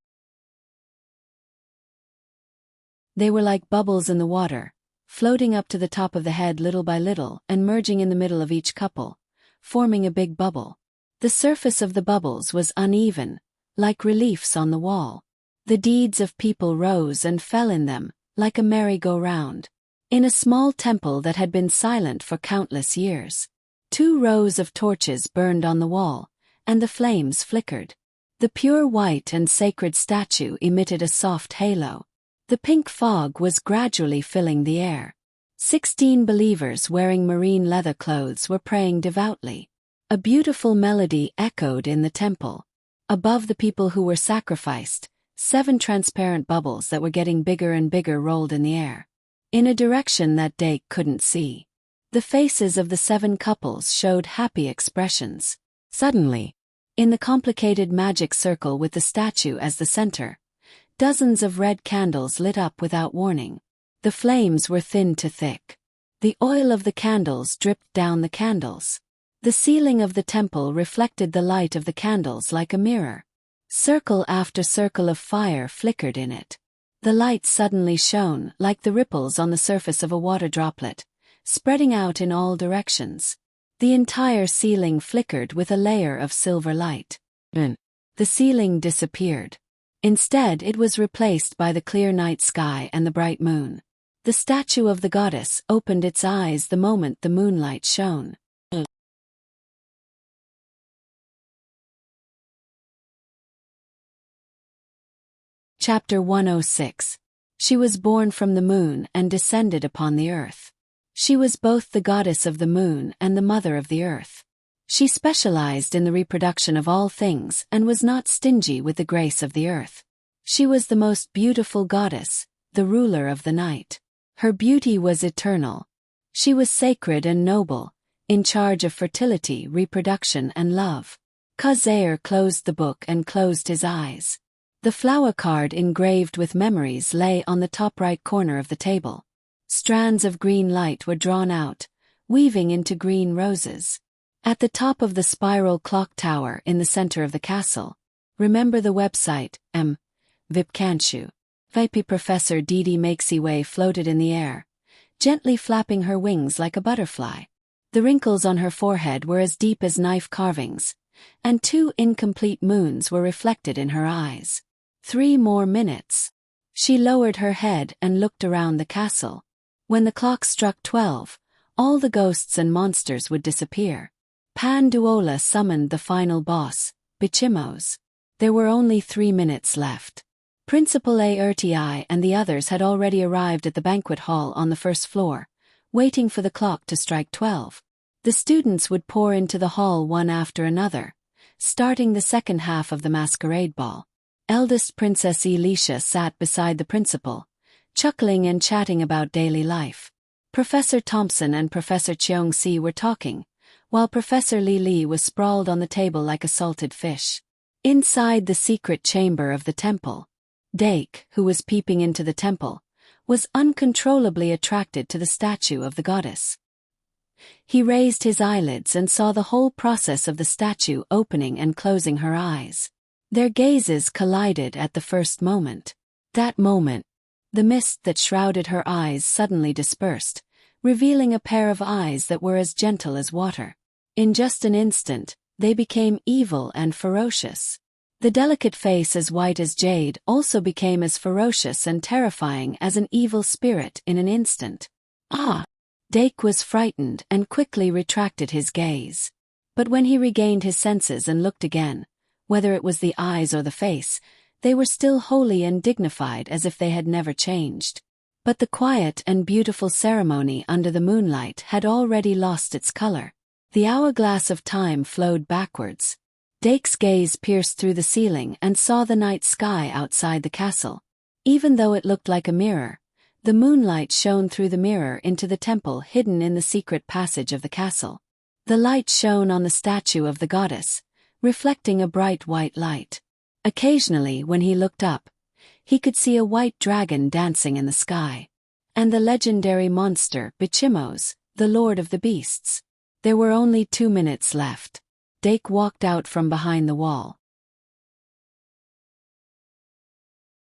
They were like bubbles in the water, floating up to the top of the head little by little and merging in the middle of each couple, forming a big bubble. The surface of the bubbles was uneven, like reliefs on the wall. The deeds of people rose and fell in them, like a merry-go-round. In a small temple that had been silent for countless years, 2 rows of torches burned on the wall, and the flames flickered. The pure white and sacred statue emitted a soft halo. The pink fog was gradually filling the air. 16 believers wearing marine leather clothes were praying devoutly. A beautiful melody echoed in the temple. Above the people who were sacrificed, 7 transparent bubbles that were getting bigger and bigger rolled in the air, in a direction that Dake couldn't see. The faces of the 7 couples showed happy expressions. Suddenly, in the complicated magic circle with the statue as the center, dozens of red candles lit up without warning. The flames were thin to thick. The oil of the candles dripped down the candles. The ceiling of the temple reflected the light of the candles like a mirror. Circle after circle of fire flickered in it. The light suddenly shone like the ripples on the surface of a water droplet, spreading out in all directions. The entire ceiling flickered with a layer of silver light. Then, the ceiling disappeared. Instead, it was replaced by the clear night sky and the bright moon. The statue of the goddess opened its eyes the moment the moonlight shone. Chapter 106. She was born from the moon and descended upon the earth. She was both the goddess of the moon and the mother of the earth. She specialized in the reproduction of all things and was not stingy with the grace of the earth. She was the most beautiful goddess, the ruler of the night. Her beauty was eternal. She was sacred and noble, in charge of fertility, reproduction, and love. Khazair closed the book and closed his eyes. The flower card engraved with memories lay on the top right corner of the table. Strands of green light were drawn out, weaving into green roses. At the top of the spiral clock tower in the center of the castle, remember the website, Vipkanshu. VP Professor Didi Makesiway floated in the air, gently flapping her wings like a butterfly. The wrinkles on her forehead were as deep as knife carvings, and 2 incomplete moons were reflected in her eyes. 3 more minutes. She lowered her head and looked around the castle. When the clock struck 12, all the ghosts and monsters would disappear. Panduola summoned the final boss, Bichimos. There were only 3 minutes left. Principal Aerti and the others had already arrived at the banquet hall on the first floor, waiting for the clock to strike 12. The students would pour into the hall one after another, starting the second half of the masquerade ball. Eldest Princess Elisha sat beside the principal, chuckling and chatting about daily life. Professor Thompson and Professor Cheong-si were talking, while Professor Li was sprawled on the table like a salted fish. Inside the secret chamber of the temple, Dake, who was peeping into the temple, was uncontrollably attracted to the statue of the goddess. He raised his eyelids and saw the whole process of the statue opening and closing her eyes. Their gazes collided at the first moment. That moment, the mist that shrouded her eyes suddenly dispersed, revealing a pair of eyes that were as gentle as water. In just an instant, they became evil and ferocious. The delicate face, as white as jade, also became as ferocious and terrifying as an evil spirit in an instant. Ah! Dake was frightened and quickly retracted his gaze. But when he regained his senses and looked again, whether it was the eyes or the face, they were still holy and dignified as if they had never changed. But the quiet and beautiful ceremony under the moonlight had already lost its color. The hourglass of time flowed backwards. Dake's gaze pierced through the ceiling and saw the night sky outside the castle. Even though it looked like a mirror, the moonlight shone through the mirror into the temple hidden in the secret passage of the castle. The light shone on the statue of the goddess, reflecting a bright white light. Occasionally, when he looked up, he could see a white dragon dancing in the sky. And the legendary monster, Bichimos, the lord of the beasts. There were only 2 minutes left. Dake walked out from behind the wall.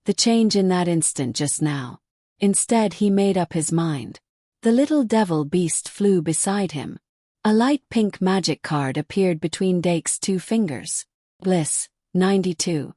The change in that instant just now. Instead, he made up his mind. The little devil beast flew beside him. A light pink magic card appeared between Dake's 2 fingers. Bliss, 92.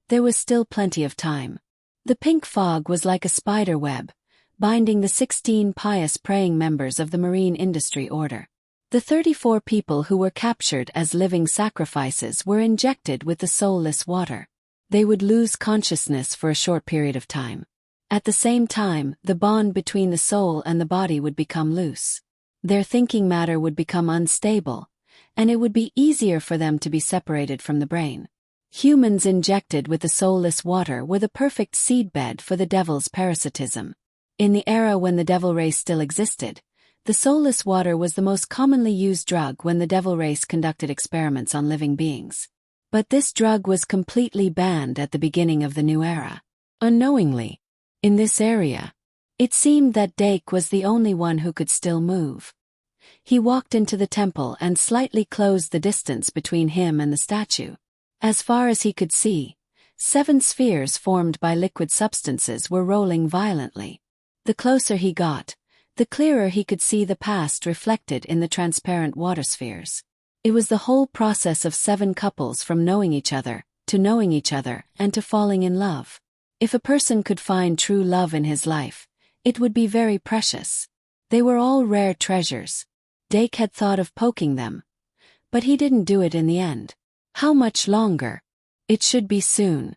There was still plenty of time. The pink fog was like a spider web, binding the 16 pious praying members of the Marine Industry Order. The 34 people who were captured as living sacrifices were injected with the soulless water. They would lose consciousness for a short period of time. At the same time, the bond between the soul and the body would become loose. Their thinking matter would become unstable, and it would be easier for them to be separated from the brain. Humans injected with the soulless water were the perfect seedbed for the devil's parasitism. In the era when the devil race still existed, the soulless water was the most commonly used drug when the devil race conducted experiments on living beings. But this drug was completely banned at the beginning of the new era. Unknowingly, in this area, It seemed that Dake was the only one who could still move. He walked into the temple and slightly closed the distance between him and the statue. As far as he could see, 7 spheres formed by liquid substances were rolling violently. The closer he got, the clearer he could see the past reflected in the transparent water spheres. It was the whole process of 7 couples from knowing each other, to knowing each other, and to falling in love. If a person could find true love in his life, it would be very precious. They were all rare treasures. Dake had thought of poking them, but he didn't do it in the end. How much longer? It should be soon.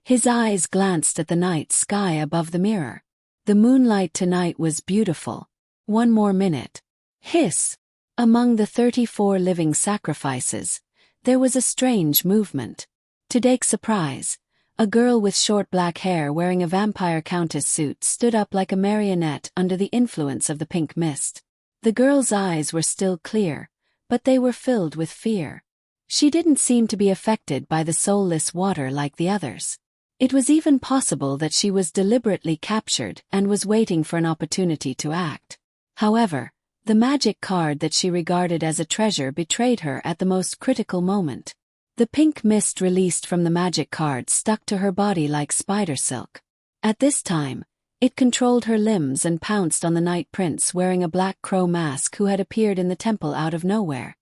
His eyes glanced at the night sky above the mirror. The moonlight tonight was beautiful. 1 more minute. Hiss! Among the 34 living sacrifices, there was a strange movement. To Dake's surprise, a girl with short black hair wearing a vampire countess suit stood up like a marionette under the influence of the pink mist. The girl's eyes were still clear, but they were filled with fear. She didn't seem to be affected by the soulless water like the others. It was even possible that she was deliberately captured and was waiting for an opportunity to act. However, the magic card that she regarded as a treasure betrayed her at the most critical moment. The pink mist released from the magic card stuck to her body like spider silk. At this time, it controlled her limbs and pounced on the night prince wearing a black crow mask who had appeared in the temple out of nowhere.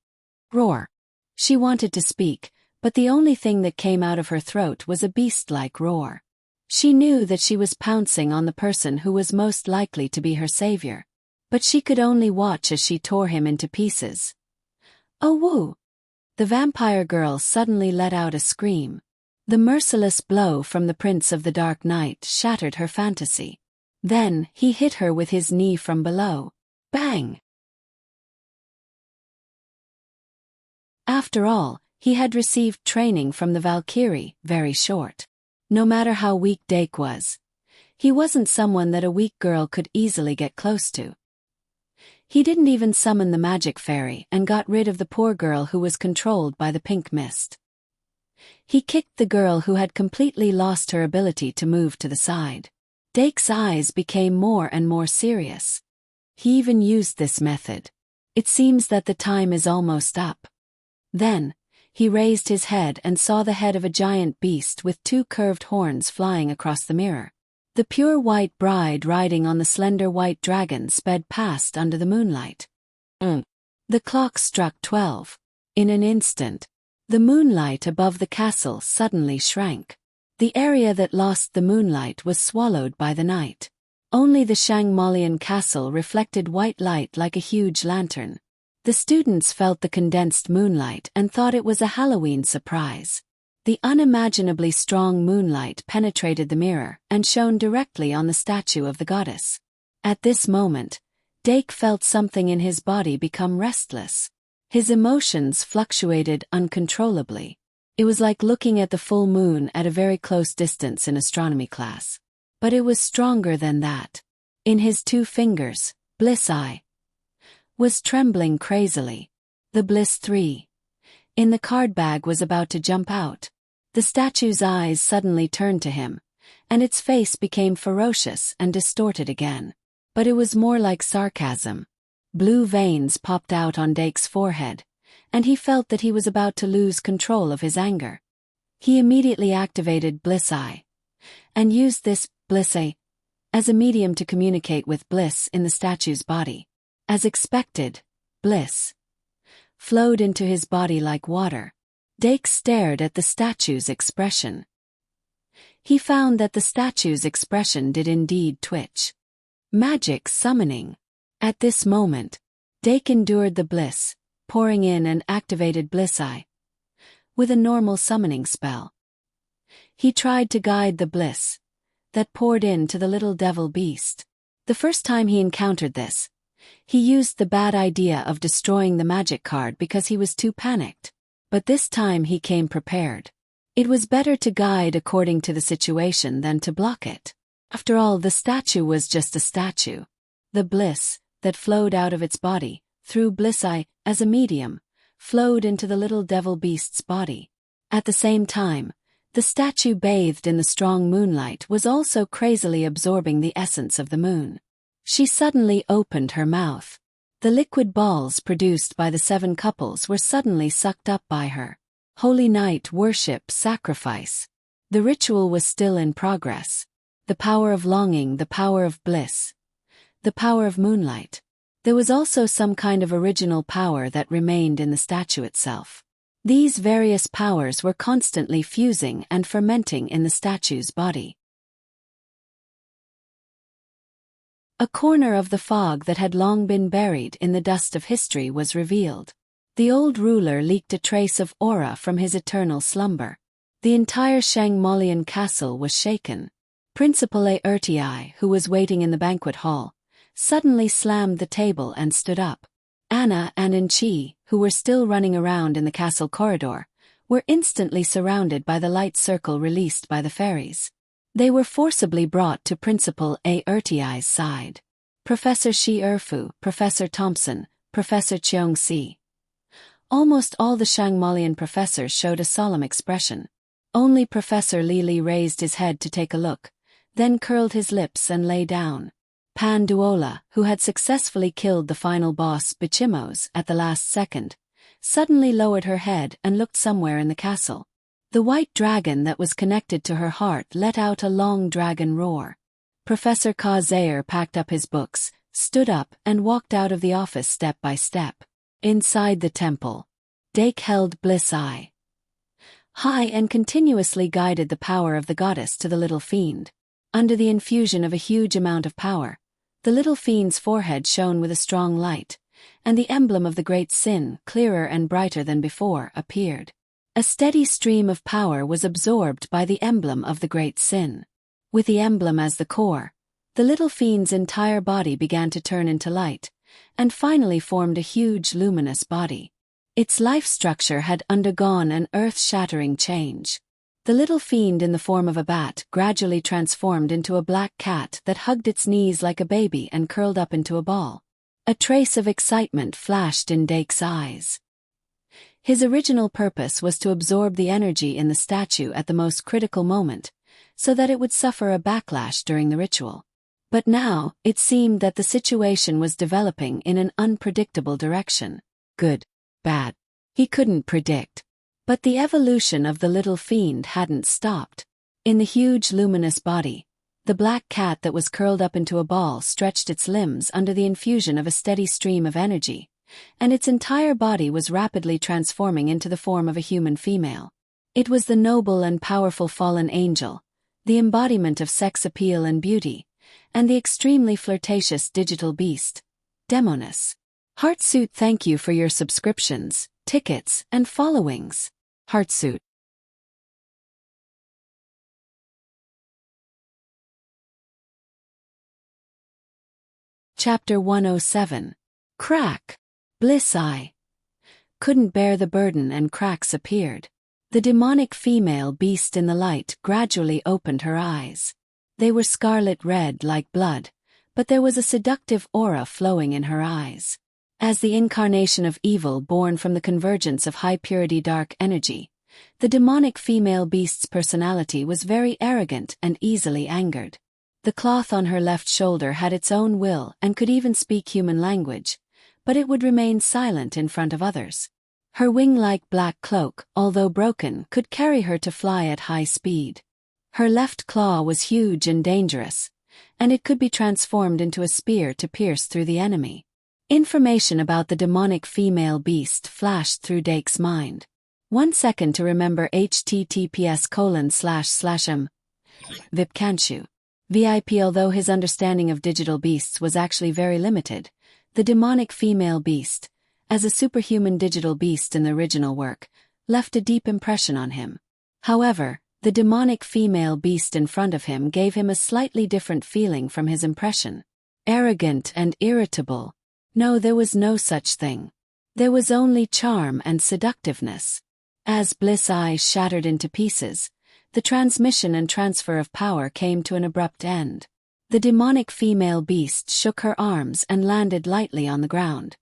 Roar! She wanted to speak, but the only thing that came out of her throat was a beast-like roar. She knew that she was pouncing on the person who was most likely to be her savior. But she could only watch as she tore him into pieces. Oh woo! The vampire girl suddenly let out a scream. The merciless blow from the Prince of the Dark Night shattered her fantasy. Then, he hit her with his knee from below. Bang! After all, he had received training from the Valkyrie, very short. No matter how weak Dake was, he wasn't someone that a weak girl could easily get close to. He didn't even summon the magic fairy and got rid of the poor girl who was controlled by the pink mist. He kicked the girl who had completely lost her ability to move to the side. Dake's eyes became more and more serious. He even used this method. It seems that the time is almost up. Then, he raised his head and saw the head of a giant beast with 2 curved horns flying across the mirror. The pure white bride riding on the slender white dragon sped past under the moonlight. The clock struck 12. In an instant, the moonlight above the castle suddenly shrank. The area that lost the moonlight was swallowed by the night. Only the Shangmalian castle reflected white light like a huge lantern. The students felt the condensed moonlight and thought it was a Halloween surprise. The unimaginably strong moonlight penetrated the mirror and shone directly on the statue of the goddess. At this moment, Dake felt something in his body become restless. His emotions fluctuated uncontrollably. It was like looking at the full moon at a very close distance in astronomy class. But it was stronger than that. In his 2 fingers, Bliss Eye was trembling crazily. The Bliss 3 in the card bag was about to jump out. The statue's eyes suddenly turned to him, and its face became ferocious and distorted again. But it was more like sarcasm. Blue veins popped out on Dake's forehead, and he felt that he was about to lose control of his anger. He immediately activated Bliss Eye, and used this Bliss Eye as a medium to communicate with Bliss in the statue's body. As expected, Bliss flowed into his body like water. Dake stared at the statue's expression. He found that the statue's expression did indeed twitch. Magic summoning. At this moment, Dake endured the bliss, pouring in and activated Bliss Eye with a normal summoning spell. He tried to guide the bliss that poured into the little devil beast. The first time he encountered this, he used the bad idea of destroying the magic card because he was too panicked. But this time he came prepared. It was better to guide according to the situation than to block it. After all, the statue was just a statue. The bliss that flowed out of its body, through Bliss Eye as a medium, flowed into the little devil beast's body. At the same time, The statue bathed in the strong moonlight was also crazily absorbing the essence of the moon. She suddenly opened her mouth. The liquid balls produced by the 7 couples were suddenly sucked up by her. Holy night, worship, sacrifice. The ritual was still in progress. The power of longing, the power of bliss. The power of moonlight. There was also some kind of original power that remained in the statue itself. These various powers were constantly fusing and fermenting in the statue's body. A corner of the fog that had long been buried in the dust of history was revealed. The old ruler leaked a trace of aura from his eternal slumber. The entire Shangmolian castle was shaken. Principal Aertii, who was waiting in the banquet hall, suddenly slammed the table and stood up. Anna and Enchi, who were still running around in the castle corridor, were instantly surrounded by the light circle released by the fairies. They were forcibly brought to Principal Aertii's side. Professor Shi Erfu, Professor Thompson, Professor Cheong Si. Almost all the Shangmolian professors showed a solemn expression. Only Professor Li raised his head to take a look, then curled his lips and lay down. Pan Duola, who had successfully killed the final boss Bichimos at the last second, suddenly lowered her head and looked somewhere in the castle. The white dragon that was connected to her heart let out a long dragon roar. Professor Ka Zaire packed up his books, stood up and walked out of the office step by step. Inside the temple, Dake held Bliss Eye high and continuously guided the power of the goddess to the little fiend. Under the infusion of a huge amount of power, the little fiend's forehead shone with a strong light, and the emblem of the great sin, clearer and brighter than before, appeared. A steady stream of power was absorbed by the emblem of the great sin. With the emblem as the core, the little fiend's entire body began to turn into light, and finally formed a huge luminous body. Its life structure had undergone an earth-shattering change. The little fiend in the form of a bat gradually transformed into a black cat that hugged its knees like a baby and curled up into a ball. A trace of excitement flashed in Dake's eyes. His original purpose was to absorb the energy in the statue at the most critical moment, so that it would suffer a backlash during the ritual. But now, it seemed that the situation was developing in an unpredictable direction. Good, bad. He couldn't predict. But the evolution of the little fiend hadn't stopped. In the huge luminous body, the black cat that was curled up into a ball stretched its limbs under the infusion of a steady stream of energy, and its entire body was rapidly transforming into the form of a human female. It was the noble and powerful fallen angel, the embodiment of sex appeal and beauty, and the extremely flirtatious digital beast, Demoness. Heartsuit, thank you for your subscriptions, tickets, and followings. Heartsuit. Chapter 107. Crack. Bliss Eye. Couldn't bear the burden and cracks appeared. The demonic female beast in the light gradually opened her eyes. They were scarlet red like blood, but there was a seductive aura flowing in her eyes. As the incarnation of evil born from the convergence of high-purity dark energy, the demonic female beast's personality was very arrogant and easily angered. The cloth on her left shoulder had its own will and could even speak human language, but it would remain silent in front of others. Her wing-like black cloak, although broken, could carry her to fly at high speed. Her left claw was huge and dangerous, and it could be transformed into a spear to pierce through the enemy. Information about the demonic female beast flashed through Dake's mind. 1 second to remember https://m. Vipkanshu. VIP. Although his understanding of digital beasts was actually very limited, the demonic female beast, as a superhuman digital beast in the original work, left a deep impression on him. However, the demonic female beast in front of him gave him a slightly different feeling from his impression. Arrogant and irritable. No, there was no such thing. There was only charm and seductiveness. As Bliss Eye shattered into pieces, the transmission and transfer of power came to an abrupt end. The demonic female beast shook her arms and landed lightly on the ground.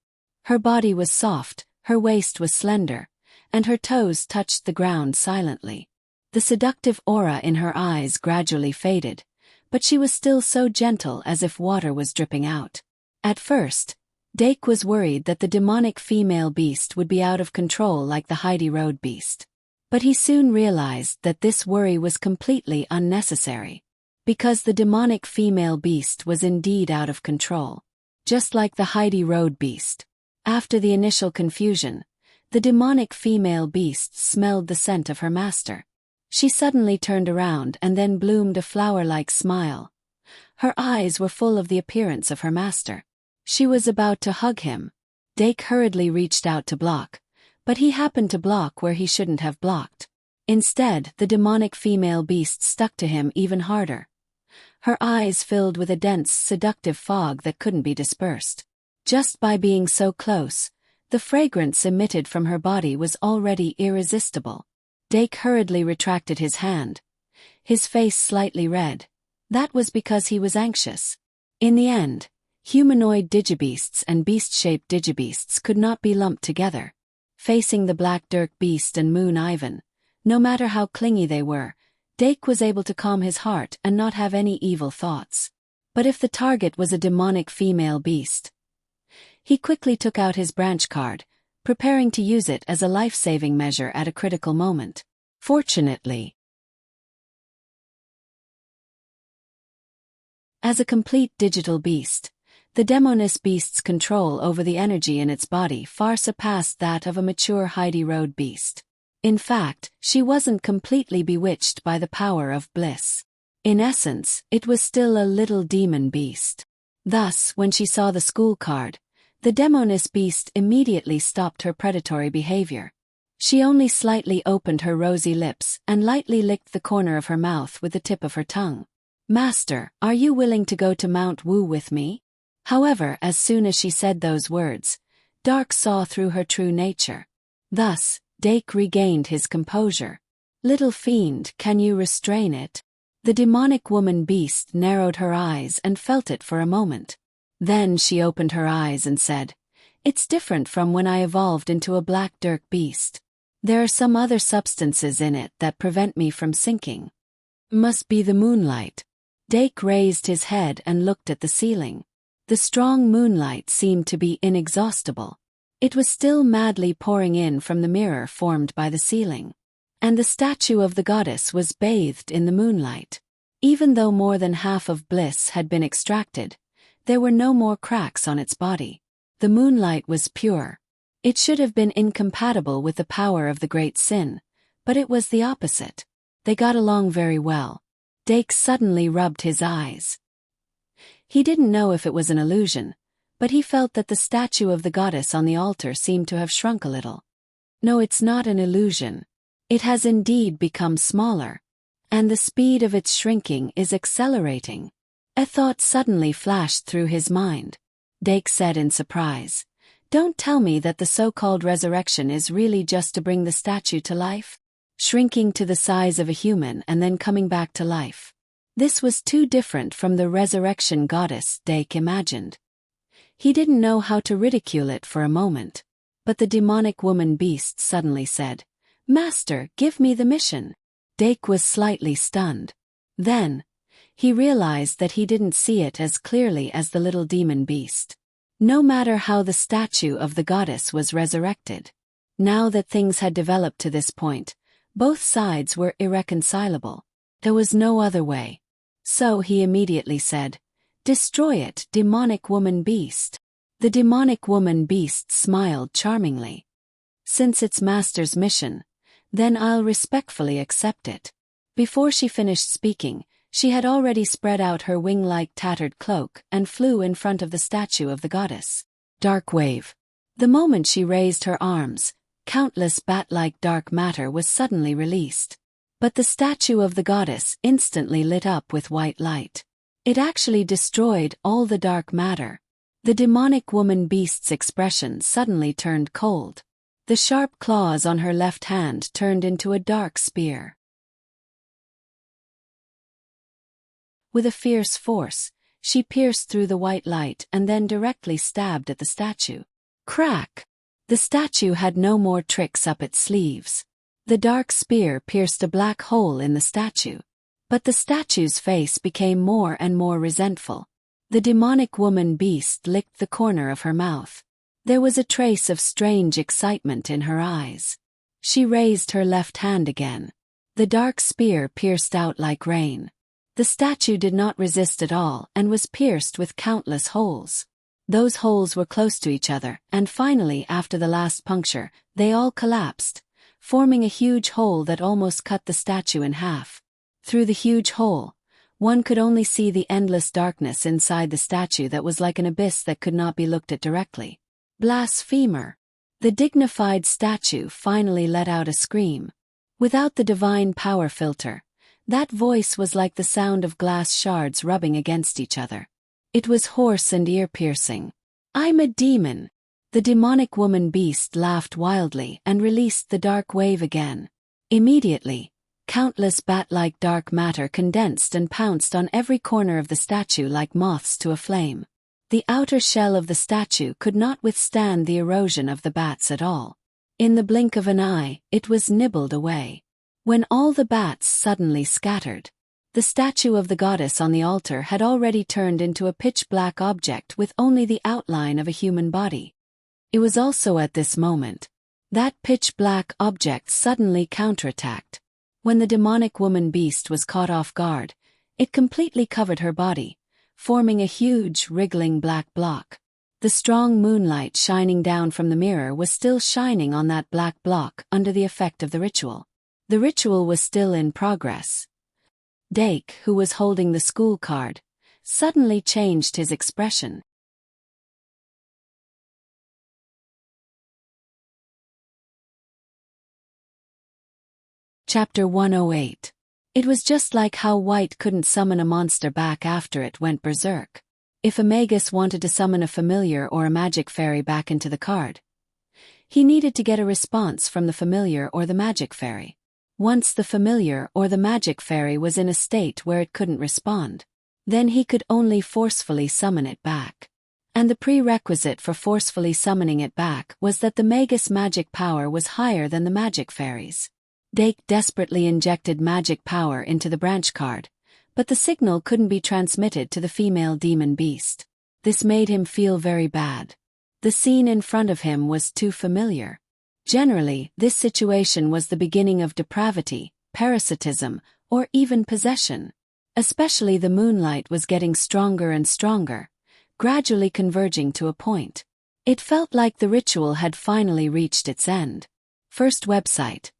Her body was soft, her waist was slender, and her toes touched the ground silently. The seductive aura in her eyes gradually faded, but she was still so gentle as if water was dripping out. At first, Dake was worried that the demonic female beast would be out of control like the Heidi Road beast. But he soon realized that this worry was completely unnecessary, because the demonic female beast was indeed out of control. Just like the Heidi Road beast. After the initial confusion, the demonic female beast smelled the scent of her master. She suddenly turned around and then bloomed a flower-like smile. Her eyes were full of the appearance of her master. She was about to hug him. Dake hurriedly reached out to block, but he happened to block where he shouldn't have blocked. Instead, the demonic female beast stuck to him even harder. Her eyes filled with a dense, seductive fog that couldn't be dispersed. Just by being so close, the fragrance emitted from her body was already irresistible. Dake hurriedly retracted his hand, his face slightly red. That was because he was anxious. In the end, humanoid digibeasts and beast-shaped digibeasts could not be lumped together. Facing the Black Dirk beast and Moon Ivan, no matter how clingy they were, Dake was able to calm his heart and not have any evil thoughts. But if the target was a demonic female beast, he quickly took out his branch card, preparing to use it as a life-saving measure at a critical moment. Fortunately, as a complete digital beast, the Demoness beast's control over the energy in its body far surpassed that of a mature Heidi Road beast. In fact, she wasn't completely bewitched by the power of bliss. In essence, it was still a little demon beast. Thus, when she saw the school card, the Demoness beast immediately stopped her predatory behavior. She only slightly opened her rosy lips and lightly licked the corner of her mouth with the tip of her tongue. "Master, are you willing to go to Mount Wu with me?" However, as soon as she said those words, Dark saw through her true nature. Thus, Dake regained his composure. "Little fiend, can you restrain it?" The demonic woman beast narrowed her eyes and felt it for a moment. Then she opened her eyes and said, "It's different from when I evolved into a Black Dirk beast. There are some other substances in it that prevent me from sinking. Must be the moonlight." Dake raised his head and looked at the ceiling. The strong moonlight seemed to be inexhaustible. It was still madly pouring in from the mirror formed by the ceiling. And the statue of the goddess was bathed in the moonlight. Even though more than half of bliss had been extracted, there were no more cracks on its body. The moonlight was pure. It should have been incompatible with the power of the great sin, but it was the opposite. They got along very well. Dake suddenly rubbed his eyes. He didn't know if it was an illusion, but he felt that the statue of the goddess on the altar seemed to have shrunk a little. No, it's not an illusion. It has indeed become smaller, and the speed of its shrinking is accelerating. A thought suddenly flashed through his mind. Dake said in surprise, "Don't tell me that the so-called resurrection is really just to bring the statue to life? Shrinking to the size of a human and then coming back to life." This was too different from the resurrection goddess Dake imagined. He didn't know how to ridicule it for a moment, but the demonic woman beast suddenly said, "Master, give me the mission." Dake was slightly stunned. Then, he realized that he didn't see it as clearly as the little demon beast. No matter how the statue of the goddess was resurrected, now that things had developed to this point, both sides were irreconcilable. There was no other way. So he immediately said, "Destroy it, demonic woman beast." The demonic woman beast smiled charmingly. "Since it's master's mission, then I'll respectfully accept it." Before she finished speaking, she had already spread out her wing-like tattered cloak and flew in front of the statue of the goddess. Dark wave. The moment she raised her arms, countless bat-like dark matter was suddenly released. But the statue of the goddess instantly lit up with white light. It actually destroyed all the dark matter. The demonic woman beast's expression suddenly turned cold. The sharp claws on her left hand turned into a dark spear. With a fierce force, she pierced through the white light and then directly stabbed at the statue. Crack! The statue had no more tricks up its sleeves. The dark spear pierced a black hole in the statue. But the statue's face became more and more resentful. The demonic woman beast licked the corner of her mouth. There was a trace of strange excitement in her eyes. She raised her left hand again. The dark spear pierced out like rain. The statue did not resist at all and was pierced with countless holes. Those holes were close to each other, and finally, after the last puncture, they all collapsed, forming a huge hole that almost cut the statue in half. Through the huge hole, one could only see the endless darkness inside the statue that was like an abyss that could not be looked at directly. Blasphemer! The dignified statue finally let out a scream. Without the divine power filter, that voice was like the sound of glass shards rubbing against each other. It was hoarse and ear-piercing. "I'm a demon." The demonic woman beast laughed wildly and released the dark wave again. Immediately, countless bat-like dark matter condensed and pounced on every corner of the statue like moths to a flame. The outer shell of the statue could not withstand the erosion of the bats at all. In the blink of an eye, it was nibbled away. When all the bats suddenly scattered, the statue of the goddess on the altar had already turned into a pitch-black object with only the outline of a human body. It was also at this moment that pitch-black object suddenly counterattacked. When the demonic woman beast was caught off guard, it completely covered her body, forming a huge, wriggling black block. The strong moonlight shining down from the mirror was still shining on that black block under the effect of the ritual. The ritual was still in progress. Dake, who was holding the school card, suddenly changed his expression. Chapter 108. It was just like how White couldn't summon a monster back after it went berserk. If a magus wanted to summon a familiar or a magic fairy back into the card, he needed to get a response from the familiar or the magic fairy. Once the familiar or the magic fairy was in a state where it couldn't respond, then he could only forcefully summon it back. And the prerequisite for forcefully summoning it back was that the magus magic power was higher than the magic fairy's. Dake desperately injected magic power into the branch card, but the signal couldn't be transmitted to the female demon beast. This made him feel very bad. The scene in front of him was too familiar. Generally, this situation was the beginning of depravity, parasitism, or even possession. Especially the moonlight was getting stronger and stronger, gradually converging to a point. It felt like the ritual had finally reached its end. First website.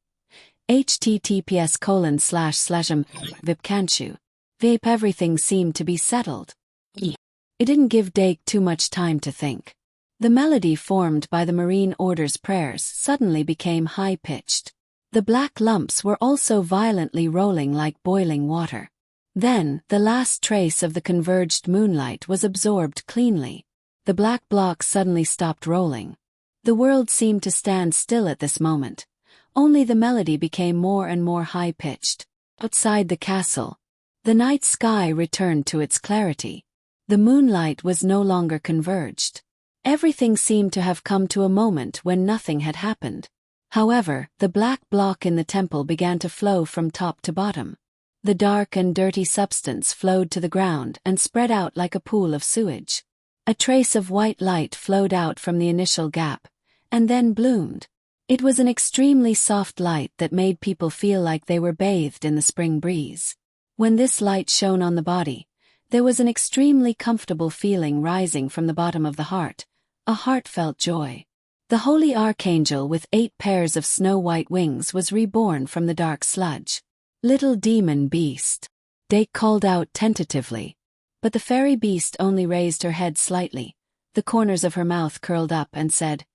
https://vipcanchu. Vape. Everything seemed to be settled. It didn't give Dake too much time to think. The melody formed by the Marine Order's prayers suddenly became high-pitched. The black lumps were also violently rolling like boiling water. Then, the last trace of the converged moonlight was absorbed cleanly. The black block suddenly stopped rolling. The world seemed to stand still at this moment. Only the melody became more and more high-pitched. Outside the castle, the night sky returned to its clarity. The moonlight was no longer converged. Everything seemed to have come to a moment when nothing had happened. However, the black block in the temple began to flow from top to bottom. The dark and dirty substance flowed to the ground and spread out like a pool of sewage. A trace of white light flowed out from the initial gap, and then bloomed. It was an extremely soft light that made people feel like they were bathed in the spring breeze. When this light shone on the body, there was an extremely comfortable feeling rising from the bottom of the heart, a heartfelt joy. The holy archangel with 8 pairs of snow-white wings was reborn from the dark sludge. "Little demon beast," Dake called out tentatively. But the fairy beast only raised her head slightly, the corners of her mouth curled up, and said,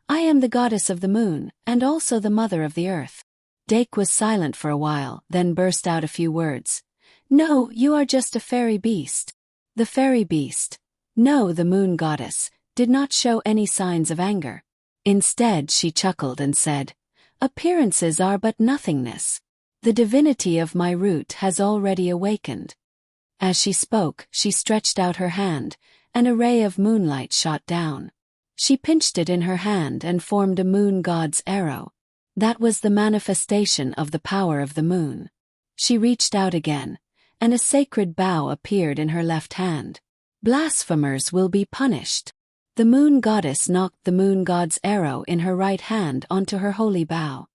"I am the goddess of the moon, and also the mother of the earth." Dake was silent for a while, then burst out a few words. "No, you are just a fairy beast." The fairy beast, no, the moon goddess, did not show any signs of anger. Instead, she chuckled and said, "Appearances are but nothingness. The divinity of my root has already awakened." As she spoke, she stretched out her hand, and a ray of moonlight shot down. She pinched it in her hand and formed a moon god's arrow. That was the manifestation of the power of the moon. She reached out again, and a sacred bow appeared in her left hand. Blasphemers will be punished. The moon goddess knocked the moon god's arrow in her right hand onto her holy bow.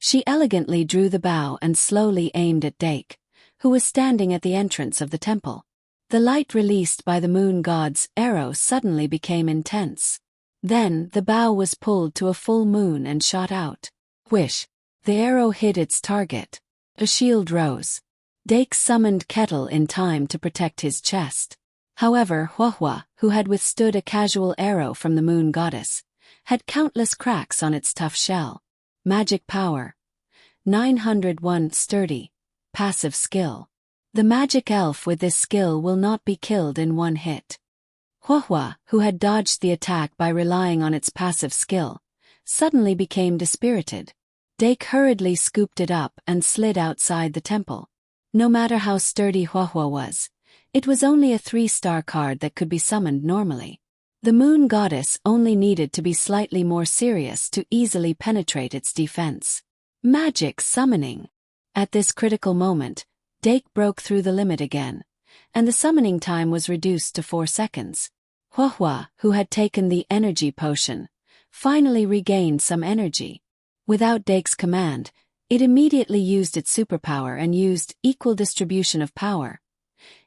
She elegantly drew the bow and slowly aimed at Dake, who was standing at the entrance of the temple. The light released by the moon god's arrow suddenly became intense. Then the bow was pulled to a full moon and shot out. Whish! The arrow hit its target. A shield rose. Dake summoned Kettle in time to protect his chest. However, Huahua, who had withstood a casual arrow from the moon goddess, had countless cracks on its tough shell. Magic power. 901 sturdy. Passive skill. The magic elf with this skill will not be killed in one hit. Huahua, who had dodged the attack by relying on its passive skill, suddenly became dispirited. Dake hurriedly scooped it up and slid outside the temple. No matter how sturdy Huahua was, it was only a 3-star card that could be summoned normally. The moon goddess only needed to be slightly more serious to easily penetrate its defense. Magic summoning. At this critical moment, Dake broke through the limit again, and the summoning time was reduced to 4 seconds. Huahua, who had taken the energy potion, finally regained some energy. Without Dake's command, it immediately used its superpower and used equal distribution of power,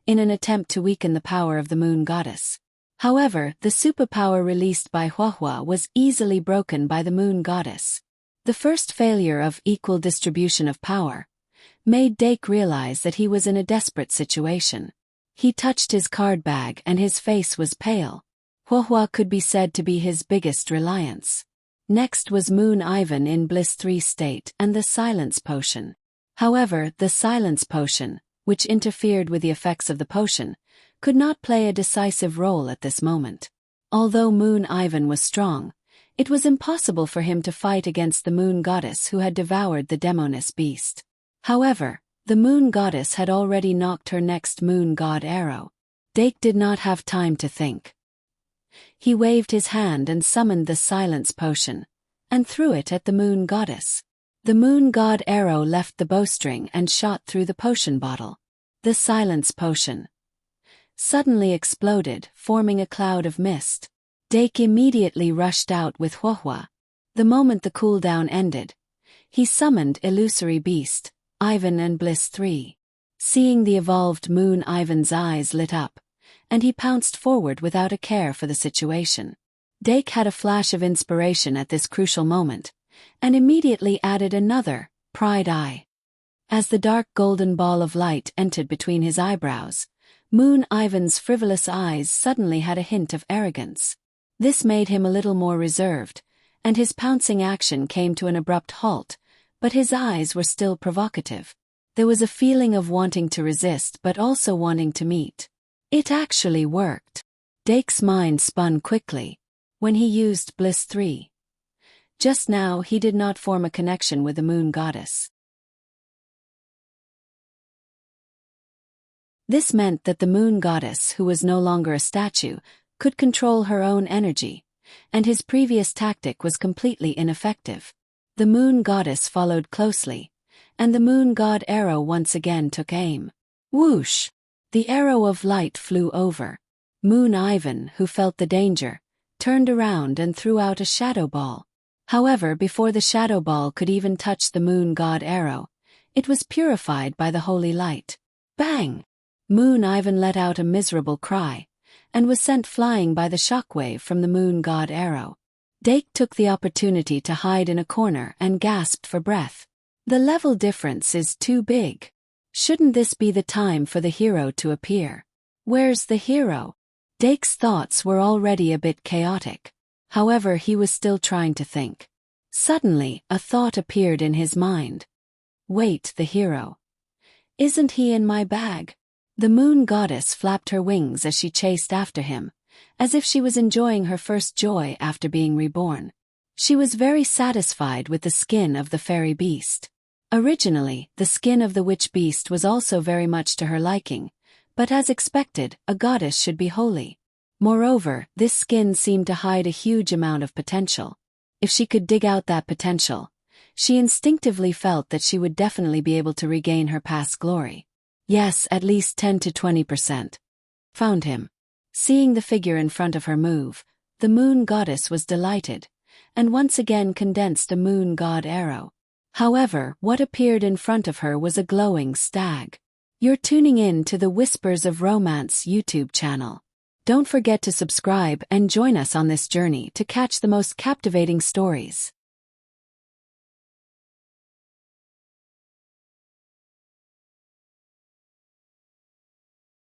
in an attempt to weaken the power of the moon goddess. However, the superpower released by Huahua was easily broken by the moon goddess. The first failure of equal distribution of power made Dake realize that he was in a desperate situation. He touched his card bag and his face was pale. Huahua could be said to be his biggest reliance. Next was Moon Ivan in Bliss 3 state and the Silence Potion. However, the Silence Potion, which interfered with the effects of the potion, could not play a decisive role at this moment. Although Moon Ivan was strong, it was impossible for him to fight against the moon goddess who had devoured the Demoness beast. However, the moon goddess had already knocked her next moon god arrow. Dake did not have time to think. He waved his hand and summoned the Silence Potion, and threw it at the moon goddess. The moon god arrow left the bowstring and shot through the potion bottle. The Silence Potion suddenly exploded, forming a cloud of mist. Dake immediately rushed out with Huahua. The moment the cooldown ended, he summoned Illusory Beast, Ivan and Bliss 3. Seeing the evolved moon, Ivan's eyes lit up, and he pounced forward without a care for the situation. Dake had a flash of inspiration at this crucial moment, and immediately added another, Pride Eye. As the dark golden ball of light entered between his eyebrows, Moon Ivan's frivolous eyes suddenly had a hint of arrogance. This made him a little more reserved, and his pouncing action came to an abrupt halt, but his eyes were still provocative. There was a feeling of wanting to resist but also wanting to meet. It actually worked. Dake's mind spun quickly when he used Bliss 3. Just now he did not form a connection with the moon goddess. This meant that the moon goddess, who was no longer a statue, could control her own energy, and his previous tactic was completely ineffective. The moon goddess followed closely, and the moon god arrow once again took aim. Whoosh! The arrow of light flew over. Moon Ivan, who felt the danger, turned around and threw out a shadow ball. However, before the shadow ball could even touch the moon god arrow, it was purified by the holy light. Bang! Moon Ivan let out a miserable cry, and was sent flying by the shockwave from the moon god arrow. Dake took the opportunity to hide in a corner and gasped for breath. The level difference is too big. Shouldn't this be the time for the hero to appear? Where's the hero? Dake's thoughts were already a bit chaotic. However, he was still trying to think. Suddenly, a thought appeared in his mind. Wait, the hero. Isn't he in my bag? The moon goddess flapped her wings as she chased after him, as if she was enjoying her first joy after being reborn. She was very satisfied with the skin of the fairy beast. Originally, the skin of the witch beast was also very much to her liking, but as expected, a goddess should be holy. Moreover, this skin seemed to hide a huge amount of potential. If she could dig out that potential, she instinctively felt that she would definitely be able to regain her past glory. Yes, at least 10 to 20%. Found him. Seeing the figure in front of her move, the moon goddess was delighted, and once again condensed a moon god arrow. However, what appeared in front of her was a glowing stag. You're tuning in to the Whispers of Romance YouTube channel. Don't forget to subscribe and join us on this journey to catch the most captivating stories.